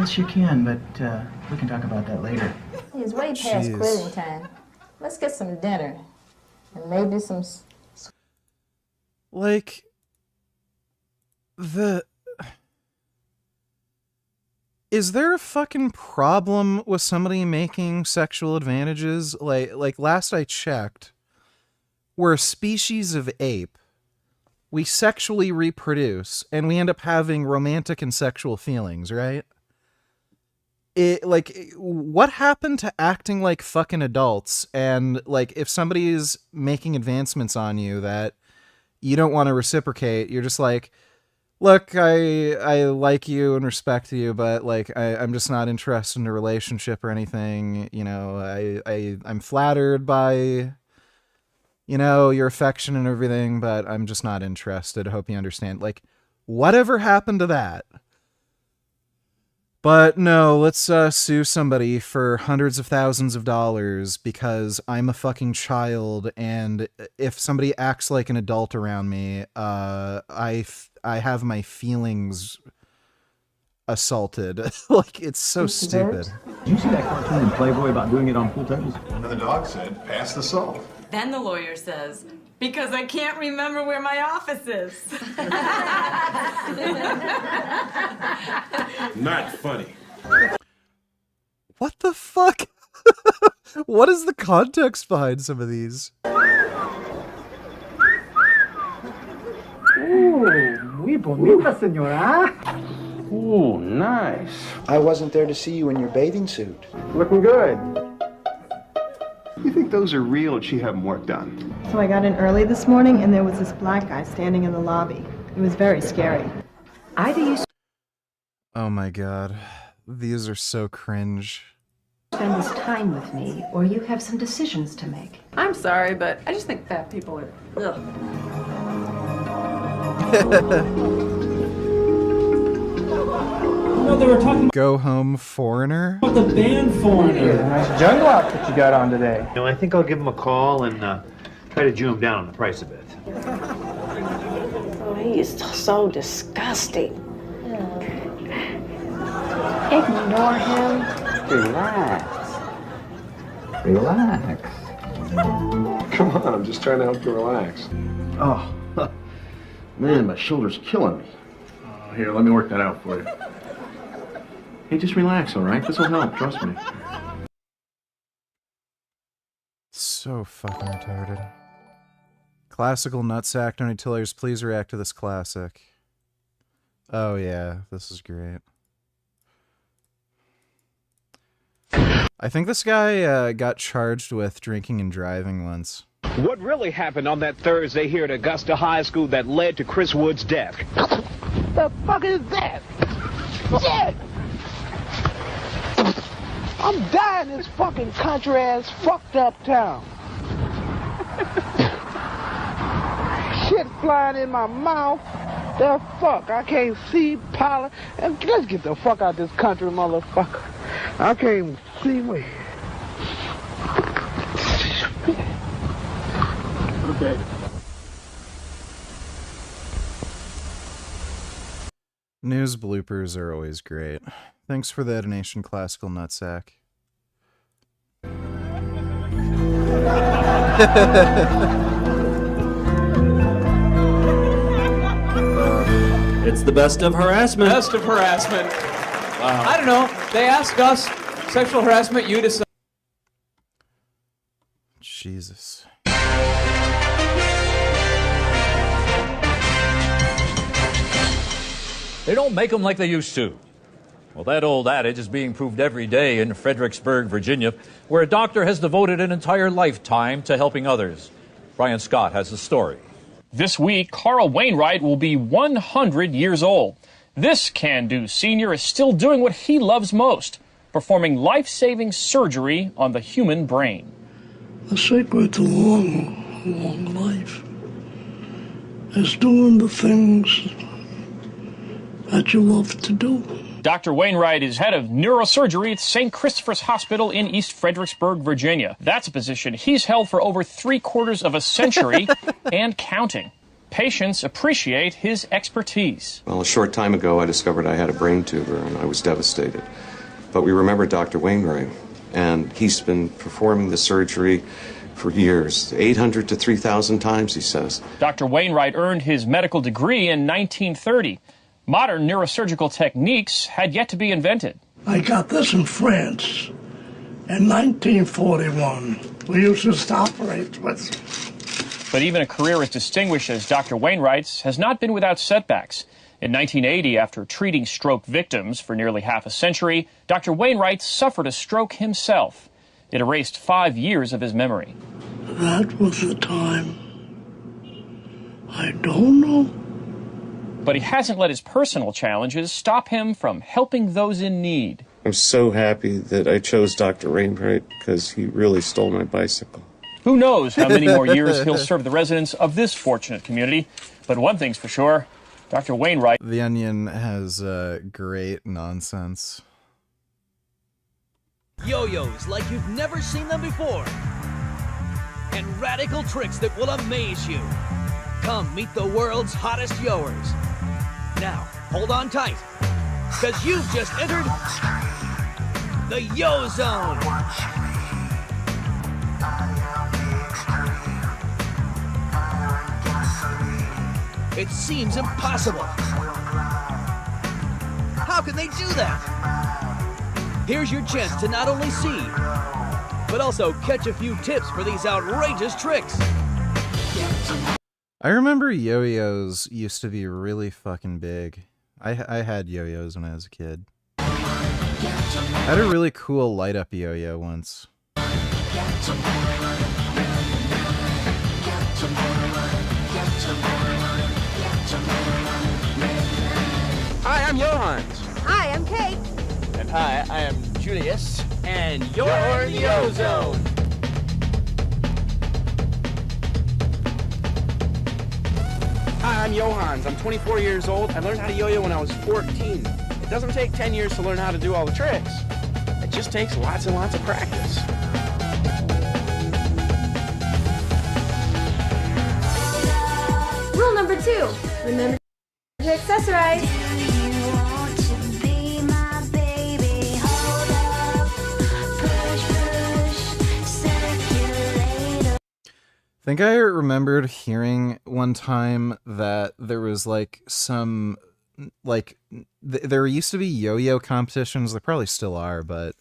Yes, you can, but we can talk about that later. It's way past Jeez. quitting time. Let's get some dinner. And maybe some... Like, is there a fucking problem with somebody making sexual advantages? Like last I checked, we're a species of ape. We sexually reproduce, and we end up having romantic and sexual feelings, right? What happened to acting like fucking adults? And, like, if somebody's making advancements on you that you don't want to reciprocate, you're just like, look, I like you and respect you, but, like, I'm just not interested in a relationship or anything. You know, I'm flattered by... you know, your affection and everything, but I'm just not interested. I hope you understand. Like, whatever happened to that? But no, let's sue somebody for hundreds of thousands of dollars because I'm a fucking child, and if somebody acts like an adult around me, I have my feelings assaulted. Like, it's so stupid. Did you see that cartoon in Playboy about doing it on pool tables? And the dog said, pass the salt. Then the lawyer says, because I can't remember where my office is. Not funny. What the fuck? What is the context behind some of these? Muy bonita, señora. Ooh, nice. I wasn't there to see you in your bathing suit. Looking good. You think those are real and she have them worked on? So I got in early this morning, and there was this black guy standing in the lobby. It was very scary. Either you Oh my God. These are so cringe. spend this time with me, or you have some decisions to make. I'm sorry, but I just think fat people are... Ugh. No, they were talking Go home, foreigner? about the band Foreigner. Nice jungle outfit you got on today. You know, I think I'll give him a call and try Try to Jew him down on the price a bit. Oh, he's so disgusting. Ignore him. Relax. Relax. Come on, I'm just trying to help you relax. Oh, man, my shoulder's killing me. Here, let me work that out for you. Hey, just relax, all right? This will help, trust me. So fucking retarded. Classical nutsack. Tony Tillers, please react to this classic. Oh yeah, this is great. I think this guy got charged with drinking and driving once. What really happened on that Thursday here at Augusta High School that led to Chris Wood's death? The fuck is that? Shit! I'm dying in this fucking country-ass fucked up town. Shit flying in my mouth. The fuck? I can't see pollen. And let's get the fuck out of this country, motherfucker. I can't even see me. Okay. News bloopers are always great. Thanks for the donation, Classical Nutsack. It's the best of harassment. Best of harassment. Wow. I don't know. They asked us sexual harassment. You decide. Jesus. They don't make them like they used to. Well, that old adage is being proved every day in Fredericksburg, Virginia, where a doctor has devoted an entire lifetime to helping others. Brian Scott has the story. This week, Carl Wainwright will be 100 years old. This can-do senior is still doing what he loves most, performing life-saving surgery on the human brain. The secret to long life is doing the things that you love to do. Dr. Wainwright is head of neurosurgery at St. Christopher's Hospital in East Fredericksburg, Virginia. That's a position he's held for over 3/4 of a century and counting. Patients appreciate his expertise. Well, a short time ago, I discovered I had a brain tumor, and I was devastated. But we remember Dr. Wainwright, and he's been performing the surgery for years, 800 to 3,000 times, he says. Dr. Wainwright earned his medical degree in 1930. Modern neurosurgical techniques had yet to be invented. I got this in France in 1941. We used to operate with. But even a career as distinguished as Dr. Wainwright's has not been without setbacks. In 1980, after treating stroke victims for nearly half a century, Dr. Wainwright suffered a stroke himself. It erased 5 years of his memory. That was the time. I don't know. But he hasn't let his personal challenges stop him from helping those in need. I'm so happy that I chose Dr. Wainwright because he really stole my bicycle. Who knows how many more years he'll serve the residents of this fortunate community. But one thing's for sure, Dr. Wainwright... The Onion has great nonsense. Yo-yos like you've never seen them before. And radical tricks that will amaze you. Come meet the world's hottest yoers. Now, hold on tight, because you've just entered the Yo Zone. It seems impossible. How can they do that? Here's your chance to not only see, but also catch a few tips for these outrageous tricks. I remember yo-yos used to be really fucking big. I had yo-yos when I was a kid. I had a really cool light-up yo-yo once. Hi, I'm Johans. Hi, I'm Kate. And hi, I am Julius. And you're in the Ozone. Hi, I'm Johans. I'm 24 years old. I learned how to yo-yo when I was 14. It doesn't take 10 years to learn how to do all the tricks. It just takes lots and lots of practice. too. Remember to accessorize. I think I remembered hearing one time that there was like some, like, there used to be yo-yo competitions. There probably still are, but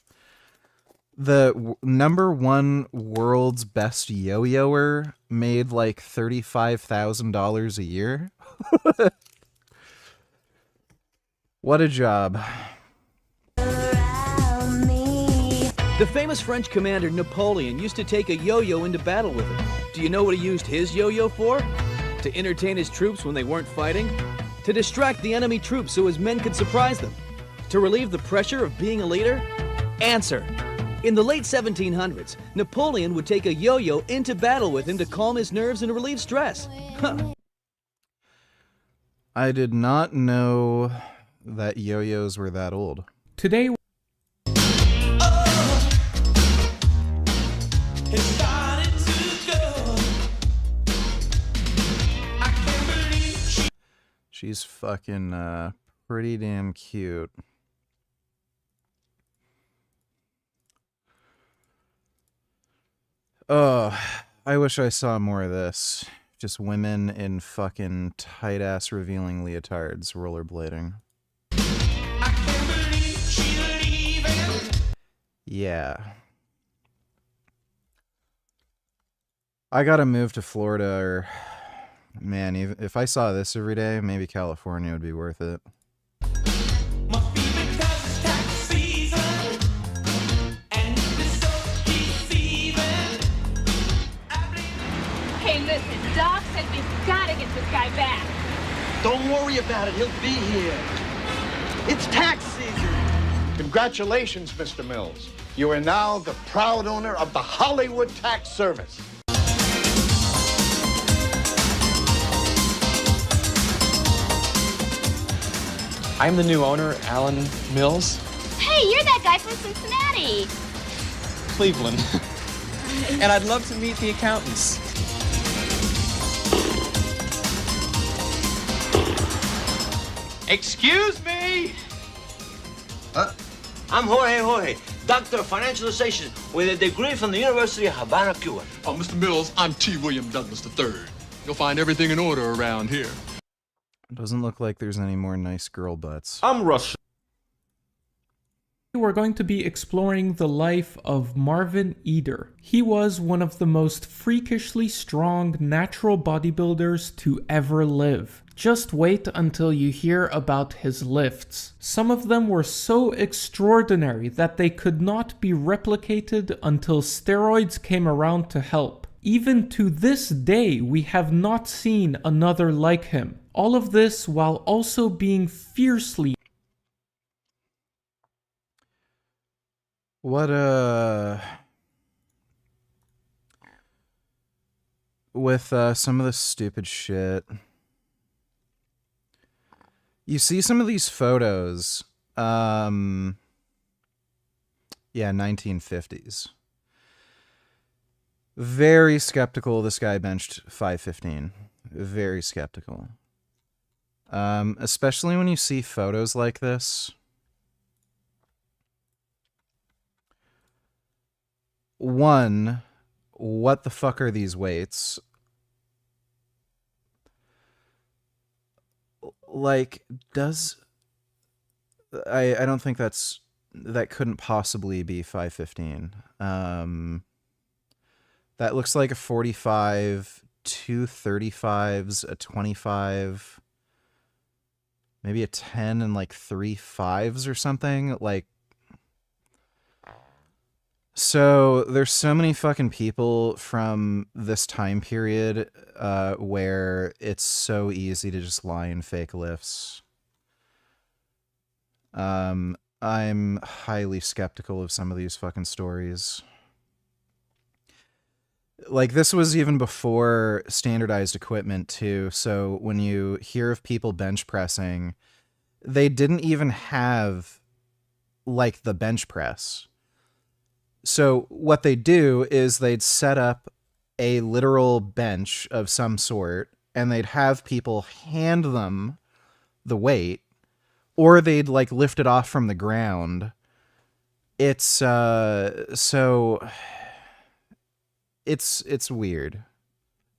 the number one world's best yo-yoer made like $35,000 a year. What a job. The famous French commander Napoleon used to take a yo-yo into battle with him. Do you know what he used his yo-yo for? To entertain his troops when they weren't fighting? To distract the enemy troops so his men could surprise them? To relieve the pressure of being a leader? Answer. In the late 1700s, Napoleon would take a yo-yo into battle with him to calm his nerves and relieve stress. Huh. I did not know that yo-yos were that old. Today, she's fucking pretty damn cute. Oh, I wish I saw more of this. Just women in fucking tight-ass revealing leotards rollerblading. Yeah. I gotta move to Florida, or... Man, even if I saw this every day, maybe California would be worth it. Hey, listen, Doc said we've got to get this guy back. Don't worry about it. He'll be here. It's tax season. Congratulations, Mr. Mills. You are now the proud owner of the Hollywood Tax Service. I'm the new owner, Alan Mills. Hey, you're that guy from Cincinnati. Cleveland. And I'd love to meet the accountants. Excuse me. I'm Jorge, Doctor of Financial Association with a degree from the University of Havana, Cuba. Oh, Mr. Mills, I'm T. William Douglas III. You'll find everything in order around here. Doesn't look like there's any more nice girl butts. I'm Russian. we're going to be exploring the life of Marvin Eder. He was one of the most freakishly strong natural bodybuilders to ever live. Just wait until you hear about his lifts. Some of them were so extraordinary that they could not be replicated until steroids came around to help. Even to this day, we have not seen another like him. All of this while also being fiercely... What, with, some of this stupid shit. You see some of these photos, yeah, 1950s. Very skeptical this guy benched 515. Very skeptical. Especially when you see photos like this. One, what the fuck are these weights? Like, does... I don't think that couldn't possibly be 515. That looks like a 45, two 35s, a 25, maybe a 10 and like 3 5s or something. Like, so there's so many fucking people from this time period where it's so easy to just lie and fake lifts. I'm highly skeptical of some of these fucking stories. Like, this was even before standardized equipment, too. So when you hear of people bench pressing, they didn't even have, like, the bench press. So what they do is they'd set up a literal bench of some sort, and they'd have people hand them the weight, or they'd like lift it off from the ground. It's it's weird.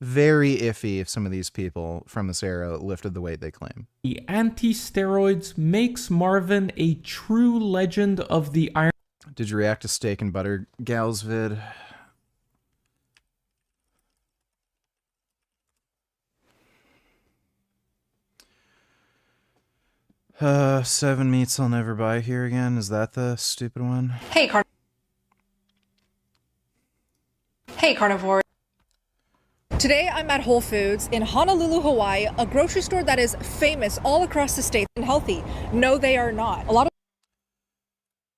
Very iffy if some of these people from this era lifted the weight they claim. The anti-steroids makes Marvin a true legend of the iron. Did you react to Steak and Butter Gal's vid? Seven meats I'll never buy here again. Is that the stupid one? Hey, carnivore. Today I'm at Whole Foods in Honolulu, Hawaii, a grocery store that is famous all across the state and healthy. No, they are not.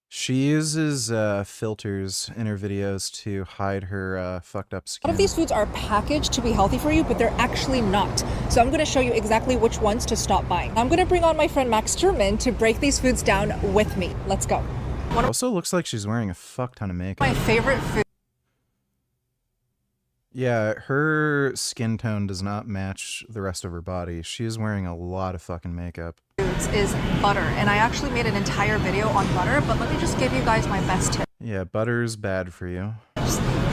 She uses filters in her videos to hide her fucked up A skin. lot of these foods are packaged to be healthy for you, but they're actually not. So I'm going to show you exactly which ones to stop buying. I'm going to bring on my friend Max Sturman to break these foods down with me. Let's go. Also looks like she's wearing a fuck ton of makeup. My favorite food. Yeah, her skin tone does not match the rest of her body. She is wearing a lot of fucking makeup. Foods is butter, and I actually made an entire video on butter, but let me just give you guys my best tip. Yeah, butter's bad for you.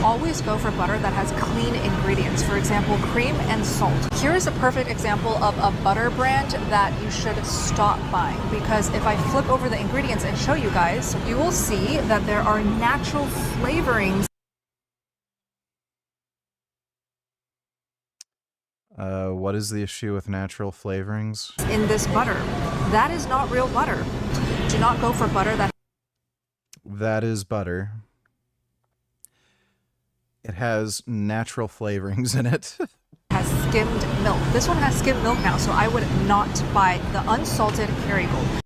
Always go for butter that has clean ingredients, for example, cream and salt. Here is a perfect example of a butter brand that you should stop buying, because if I flip over the ingredients and show you guys, you will see that there are natural flavorings. What is the issue with natural flavorings? In this butter. That is not real butter. Do not go for butter that... That is butter. It has natural flavorings in it. has skimmed milk. This one has skimmed milk now, so I would not buy the unsalted Kerrygold.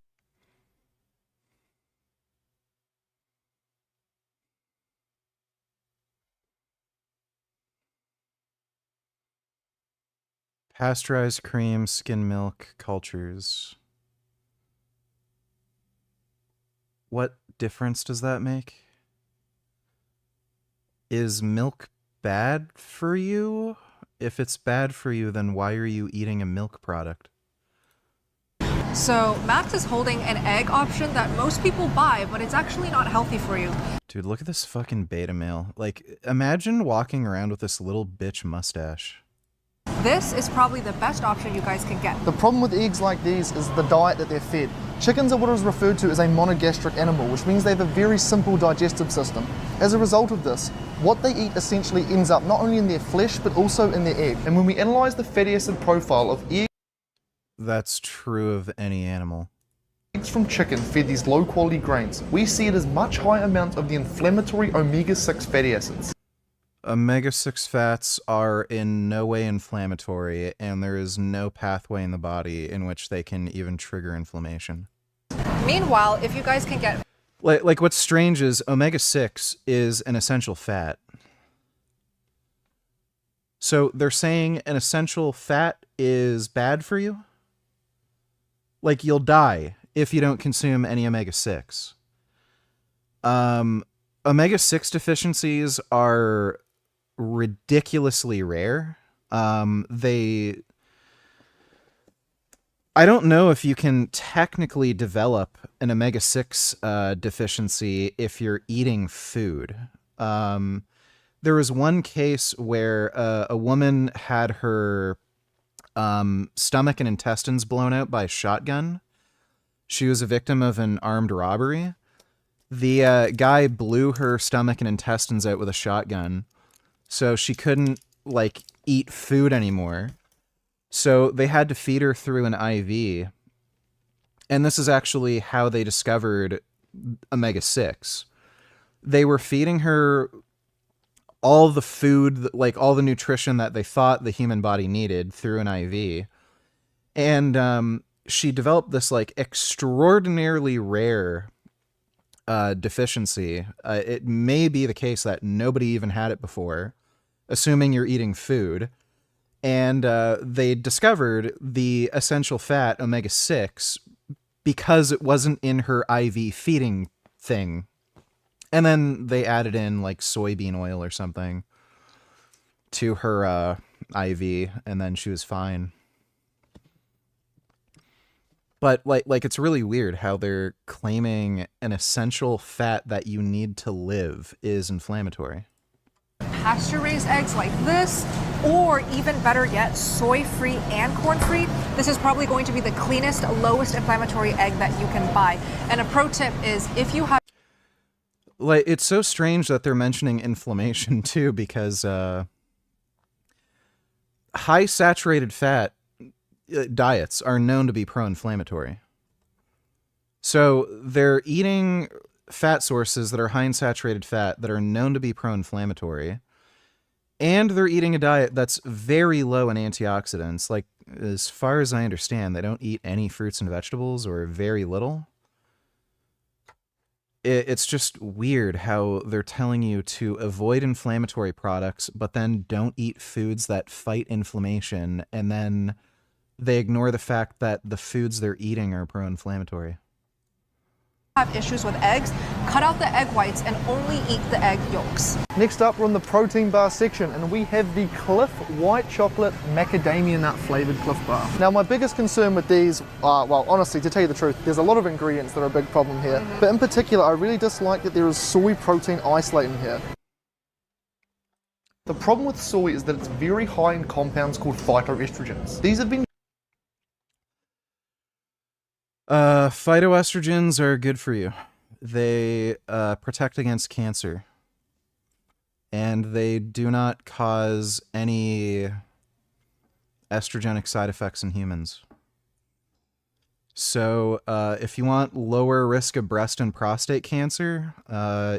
Pasteurized cream, skim milk, cultures. What difference does that make? Is milk bad for you? If it's bad for you, then why are you eating a milk product? So Max is holding an egg option that most people buy, but it's actually not healthy for you. Dude, look at this fucking beta male. Like, imagine walking around with this little bitch mustache. This is probably the best option you guys can get. The problem with eggs like these is the diet that they're fed. Chickens are what is referred to as a monogastric animal, which means they have a very simple digestive system. As a result of this, what they eat essentially ends up not only in their flesh, but also in their egg. And when we analyze the fatty acid profile of eggs... That's true of any animal. Eggs from chicken fed these low-quality grains, we see it as much higher amounts of the inflammatory omega-6 fatty acids. Omega-6 fats are in no way inflammatory, and there is no pathway in the body in which they can even trigger inflammation. Meanwhile, if you guys can get... Like what's strange is omega-6 is an essential fat. So they're saying an essential fat is bad for you? Like, you'll die if you don't consume any omega-6. Omega-6 deficiencies are ridiculously rare. I don't know if you can technically develop an omega-6 deficiency if you're eating food. There was one case where a woman had her stomach and intestines blown out by a shotgun. She was a victim of an armed robbery. The guy blew her stomach and intestines out with a shotgun, so she couldn't, like, eat food anymore. So they had to feed her through an IV. And this is actually how they discovered omega-6. They were feeding her all the food, like all the nutrition that they thought the human body needed through an IV. And she developed this, like, extraordinarily rare deficiency. It may be the case that nobody even had it before, assuming you're eating food. And they discovered the essential fat omega-6 because it wasn't in her IV feeding thing. And then they added in, like, soybean oil or something to her IV, and then she was fine. But like it's really weird how they're claiming an essential fat that you need to live is inflammatory. Pasture-raised eggs like this, or even better yet, soy-free and corn-free. This is probably going to be the cleanest, lowest inflammatory egg that you can buy. And a pro tip is if you have... Like, it's so strange that they're mentioning inflammation too, because high saturated fat diets are known to be pro-inflammatory. So they're eating fat sources that are high in saturated fat that are known to be pro-inflammatory, and they're eating a diet that's very low in antioxidants. Like, as far as I understand, they don't eat any fruits and vegetables, or very little. It's just weird how they're telling you to avoid inflammatory products, but then don't eat foods that fight inflammation, and then they ignore the fact that the foods they're eating are pro-inflammatory. Have issues with eggs, cut out the egg whites and only eat the egg yolks. Next up, we're in the protein bar section, and we have the Cliff White Chocolate Macadamia Nut Flavored Cliff Bar. Now, my biggest concern with these, well, honestly, to tell you the truth, there's a lot of ingredients that are a big problem here. But in particular, I really dislike that there is soy protein isolate in here. The problem with soy is that it's very high in compounds called phytoestrogens. These have been... Phytoestrogens are good for you. They protect against cancer. And they do not cause any estrogenic side effects in humans. So if you want lower risk of breast and prostate cancer,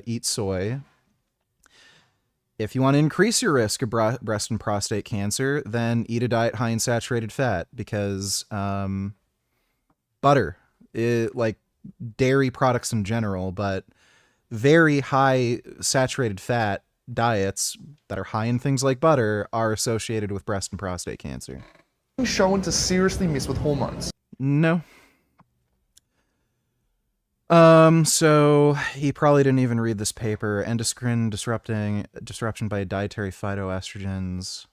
eat soy. If you want to increase your risk of breast and prostate cancer, then eat a diet high in saturated fat, because butter, like dairy products in general, but very high saturated fat diets that are high in things like butter are associated with breast and prostate cancer. Shown to seriously mess with hormones. No. So he probably didn't even read this paper. Endocrine disruption by dietary phytoestrogens.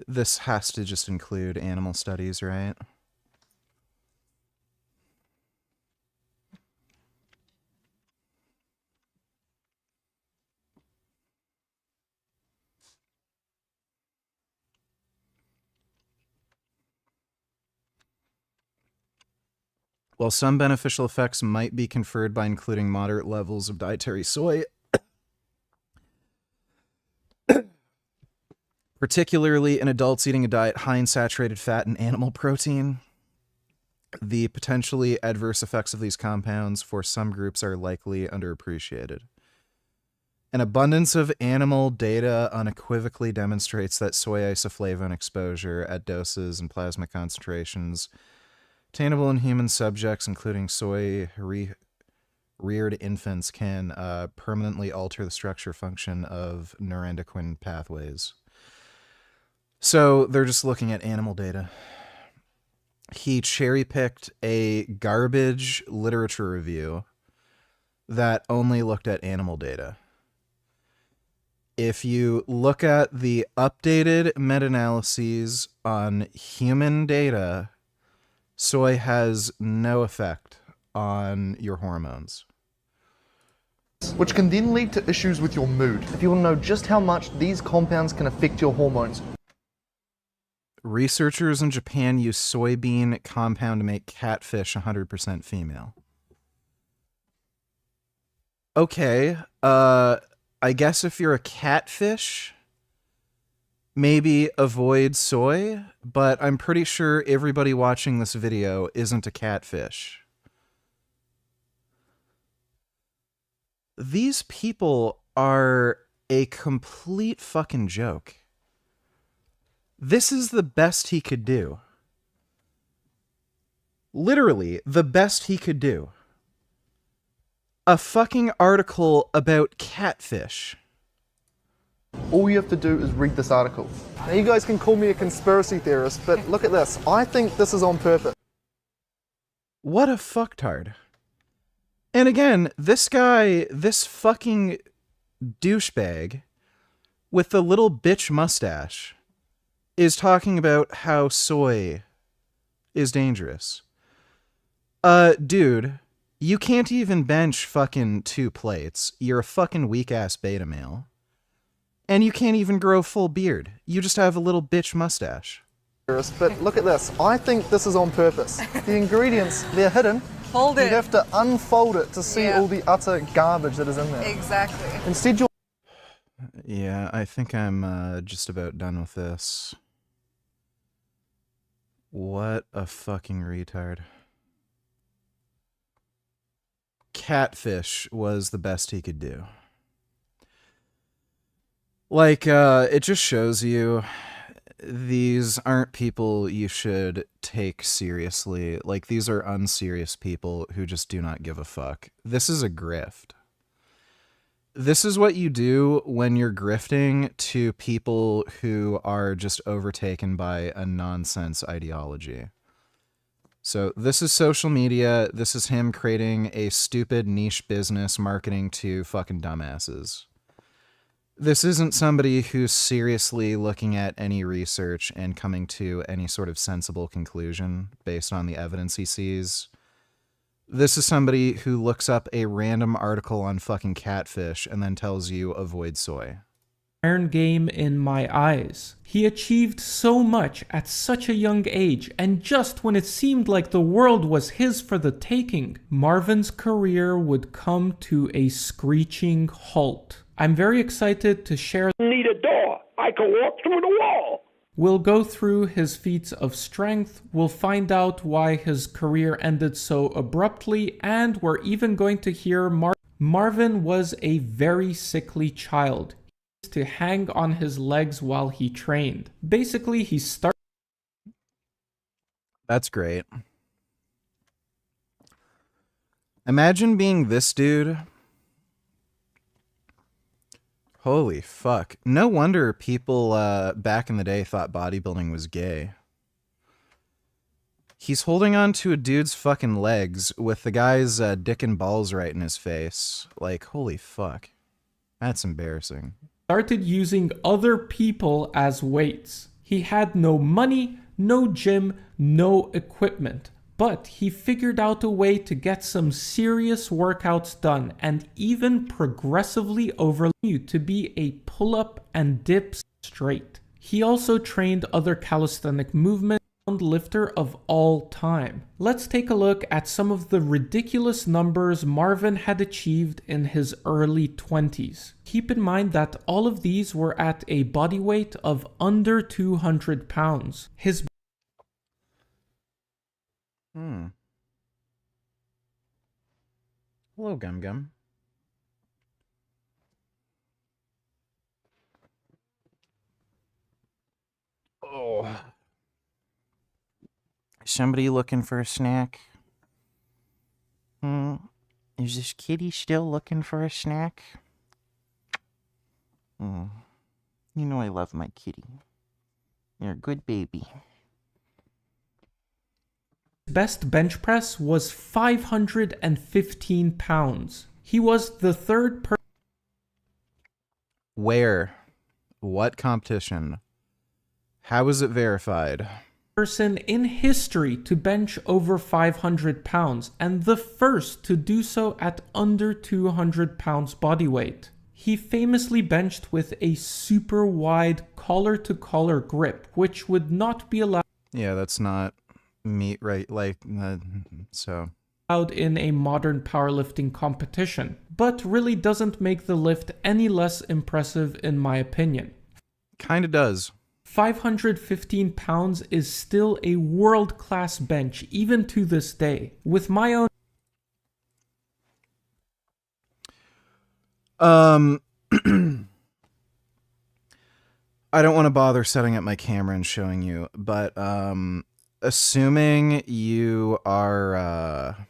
This has to just include animal studies, right? While some beneficial effects might be conferred by including moderate levels of dietary soy, particularly in adults eating a diet high in saturated fat and animal protein, the potentially adverse effects of these compounds for some groups are likely underappreciated. An abundance of animal data unequivocally demonstrates that soy isoflavone exposure at doses and plasma concentrations attainable in human subjects, including soy-reared infants, can permanently alter the structure function of neuroendocrine pathways. So they're just looking at animal data. He cherry-picked a garbage literature review that only looked at animal data. If you look at the updated meta-analyses on human data, soy has no effect on your hormones. Which can then lead to issues with your mood. If you want to know just how much these compounds can affect your hormones. Researchers in Japan use soybean compound to make catfish 100% female. Okay, I guess if you're a catfish, maybe avoid soy, but I'm pretty sure everybody watching this video isn't a catfish. These people are a complete fucking joke. This is the best he could do. Literally, the best he could do. A fucking article about catfish. All you have to do is read this article. Now, you guys can call me a conspiracy theorist, but look at this. I think this is on purpose. What a fucktard. And again, this guy, this fucking douchebag with the little bitch mustache, is talking about how soy is dangerous. Dude, you can't even bench fucking 2 plates. You're a fucking weak-ass beta male. And you can't even grow full beard. You just have a little bitch mustache. But look at this. I think this is on purpose. The ingredients, they're hidden. Hold it. You have to unfold it to see all the utter garbage that is in there. Exactly. Instead, you'll... Yeah, I think I'm just about done with this. What a fucking retard. Catfish was the best he could do. Like, it just shows you these aren't people you should take seriously. Like, these are unserious people who just do not give a fuck. This is a grift. This is what you do when you're grifting to people who are just overtaken by a nonsense ideology. So this is social media. This is him creating a stupid niche business marketing to fucking dumbasses. This isn't somebody who's seriously looking at any research and coming to any sort of sensible conclusion based on the evidence he sees. This is somebody who looks up a random article on fucking catfish and then tells you avoid soy. Iron game in my eyes. He achieved so much at such a young age, and just when it seemed like the world was his for the taking, Marvin's career would come to a screeching halt. I'm very excited to share. Need a door. I can walk through the wall. We'll go through his feats of strength, we'll find out why his career ended so abruptly, and we're even going to hear Marvin was a very sickly child. He used to hang on his legs while he trained. Basically, he started... That's great. Imagine being this dude. Holy fuck. No wonder people back in the day thought bodybuilding was gay. He's holding on to a dude's fucking legs with the guy's dick and balls right in his face. Like, holy fuck. That's embarrassing. Started using other people as weights. He had no money, no gym, no equipment. But he figured out a way to get some serious workouts done and even progressively overlearn to be a pull-up and dip straight. He also trained other calisthenic movement lifter of all time. Let's take a look at some of the ridiculous numbers Marvin had achieved in his early 20s. Keep in mind that all of these were at a body weight of under 200 pounds. His Hello, Gum Gum. Oh. Somebody looking for a snack? Is this kitty still looking for a snack? You know I love my kitty. You're a good baby. Best bench press was 515 pounds. He was the third person. Where? What competition? How is it verified? Person in history to bench over 500 pounds and the first to do so at under 200 pounds body weight. He famously benched with a super wide collar to collar grip, which would not be allowed. Yeah, that's not meat, right? Like, so. Allowed in a modern powerlifting competition, but really doesn't make the lift any less impressive in my opinion. Kinda does. 515 pounds is still a world-class bench even to this day. With my own I don't want to bother setting up my camera and showing you, but assuming you are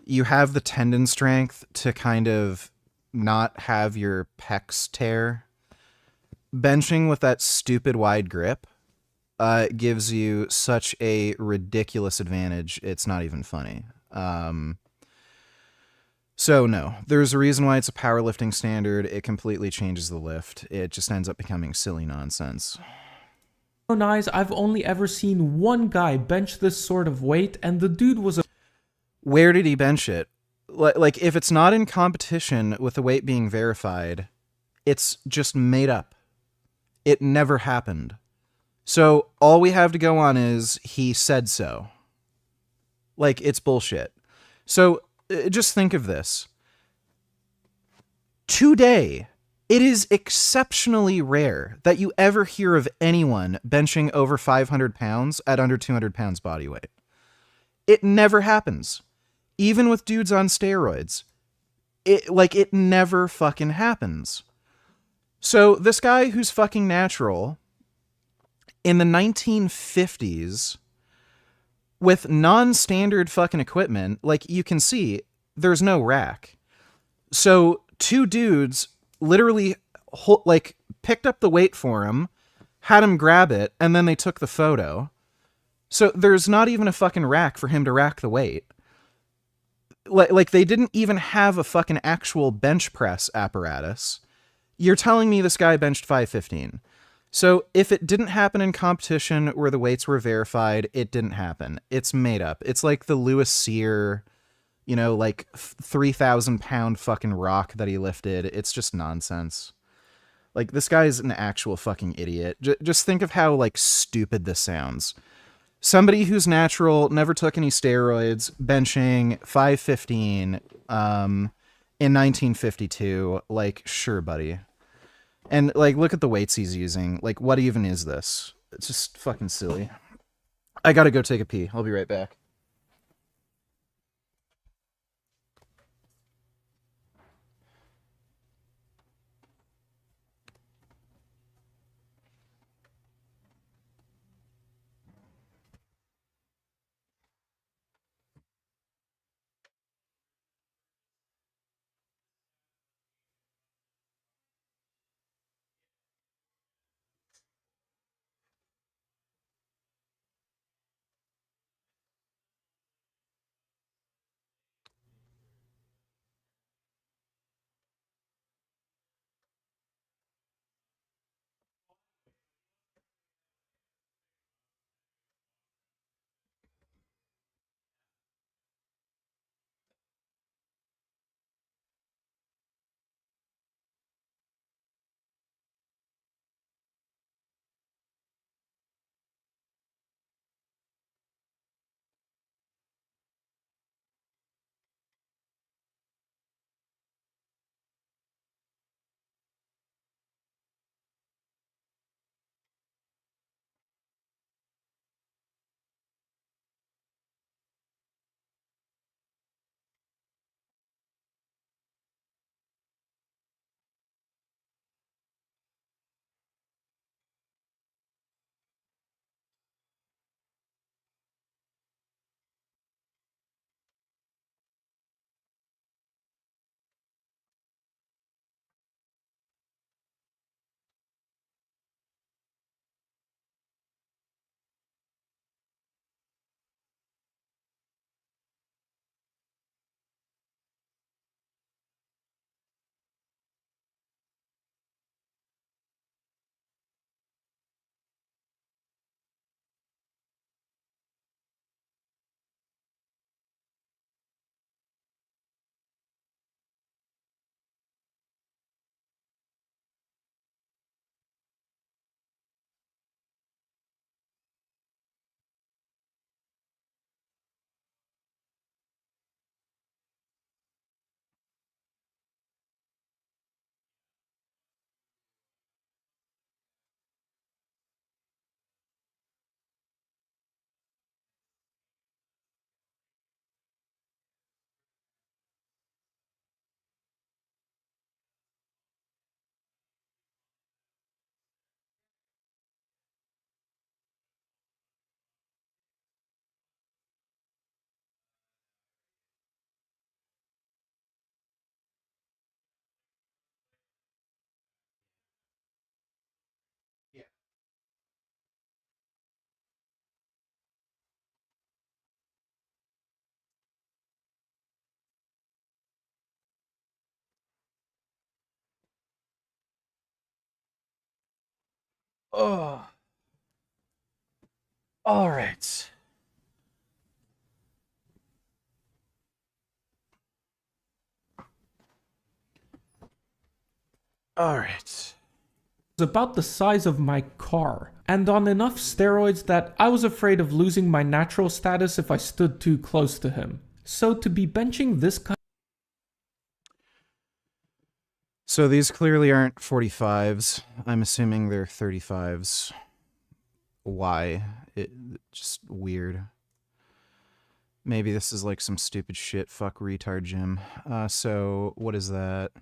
you have the tendon strength to kind of not have your pecs tear, benching with that stupid wide grip gives you such a ridiculous advantage. It's not even funny. So no, there's a reason why it's a powerlifting standard. It completely changes the lift. It just ends up becoming silly nonsense. Eyes, I've only ever seen one guy bench this sort of weight, and the dude was a... Where did he bench it? Like, if it's not in competition with the weight being verified, it's just made up. It never happened. So all we have to go on is he said so. Like, it's bullshit. So just think of this. Today, it is exceptionally rare that you ever hear of anyone benching over 500 pounds at under 200 pounds body weight. It never happens. Even with dudes on steroids. It never fucking happens. So this guy who's fucking natural in the 1950s with non-standard fucking equipment, like you can see, there's no rack. So two dudes literally picked up the weight for him, had him grab it, and then they took the photo. So there's not even a fucking rack for him to rack the weight. Like they didn't even have a fucking actual bench press apparatus. You're telling me this guy benched 515. So if it didn't happen in competition where the weights were verified, it didn't happen. It's made up. It's like the Louis Cyr, 3,000 pound fucking rock that he lifted. It's just nonsense. Like, this guy is an actual fucking idiot. Just think of how, stupid this sounds. Somebody who's natural, never took any steroids, benching 515 in 1952. Sure, buddy. And, look at the weights he's using. What even is this? It's just fucking silly. I gotta go take a pee. I'll be right back. Oh. All right. All right. It's about the size of my car, and on enough steroids that I was afraid of losing my natural status if I stood too close to him. So to be benching this kind. So these clearly aren't 45s. I'm assuming they're 35s. Why? It just weird. Maybe this is like some stupid shit fuck retard gym. So what is that?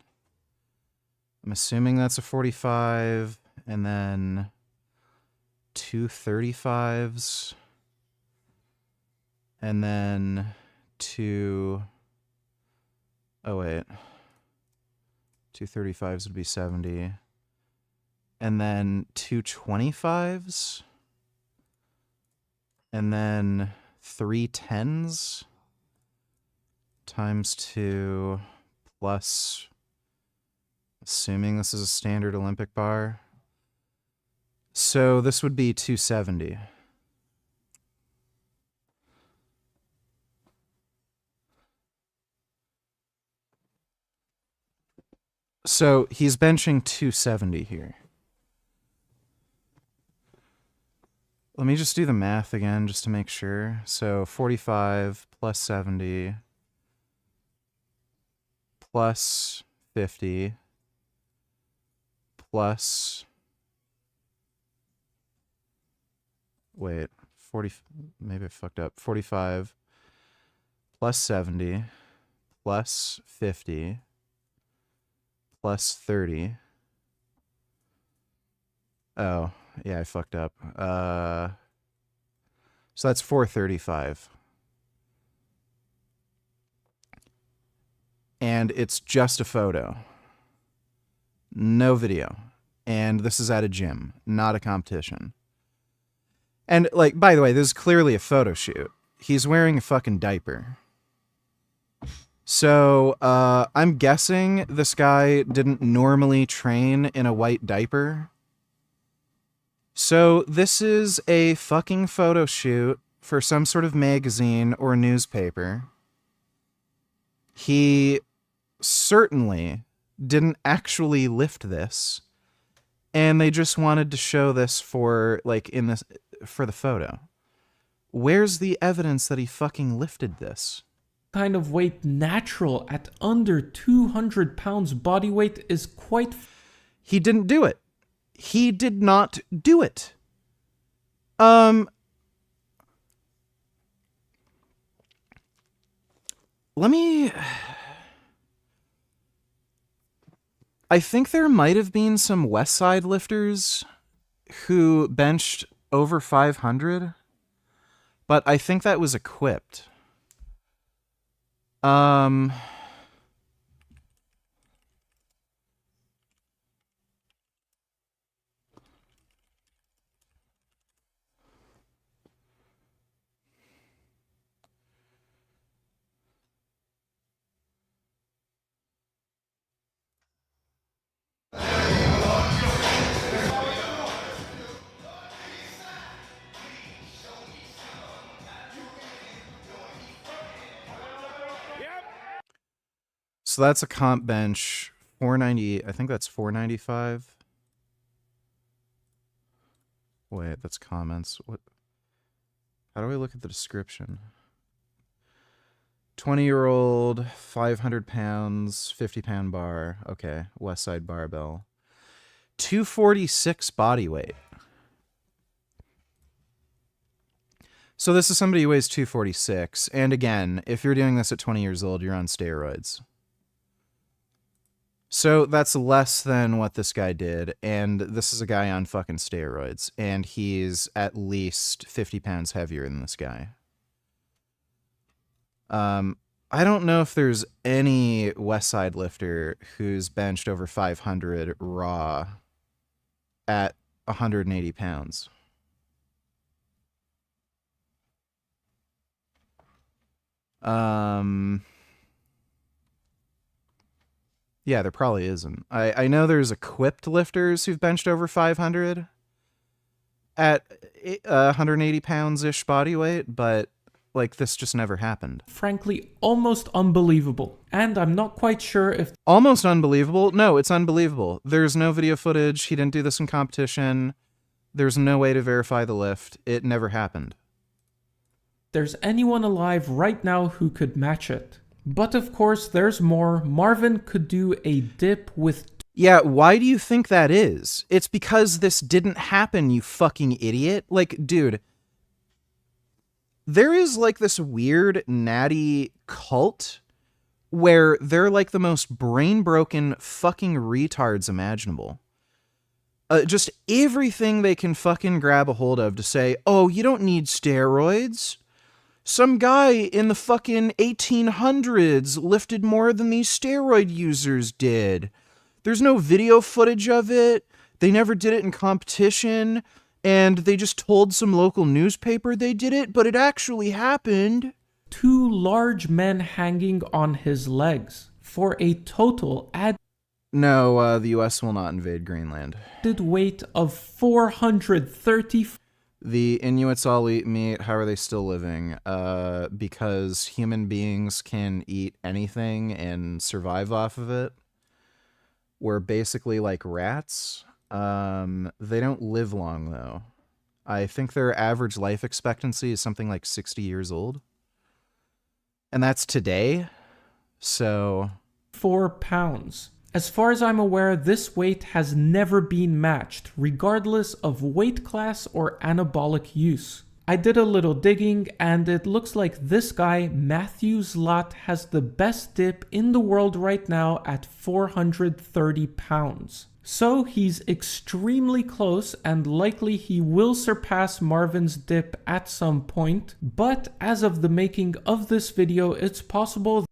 I'm assuming that's a 45, and then two 35s, and then two, oh wait, two 35s would be 70, and then two 25s, and then three 10s times 2 plus, assuming this is a standard Olympic bar. So this would be 270. So he's benching 270 here. Let me just do the math again just to make sure. So 45 plus 70 plus 50 plus, wait, 40, maybe I fucked up. 45 plus 70 plus 50 plus 30. Oh, yeah, I fucked up. So that's 435. And it's just a photo. No video. And this is at a gym, not a competition. And, like, by the way, this is clearly a photo shoot. He's wearing a fucking diaper. So, I'm guessing this guy didn't normally train in a white diaper. So, this is a fucking photo shoot for some sort of magazine or newspaper. He certainly didn't actually lift this, and they just wanted to show this for, like, in this, for the photo. Where's the evidence that he fucking lifted this? Kind of weight natural at under 200 pounds body weight is quite... He didn't do it. He did not do it. Let me... I think there might have been some West Side lifters who benched over 500, but I think that was equipped. So that's a comp bench, 490, I think that's 495. Wait, that's comments. What? How do I look at the description? 20-year-old, 500 pounds, 50-pound bar. Okay, West Side barbell. 246 body weight. So this is somebody who weighs 246. And again, if you're doing this at 20 years old, you're on steroids. So that's less than what this guy did, and this is a guy on fucking steroids, and he's at least 50 pounds heavier than this guy. I don't know if there's any West Side lifter who's benched over 500 raw at 180 pounds. Yeah, there probably isn't. I know there's equipped lifters who've benched over 500, at 180 pounds-ish body weight, but like this just never happened. Frankly, almost unbelievable. And I'm not quite sure if... Almost unbelievable? No, it's unbelievable. There's no video footage. He didn't do this in competition. There's no way to verify the lift. It never happened. There's anyone alive right now who could match it. But of course, there's more. Marvin could do a dip with... Yeah, why do you think that is? It's because this didn't happen, you fucking idiot. Like, dude, there is like this weird natty cult where they're like the most brain-broken fucking retards imaginable. Just everything they can fucking grab a hold of to say, oh, you don't need steroids. Some guy in the fucking 1800s lifted more than these steroid users did. There's no video footage of it. They never did it in competition. And they just told some local newspaper they did it, but it actually happened. 2 large men hanging on his legs for a total No, the US will not invade Greenland. added weight of 430. The Inuits all eat meat. How are they still living? Because human beings can eat anything and survive off of it. We're basically like rats. They don't live long, though. I think their average life expectancy is something like 60 years old. And that's today. So... 4 pounds. As far as I'm aware, this weight has never been matched, regardless of weight class or anabolic use. I did a little digging, and it looks like this guy, Matthew Zlot, has the best dip in the world right now at 430 pounds. So he's extremely close, and likely he will surpass Marvin's dip at some point, but as of the making of this video, it's possible.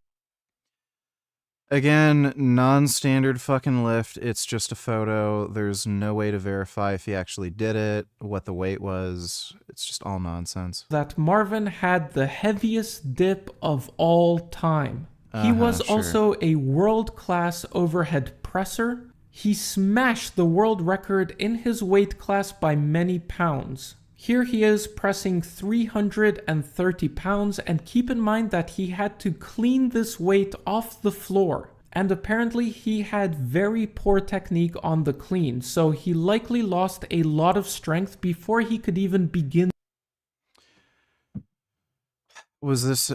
Again, non-standard fucking lift. It's just a photo. There's no way to verify if he actually did it, what the weight was. It's just all nonsense. That Marvin had the heaviest dip of all time. He was also a world-class overhead presser. He smashed the world record in his weight class by many pounds. Here he is pressing 330 pounds, and keep in mind that he had to clean this weight off the floor. And apparently he had very poor technique on the clean, so he likely lost a lot of strength before he could even begin. Was this...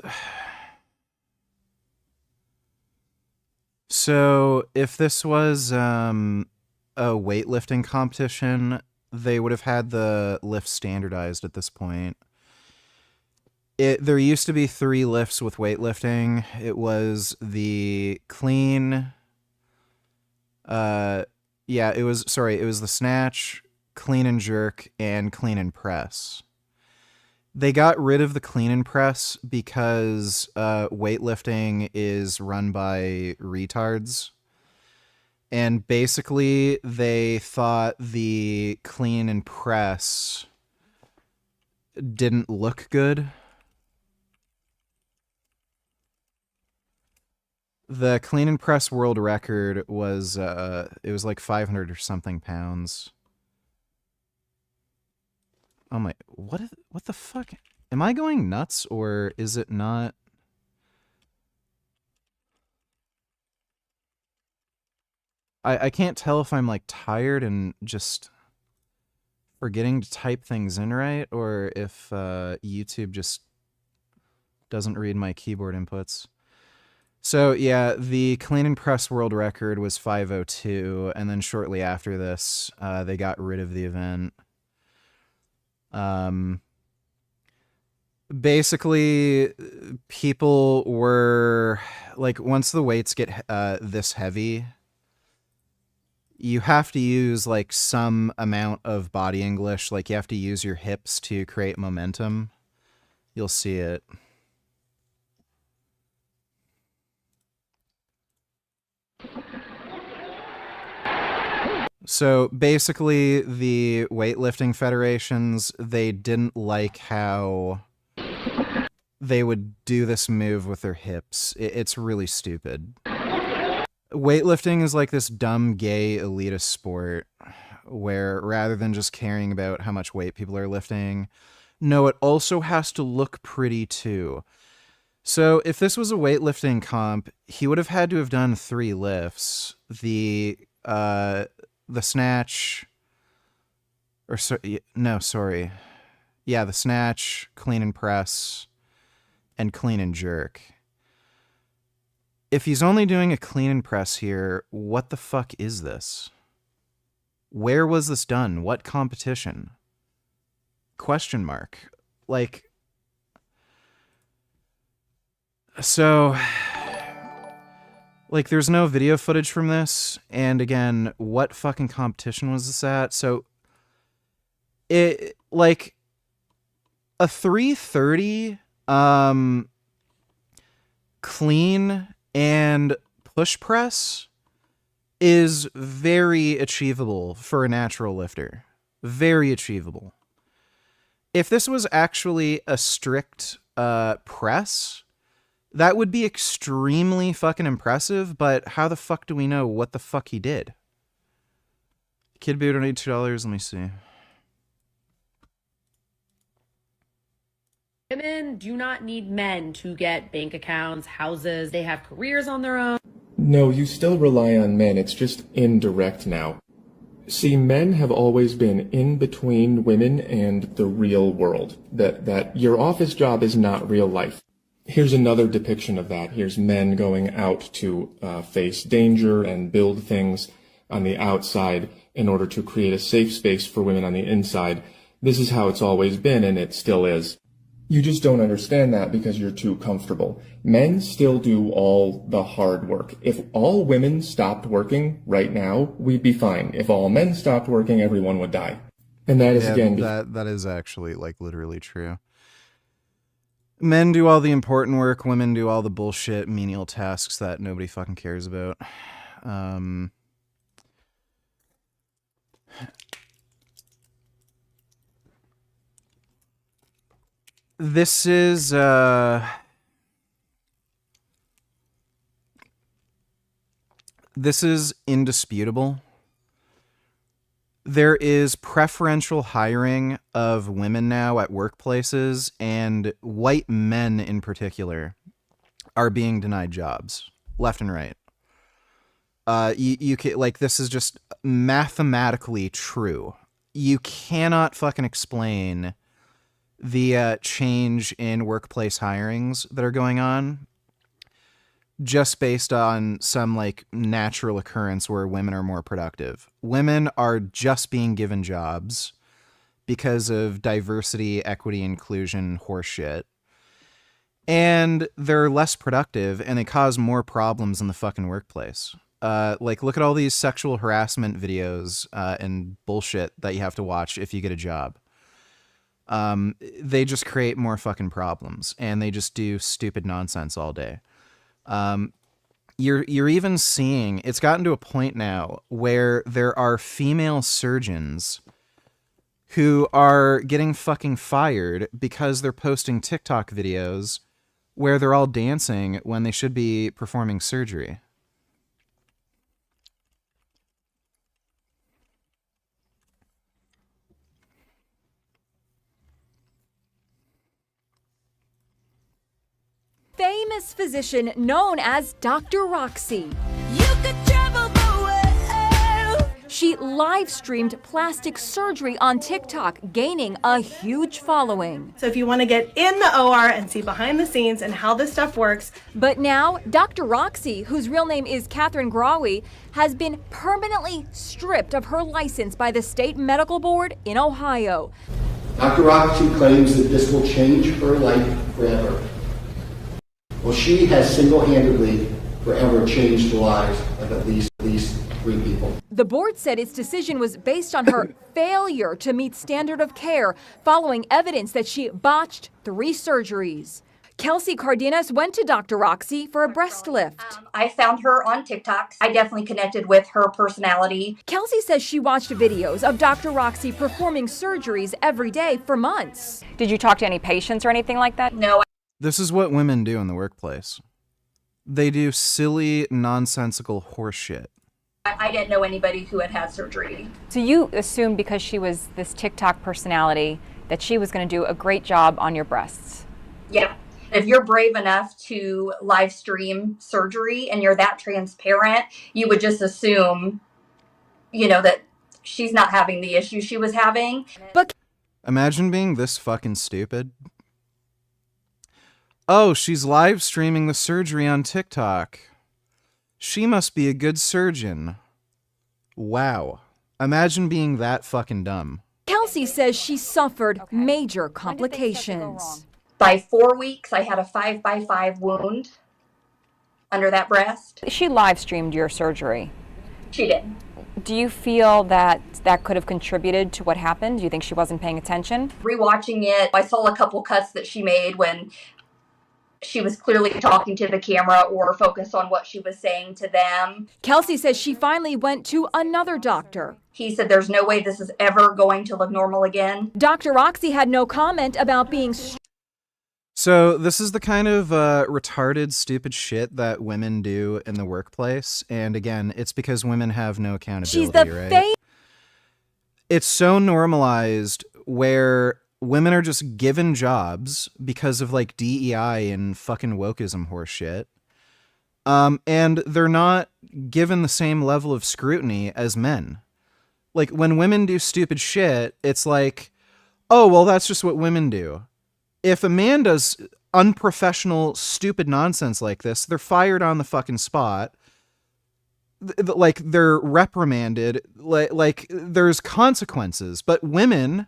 So, if this was a weightlifting competition, they would have had the lift standardized at this point. There used to be 3 lifts with weightlifting. It was the clean... it was the snatch, clean and jerk, and clean and press. They got rid of the clean and press because weightlifting is run by retards. And basically, they thought the clean and press didn't look good. The clean and press world record was, it was like 500 or something pounds. Oh my, what the fuck? Am I going nuts or is it not? I can't tell if I'm like tired and just forgetting to type things in right, or if YouTube just doesn't read my keyboard inputs. So yeah, the clean and press world record was 502, and then shortly after this, they got rid of the event. Basically, people were like, once the weights get this heavy, you have to use like some amount of body English. Like you have to use your hips to create momentum. You'll see it. So basically, the weightlifting federations, they didn't like how they would do this move with their hips. It's really stupid. Weightlifting is like this dumb, gay, elitist sport where rather than just caring about how much weight people are lifting, no, it also has to look pretty too. So if this was a weightlifting comp, he would have had to have done 3 lifts. The snatch, or no, sorry. Yeah, the snatch, clean and press, and clean and jerk. If he's only doing a clean and press here, what the fuck is this? Where was this done? What competition? Question mark. Like, so, like, there's no video footage from this, and again, what fucking competition was this at? So, it, like, a 330, clean and push press is very achievable for a natural lifter. Very achievable. If this was actually a strict press, that would be extremely fucking impressive, but how the fuck do we know what the fuck he did? Kid Boo donated $2, let me see. Women do not need men to get bank accounts, houses. They have careers on their own. No, you still rely on men. It's just indirect now. See, men have always been in between women and the real world. That your office job is not real life. Here's another depiction of that. Here's men going out to face danger and build things on the outside in order to create a safe space for women on the inside. This is how it's always been, and it still is. You just don't understand that because you're too comfortable. Men still do all the hard work. If all women stopped working right now, we'd be fine. If all men stopped working, everyone would die. And that is, again... That is actually, like, literally true. Men do all the important work, women do all the bullshit, menial tasks that nobody fucking cares about. This is indisputable. There is preferential hiring of women now at workplaces, and white men in particular are being denied jobs left and right. You can, like, this is just mathematically true. You cannot fucking explain the change in workplace hirings that are going on just based on some, like, natural occurrence where women are more productive. Women are just being given jobs because of diversity, equity, inclusion, horseshit. And they're less productive, and they cause more problems in the fucking workplace. Like, look at all these sexual harassment videos and bullshit that you have to watch if you get a job. They just create more fucking problems, and they just do stupid nonsense all day. You're even seeing, it's gotten to a point now where there are female surgeons who are getting fucking fired because they're posting TikTok videos where they're all dancing when they should be performing surgery. Famous physician known as Dr. Roxy. She live streamed plastic surgery on TikTok, gaining a huge following. So if you want to get in the OR and see behind the scenes and how this stuff works. But now, Dr. Roxy, whose real name is Catherine Grawy, has been permanently stripped of her license by the state medical board in Ohio. Dr. Roxy claims that this will change her life forever. Well, she has single-handedly forever changed the lives of at least 3 people. The board said its decision was based on her failure to meet standard of care following evidence that she botched 3 surgeries. Kelsey Cardenas went to Dr. Roxy for a breast lift. I found her on TikTok. I definitely connected with her personality. Kelsey says she watched videos of Dr. Roxy performing surgeries every day for months. Did you talk to any patients or anything like that? No. This is what women do in the workplace. They do silly, nonsensical horseshit. I didn't know anybody who had had surgery. So you assumed because she was this TikTok personality that she was going to do a great job on your breasts. Yeah. If you're brave enough to live stream surgery and you're that transparent, you would just assume, that she's not having the issue she was having. But imagine being this fucking stupid. Oh, she's live streaming the surgery on TikTok. She must be a good surgeon. Wow. Imagine being that fucking dumb. Kelsey says she suffered major complications. By 4 weeks, I had a 5x5 wound under that breast. She live streamed your surgery. She did. Do you feel that that could have contributed to what happened? Do you think she wasn't paying attention? Rewatching it, I saw a couple cuts that she made when she was clearly talking to the camera or focused on what she was saying to them. Kelsey says she finally went to another doctor. He said there's no way this is ever going to look normal again. Dr. Roxy had no comment about being... So this is the kind of retarded, stupid shit that women do in the workplace. And again, it's because women have no accountability, She's the right? It's so normalized where women are just given jobs because of like DEI and fucking wokeism horse shit. And they're not given the same level of scrutiny as men. Like when women do stupid shit, it's like, oh, well, that's just what women do. If a man does unprofessional, stupid nonsense like this, they're fired on the fucking spot. Like they're reprimanded. Like there's consequences. But women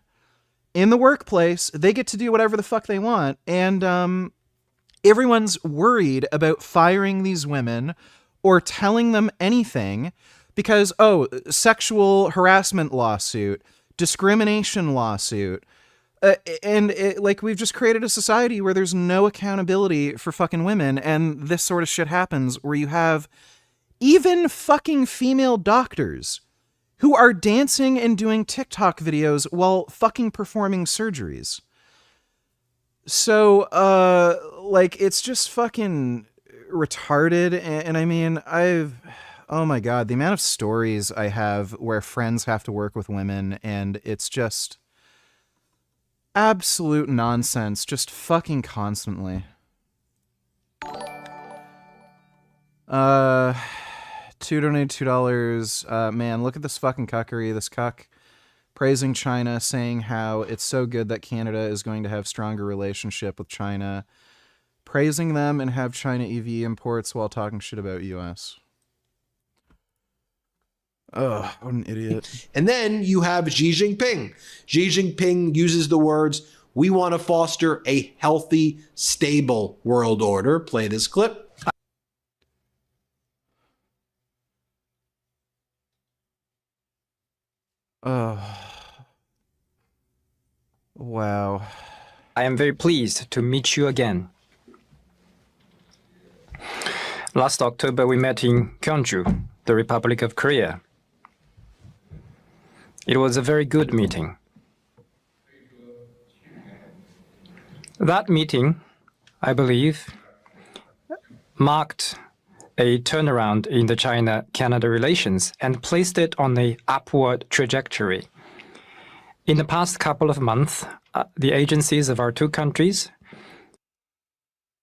in the workplace, they get to do whatever the fuck they want. And everyone's worried about firing these women or telling them anything because, oh, sexual harassment lawsuit, discrimination lawsuit. Like we've just created a society where there's no accountability for fucking women, and this sort of shit happens where you have even fucking female doctors who are dancing and doing TikTok videos while fucking performing surgeries. So, like, it's just fucking retarded, and I mean, oh my god, the amount of stories I have where friends have to work with women, and it's just... absolute nonsense, just fucking constantly. Donated $2. Man, look at this fucking cuckery, this cuck praising China, saying how it's so good that Canada is going to have stronger relationship with China, praising them and have China EV imports while talking shit about US. Oh, what an idiot. And then you have Xi Jinping. Xi Jinping uses the words, "We want to foster a healthy, stable world order." Play this clip. Oh. Wow. I am very pleased to meet you again. Last October, we met in Gyeongju, the Republic of Korea. It was a very good meeting. That meeting, I believe, marked a turnaround in the China-Canada relations and placed it on an upward trajectory. In the past couple of months, the agencies of our two countries...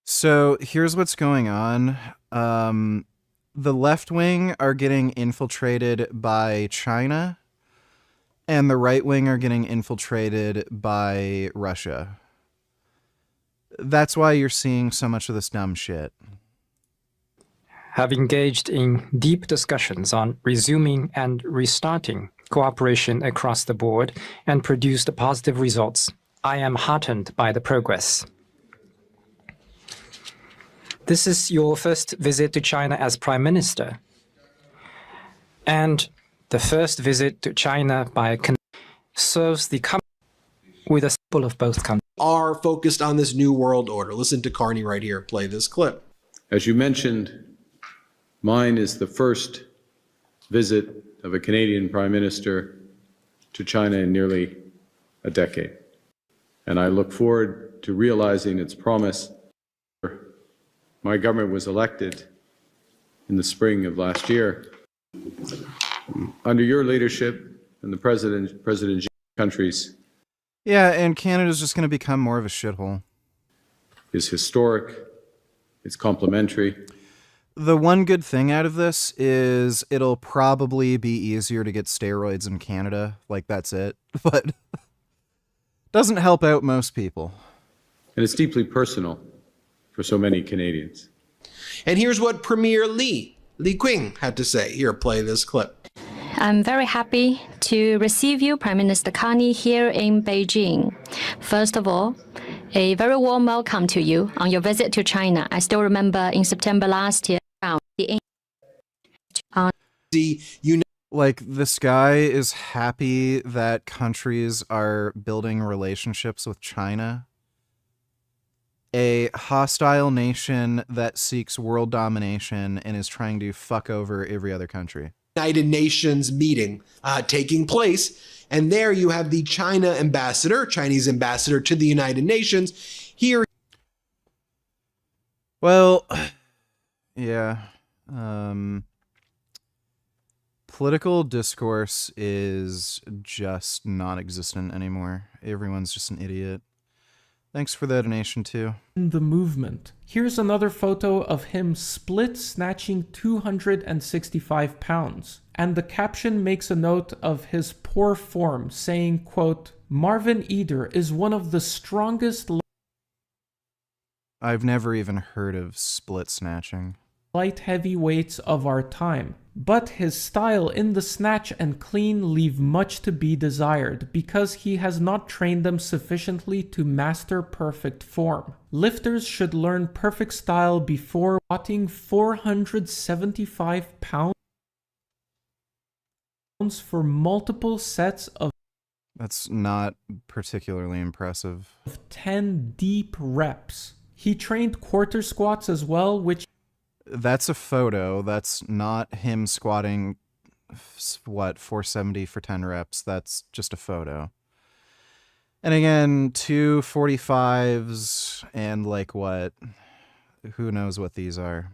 So here's what's going on. The left wing are getting infiltrated by China, and the right wing are getting infiltrated by Russia. That's why you're seeing so much of this dumb shit. Have engaged in deep discussions on resuming and restarting cooperation across the board and produced positive results. I am heartened by the progress. This is your first visit to China as Prime Minister, and the first visit to China by a serves the country with a symbol of both countries. Are focused on this new world order. Listen to Carney right here. Play this clip. As you mentioned, mine is the first visit of a Canadian Prime Minister to China in nearly a decade. And I look forward to realizing its promise. My government was elected in the spring of last year. Under your leadership and the President Xi countries Yeah, and Canada's just going to become more of a shithole. is historic, it's complementary. The one good thing out of this is it'll probably be easier to get steroids in Canada. Like, that's it. But doesn't help out most people. And it's deeply personal for so many Canadians. And here's what Premier Li Qing had to say. Here, play this clip. I'm very happy to receive you, Prime Minister Carney, here in Beijing. First of all, a very warm welcome to you on your visit to China. I still remember in September last year, like, this guy is happy that countries are building relationships with China, a hostile nation that seeks world domination and is trying to fuck over every other country. United Nations meeting taking place. And there you have the Chinese ambassador to the United Nations. Here. Well, yeah. Political discourse is just non-existent anymore. Everyone's just an idiot. Thanks for the donation, too. The movement. Here's another photo of him split snatching 265 pounds. And the caption makes a note of his poor form, saying, quote, Marvin Eder is one of the strongest... I've never even heard of split snatching. ...light heavyweights of our time. But his style in the snatch and clean leave much to be desired because he has not trained them sufficiently to master perfect form. Lifters should learn perfect style before squatting 475 pounds for multiple sets of... That's not particularly impressive. 10 deep reps. He trained quarter squats as well, which... That's a photo. That's not him squatting, what, 470 for 10 reps. That's just a photo. And again, 245s and like what? Who knows what these are?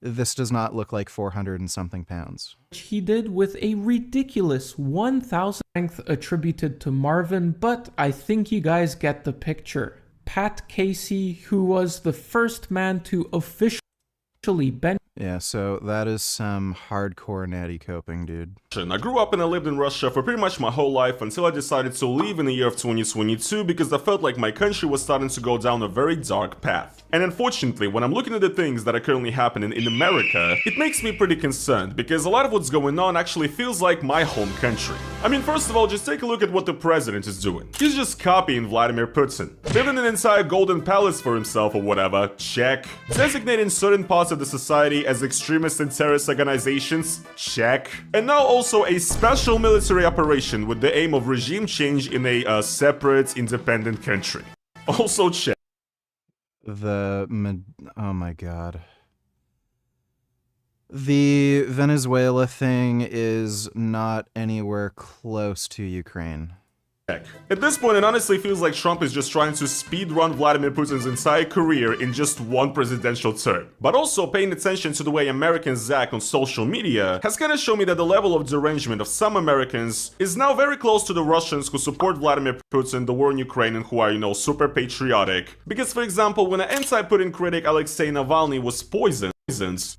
This does not look like 400 and something pounds. He did with a ridiculous 1,000 strength attributed to Marvin, but I think you guys get the picture. Pat Casey, who was the first man to officially bench. Yeah, so that is some hardcore natty coping, dude. I grew up and I lived in Russia for pretty much my whole life until I decided to leave in the year of 2022 because I felt like my country was starting to go down a very dark path. And unfortunately, when I'm looking at the things that are currently happening in America, it makes me pretty concerned because a lot of what's going on actually feels like my home country. I mean, first of all, just take a look at what the president is doing. He's just copying Vladimir Putin. Building an entire golden palace for himself or whatever, check. Designating certain parts of the society as extremist and terrorist organizations, check. And now also a special military operation with the aim of regime change in a separate, independent country. Also check. Oh my god. The Venezuela thing is not anywhere close to Ukraine. At this point, it honestly feels like Trump is just trying to speedrun Vladimir Putin's entire career in just one presidential term. But also, paying attention to the way Americans act on social media has kind of shown me that the level of derangement of some Americans is now very close to the Russians who support Vladimir Putin, the war in Ukraine, and who are, you know, super patriotic. Because, for example, when an anti-Putin critic Alexei Navalny was poisoned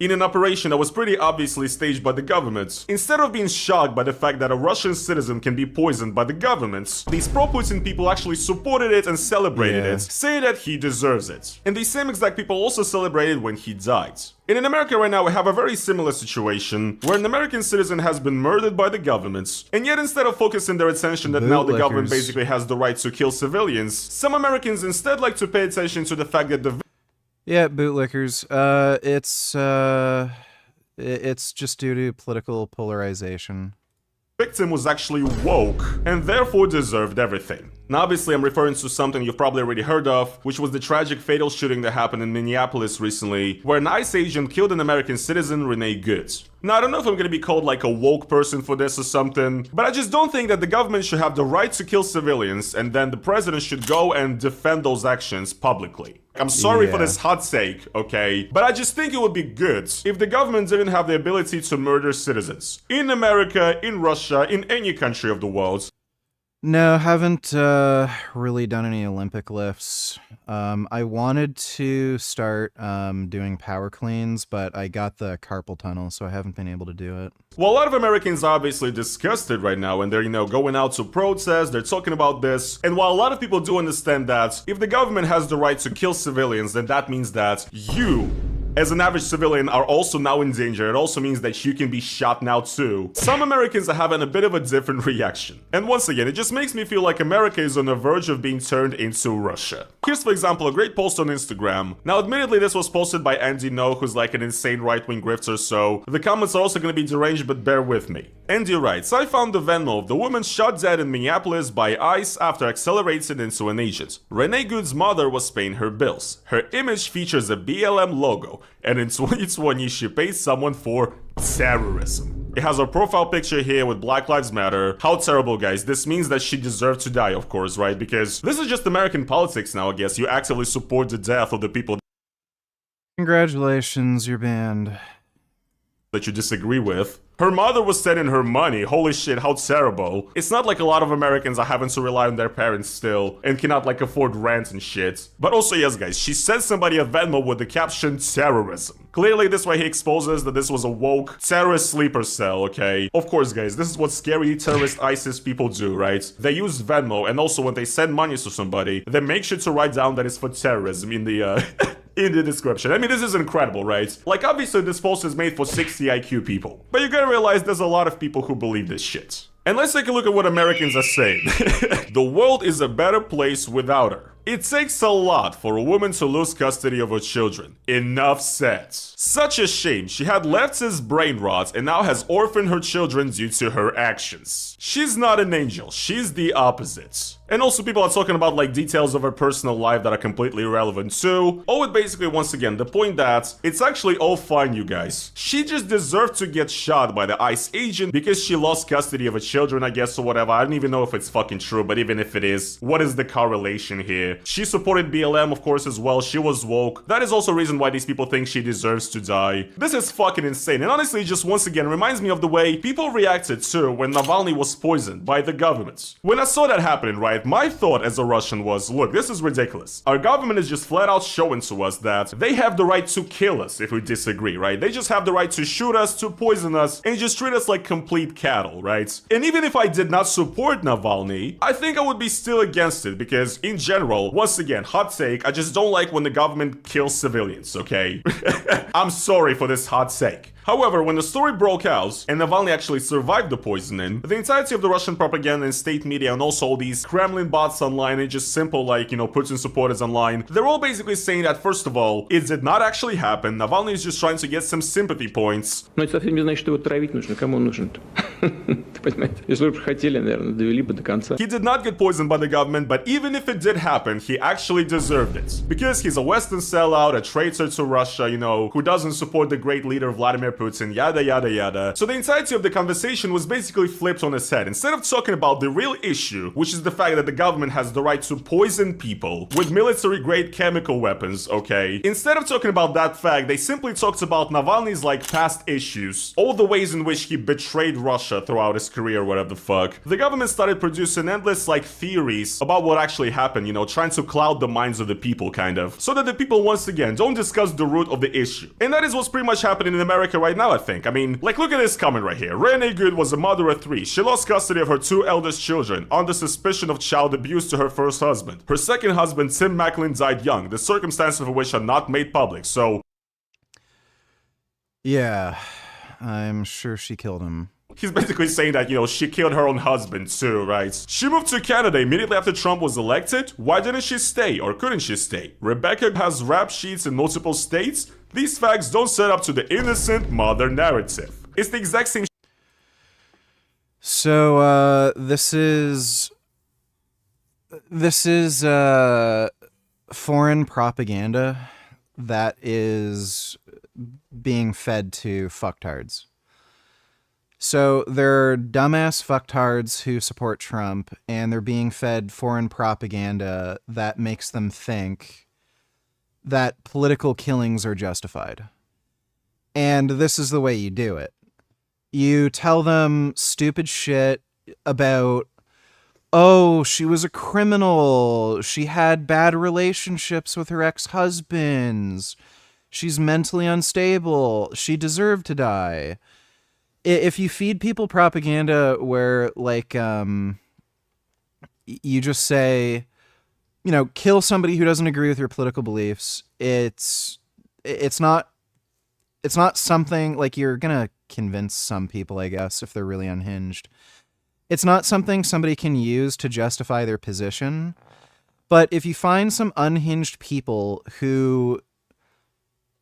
in an operation that was pretty obviously staged by the government, instead of being shocked by the fact that a Russian citizen can be poisoned by the government, these pro-Putin people actually supported it and celebrated it, saying that he deserves it. And these same exact people also celebrated when he died. And in America right now, we have a very similar situation where an American citizen has been murdered by the government, and yet instead of focusing their attention that now the government basically has the right to kill civilians, some Americans instead like to pay attention to the fact that the yeah, bootlickers. It's just due to political polarization. victim was actually woke and therefore deserved everything. Now, obviously, I'm referring to something you've probably already heard of, which was the tragic fatal shooting that happened in Minneapolis recently, where an ICE agent killed an American citizen, Renee Good. Now, I don't know if I'm gonna be called like a woke person for this or something, but I just don't think that the government should have the right to kill civilians, and then the president should go and defend those actions publicly. I'm sorry for this hot take, okay? But I just think it would be good if the government didn't have the ability to murder citizens. In America, in Russia, in any country of the world. No, haven't really done any Olympic lifts. I wanted to start doing power cleans, but I got the carpal tunnel, so I haven't been able to do it. Well, a lot of Americans are obviously disgusted right now, and they're, going out to protest, they're talking about this. And while a lot of people do understand that if the government has the right to kill civilians, then that means that you, as an average civilian, are also now in danger. It also means that you can be shot now too. Some Americans are having a bit of a different reaction. And once again, it just makes me feel like America is on the verge of being turned into Russia. Here's, for example, a great post on Instagram. Now, admittedly, this was posted by Andy No, who's like an insane right-wing grifter, so the comments are also going to be deranged, but bear with me. Andy writes, I found the Venmo of the woman shot dead in Minneapolis by ICE after accelerating into an agent. Renee Good's mother was paying her bills. Her image features a BLM logo, and in 2020 she paid someone for terrorism. It has her profile picture here with Black Lives Matter. How terrible, guys. This means that she deserved to die, of course, right? Because this is just American politics now, I guess. You actively support the death of the people Congratulations, you're banned. that you disagree with. Her mother was sending her money. Holy shit, how terrible. It's not like a lot of Americans are having to rely on their parents still and cannot like afford rent and shit. But also, yes guys, she sent somebody a Venmo with the caption terrorism. Clearly this way he exposes that this was a woke terrorist sleeper cell, okay? Of course guys, this is what scary terrorist ISIS people do, right? They use Venmo, and also when they send money to somebody, they make sure to write down that it's for terrorism in the in the description. I mean, this is incredible, right? Like, obviously this post is made for 60 IQ people, but you gotta realize there's a lot of people who believe this shit. And let's take a look at what Americans are saying. The world is a better place without her. It takes a lot for a woman to lose custody of her children. Enough said. Such a shame. She had leftist brain rot and now has orphaned her children due to her actions. She's not an angel. She's the opposite. And also people are talking about like details of her personal life that are completely irrelevant too. Oh, it basically, once again, the point that it's actually all fine, you guys. She just deserved to get shot by the ICE agent because she lost custody of her children, I guess, or whatever. I don't even know if it's fucking true, but even if it is, what is the correlation here? She supported BLM, of course, as well. She was woke. That is also a reason why these people think she deserves to die. This is fucking insane. And honestly, just once again, reminds me of the way people reacted to when Navalny was poisoned by the government. When I saw that happening, right, my thought as a Russian was, look, this is ridiculous. Our government is just flat out showing to us that they have the right to kill us if we disagree, right? They just have the right to shoot us, to poison us, and just treat us like complete cattle, right? And even if I did not support Navalny, I think I would be still against it because, in general, once again, hot take, I just don't like when the government kills civilians, okay? I'm sorry for this hot take. However, when the story broke out and Navalny actually survived the poisoning, the entirety of the Russian propaganda and state media and also all these Kremlin bots online and just simple like, Putin supporters online, they're all basically saying that, first of all, it did not actually happen. Navalny is just trying to get some sympathy points. Но это совсем не значит, что его травить нужно. Кому он нужен-то? Ты понимаете? Если бы хотели, наверное, довели бы до конца. He did not get poisoned by the government, but even if it did happen, he actually deserved it. Because he's a Western sellout, a traitor to Russia, who doesn't support the great leader Vladimir Putin, yada yada yada. So the entirety of the conversation was basically flipped on its head. Instead of talking about the real issue, which is the fact that the government has the right to poison people with military-grade chemical weapons, okay? Instead of talking about that fact, they simply talked about Navalny's like past issues, all the ways in which he betrayed Russia throughout his career, whatever the fuck. The government started producing endless like theories about what actually happened, trying to cloud the minds of the people kind of, so that the people once again don't discuss the root of the issue. And that is what's pretty much happening in America right now, I think. I mean, like, look at this comment right here. Renee Good was a mother of 3. She lost custody of her 2 eldest children under suspicion of child abuse to her first husband. Her second husband, Tim Macklin, died young, the circumstances of which are not made public, so... Yeah, I'm sure she killed him. He's basically saying that, she killed her own husband too, right? She moved to Canada immediately after Trump was elected. Why didn't she stay, or couldn't she stay? Rebecca has rap sheets in multiple states. These facts don't set up to the innocent mother narrative. It's the exact same. So, this is This is foreign propaganda that is being fed to fucktards. So there are dumbass fucktards who support Trump, and they're being fed foreign propaganda that makes them think that political killings are justified. And this is the way you do it. You tell them stupid shit about, oh, she was a criminal. She had bad relationships with her ex-husbands. She's mentally unstable. She deserved to die. If you feed people propaganda where, like, you just say, you know, kill somebody who doesn't agree with your political beliefs, it's not something, like, you're gonna convince some people, I guess, if they're really unhinged. It's not something somebody can use to justify their position. But if you find some unhinged people who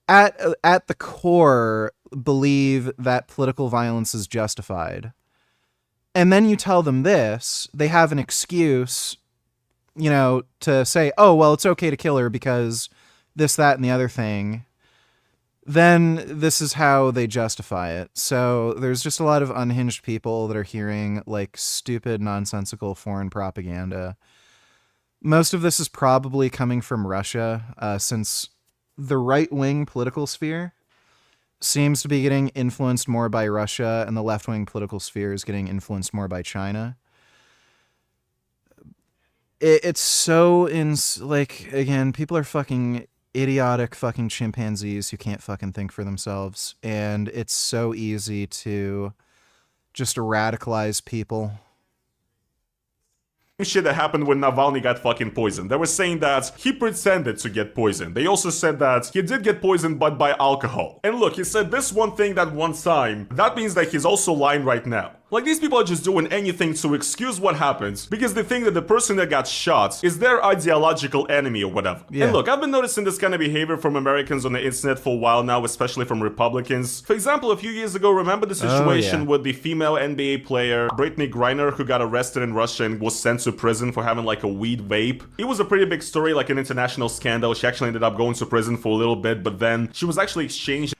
at the core believe that political violence is justified, and then you tell them this, they have an excuse, you know, to say, oh, well, it's okay to kill her because this, that, and the other thing, then this is how they justify it. So there's just a lot of unhinged people that are hearing, like, stupid, nonsensical foreign propaganda. Most of this is probably coming from Russia, since the right-wing political sphere seems to be getting influenced more by Russia, and the left-wing political sphere is getting influenced more by China. It's so like, again, people are fucking idiotic fucking chimpanzees who can't fucking think for themselves, and it's so easy to just radicalize people. Shit that happened when Navalny got fucking poisoned. They were saying that he pretended to get poisoned. They also said that he did get poisoned, but by alcohol. And look, he said this one thing that one time. That means that he's also lying right now. Like, these people are just doing anything to excuse what happens because they think that the person that got shot is their ideological enemy or whatever. Yeah. And look, I've been noticing this kind of behavior from Americans on the internet for a while now, especially from Republicans. For example, a few years ago, remember the situation with the female NBA player, Brittany Griner, who got arrested in Russia and was sent to prison for having like a weed vape? It was a pretty big story, like an international scandal. She actually ended up going to prison for a little bit, but then she was actually exchanged.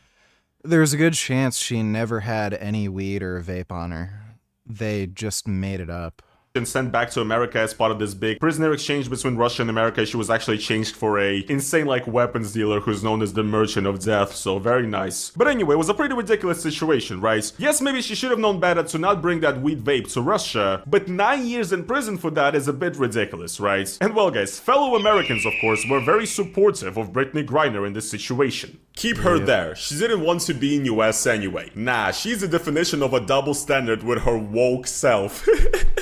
There's a good chance she never had any weed or vape on her. They just made it up. And sent back to America as part of this big prisoner exchange between Russia and America. She was actually changed for a insane like weapons dealer who's known as the Merchant of Death, so very nice. But anyway, it was a pretty ridiculous situation, right? Yes, maybe she should have known better to not bring that weed vape to Russia, but 9 years in prison for that is a bit ridiculous, right? And well guys, fellow Americans of course were very supportive of Brittany Griner in this situation. Keep her there. She didn't want to be in US anyway. Nah, she's the definition of a double standard with her woke self.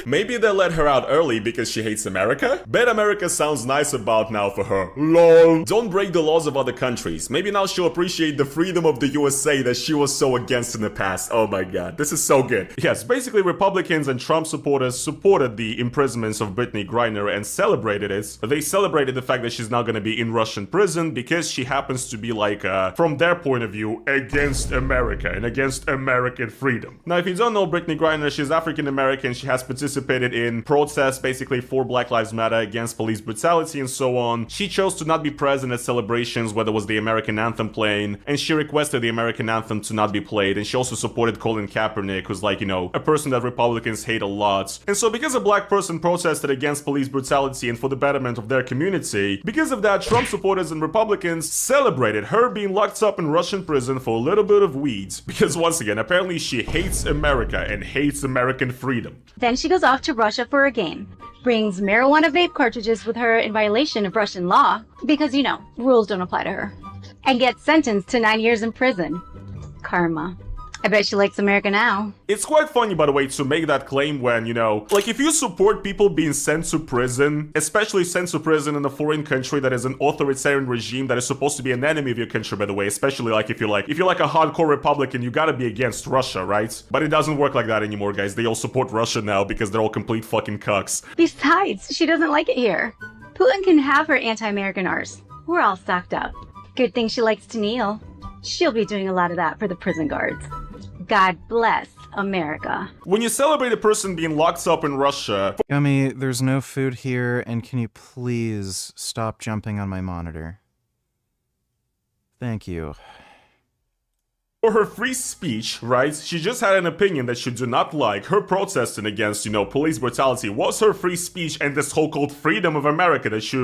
Maybe they let her out early because she hates America? Bet America sounds nice about now for her. LOL. Don't break the laws of other countries. Maybe now she'll appreciate the freedom of the USA that she was so against in the past. Oh my god, this is so good. Yes, basically Republicans and Trump supporters supported the imprisonments of Brittany Griner and celebrated it. They celebrated the fact that she's now gonna be in Russian prison because she happens to be like, from their point of view, against America and against American freedom. Now, if you don't know Brittany Griner, she's African American. She has participated in protests basically for Black Lives Matter, against police brutality and so on. She chose to not be present at celebrations where there was the American anthem playing, and she requested the American anthem to not be played, and she also supported Colin Kaepernick, who's like, you know, a person that Republicans hate a lot. And so because a black person protested against police brutality and for the betterment of their community, because of that, Trump supporters and Republicans celebrated her being locked up in Russian prison for a little bit of weed. Because once again, apparently she hates America and hates American freedom. Then she goes off to Russia for a game, brings marijuana vape cartridges with her in violation of Russian law, because, you know, rules don't apply to her, and gets sentenced to 9 years in prison. Karma. I bet she likes America now. It's quite funny, by the way, to make that claim when, you know, like if you support people being sent to prison, especially sent to prison in a foreign country that is an authoritarian regime that is supposed to be an enemy of your country, by the way, especially like if you're like a hardcore Republican, you gotta be against Russia, right? But it doesn't work like that anymore, guys. They all support Russia now because they're all complete fucking cucks. Besides, she doesn't like it here. Putin can have her anti-American arse. We're all stocked up. Good thing she likes to kneel. She'll be doing a lot of that for the prison guards. God bless America. When you celebrate a person being locked up in Russia... Gummy, there's no food here, and can you please stop jumping on my monitor? Thank you. For her free speech, right? She just had an opinion that she do not like. Her protesting against, police brutality was her free speech and this whole called freedom of America that she,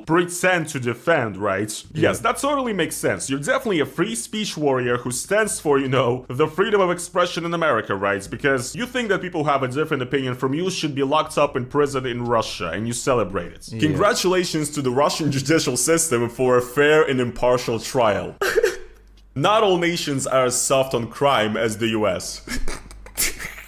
pretend to defend, right? Yes, that totally makes sense. You're definitely a free speech warrior who stands for, the freedom of expression in America, right? Because you think that people who have a different opinion from you should be locked up in prison in Russia, and you celebrate it. Yeah. Congratulations to the Russian judicial system for a fair and impartial trial. Not all nations are as soft on crime as the US.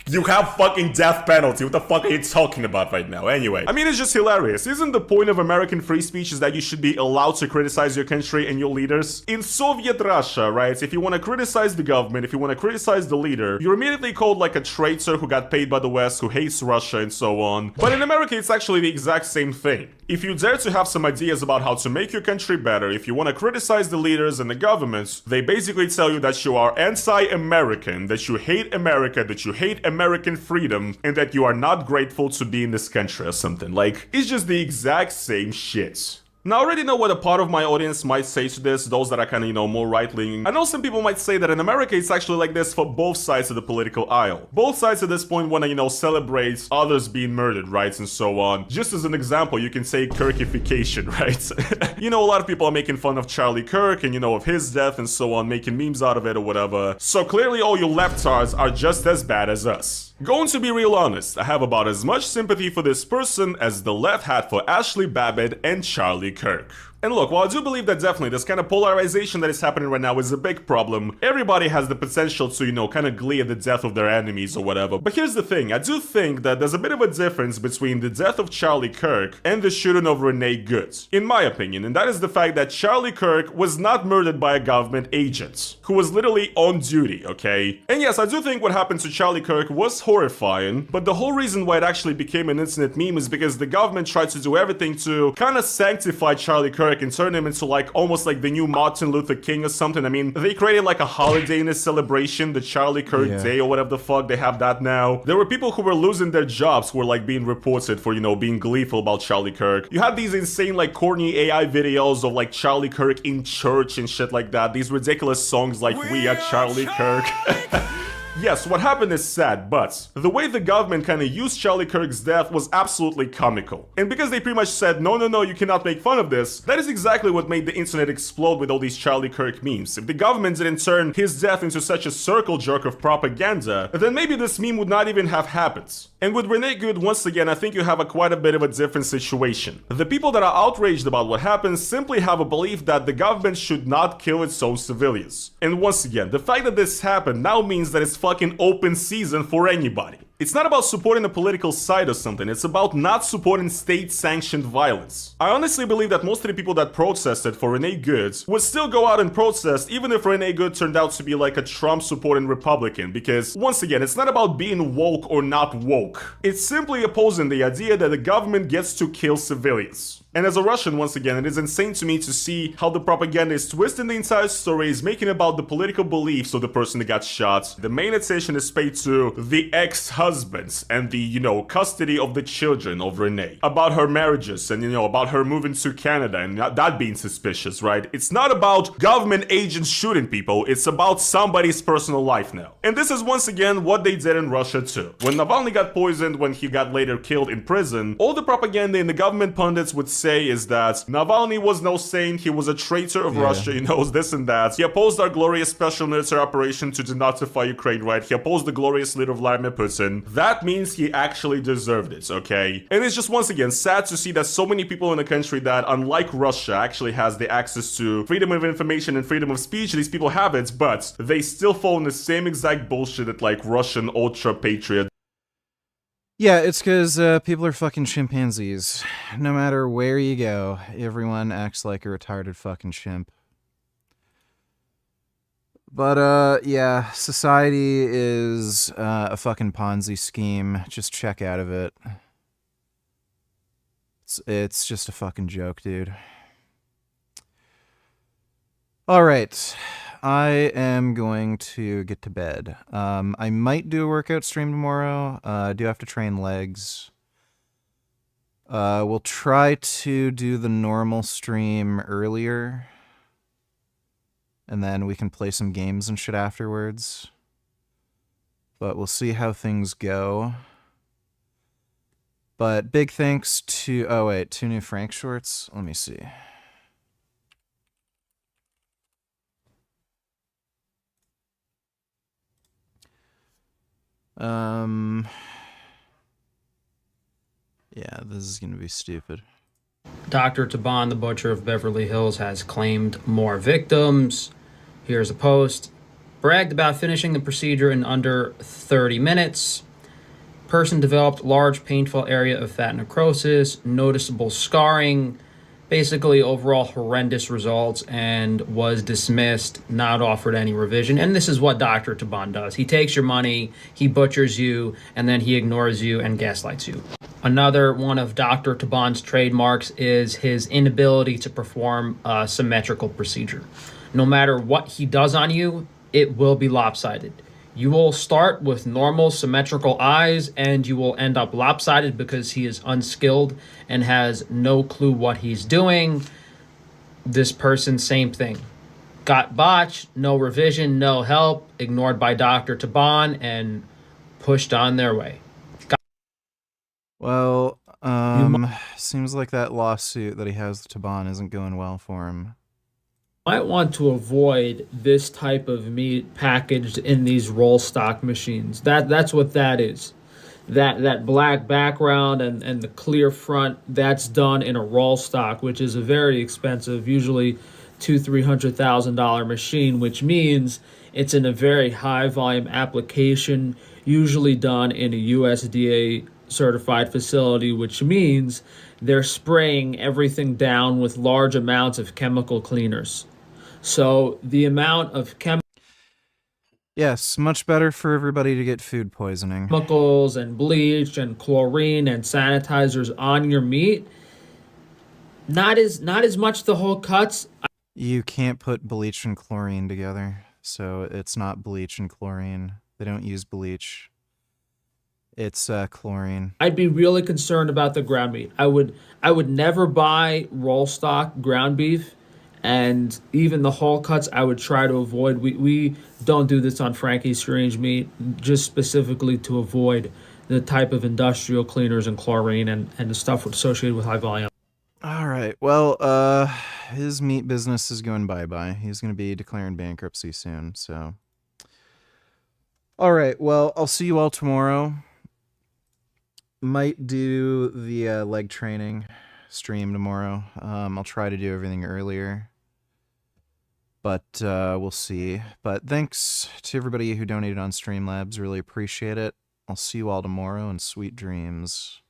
You have fucking death penalty. What the fuck are you talking about right now? Anyway, I mean, it's just hilarious. Isn't the point of American free speech is that you should be allowed to criticize your country and your leaders? In Soviet Russia, right, if you want to criticize the government, if you want to criticize the leader, you're immediately called like a traitor who got paid by the West, who hates Russia and so on. But in America, it's actually the exact same thing. If you dare to have some ideas about how to make your country better, if you want to criticize the leaders and the governments, they basically tell you that you are anti-American, that you hate America, that you hate American freedom, and that you are not grateful to be in this country or something. Like, it's just the exact same shit. Now, I already know what a part of my audience might say to this, those that are kind of, more right-leaning. I know some people might say that in America, it's actually like this for both sides of the political aisle. Both sides at this point want to, celebrate others being murdered, right, and so on. Just as an example, you can say Kirkification, right? A lot of people are making fun of Charlie Kirk and, of his death and so on, making memes out of it or whatever. So clearly all you leftards are just as bad as us. Going to be real honest, I have about as much sympathy for this person as the left had for Ashley Babbitt and Charlie Kirk. And look, while I do believe that definitely this kind of polarization that is happening right now is a big problem, everybody has the potential to, kind of glee at the death of their enemies or whatever. But here's the thing, I do think that there's a bit of a difference between the death of Charlie Kirk and the shooting of Renee Good, in my opinion, and that is the fact that Charlie Kirk was not murdered by a government agent, who was literally on duty, okay? And yes, I do think what happened to Charlie Kirk was horrifying, but the whole reason why it actually became an internet meme is because the government tried to do everything to kind of sanctify Charlie Kirk and turn him into like almost like the new Martin Luther King or something. I mean, they created like a holiday in his celebration, the Charlie Kirk Day or whatever the fuck, they have that now. There were people who were losing their jobs who were like being reported for, being gleeful about Charlie Kirk. You had these insane like corny AI videos of like Charlie Kirk in church and shit like that. These ridiculous songs like We Are Charlie Kirk. Yes, what happened is sad, but the way the government kind of used Charlie Kirk's death was absolutely comical. And because they pretty much said, no, you cannot make fun of this, that is exactly what made the internet explode with all these Charlie Kirk memes. If the government didn't turn his death into such a circle jerk of propaganda, then maybe this meme would not even have happened. And with Renee Good, once again, I think you have quite a bit of a different situation. The people that are outraged about what happened simply have a belief that the government should not kill its own civilians. And once again, the fact that this happened now means that it's fucking open season for anybody. It's not about supporting a political side or something, it's about not supporting state-sanctioned violence. I honestly believe that most of the people that protested for Renee Good would still go out and protest even if Renee Good turned out to be like a Trump-supporting Republican, because once again, it's not about being woke or not woke. It's simply opposing the idea that the government gets to kill civilians. And as a Russian, once again, it is insane to me to see how the propaganda is twisting the entire story, is making about the political beliefs of the person that got shot. The main attention is paid to the ex-husbands and the, custody of the children of Renee. About her marriages and, about her moving to Canada and that being suspicious, right? It's not about government agents shooting people, it's about somebody's personal life now. And this is once again what they did in Russia too. When Navalny got poisoned, when he got later killed in prison, all the propaganda in the government pundits would say is that Navalny was no saint, he was a traitor of Russia, this and that. He opposed our glorious special military operation to denazify Ukraine, right? He opposed the glorious leader Vladimir Putin. That means he actually deserved it, okay? And it's just once again sad to see that so many people in the country that, unlike Russia, actually has the access to freedom of information and freedom of speech, these people have it, but they still fall in the same exact bullshit that like Russian ultra-patriot. Yeah, it's because people are fucking chimpanzees. No matter where you go, everyone acts like a retarded fucking chimp. But, yeah, society is a fucking Ponzi scheme. Just check out of it. It's just a fucking joke, dude. Alright. I am going to get to bed. I might do a workout stream tomorrow. I do have to train legs. We'll try to do the normal stream earlier. And then we can play some games and shit afterwards. But we'll see how things go. But big thanks to... Oh, wait. 2 new Frank shorts? Let me see. Yeah, this is going to be stupid. Dr. Taban, the Butcher of Beverly Hills, has claimed more victims. Here's a post. Bragged about finishing the procedure in under 30 minutes. Person developed large painful area of fat necrosis, noticeable scarring, basically overall horrendous results, and was dismissed, not offered any revision. And this is what Dr. Taban does. He takes your money, he butchers you, and then he ignores you and gaslights you. Another one of Dr. Taban's trademarks is his inability to perform a symmetrical procedure. No matter what he does on you, it will be lopsided. You will start with normal symmetrical eyes and you will end up lopsided because he is unskilled and has no clue what he's doing. This person, same thing. Got botched, no revision, no help, ignored by Dr. Taban and pushed on their way. Well, seems like that lawsuit that he has with Taban isn't going well for him. Might want to avoid this type of meat packaged in these roll stock machines. That's what that is. That black background and the clear front, that's done in a roll stock, which is a very expensive, usually $200,000-$300,000 machine, which means it's in a very high volume application, usually done in a USDA certified facility, which means they're spraying everything down with large amounts of chemical cleaners. So the amount of Yes, much better for everybody to get food poisoning. chemicals and bleach and chlorine and sanitizers on your meat, not as much the whole cuts. You can't put bleach and chlorine together, so it's not bleach and chlorine. They don't use bleach. It's chlorine. I'd be really concerned about the ground meat. I would never buy roll stock ground beef, and even the whole cuts I would try to avoid. We don't do this on Frankie's Strange Meat, just specifically to avoid the type of industrial cleaners and chlorine and the stuff associated with high volume. All right. Well, his meat business is going bye-bye. He's going to be declaring bankruptcy soon, so. All right. Well, I'll see you all tomorrow. Might do the leg training stream tomorrow. I'll try to do everything earlier. But we'll see. But thanks to everybody who donated on Streamlabs. Really appreciate it. I'll see you all tomorrow, and sweet dreams.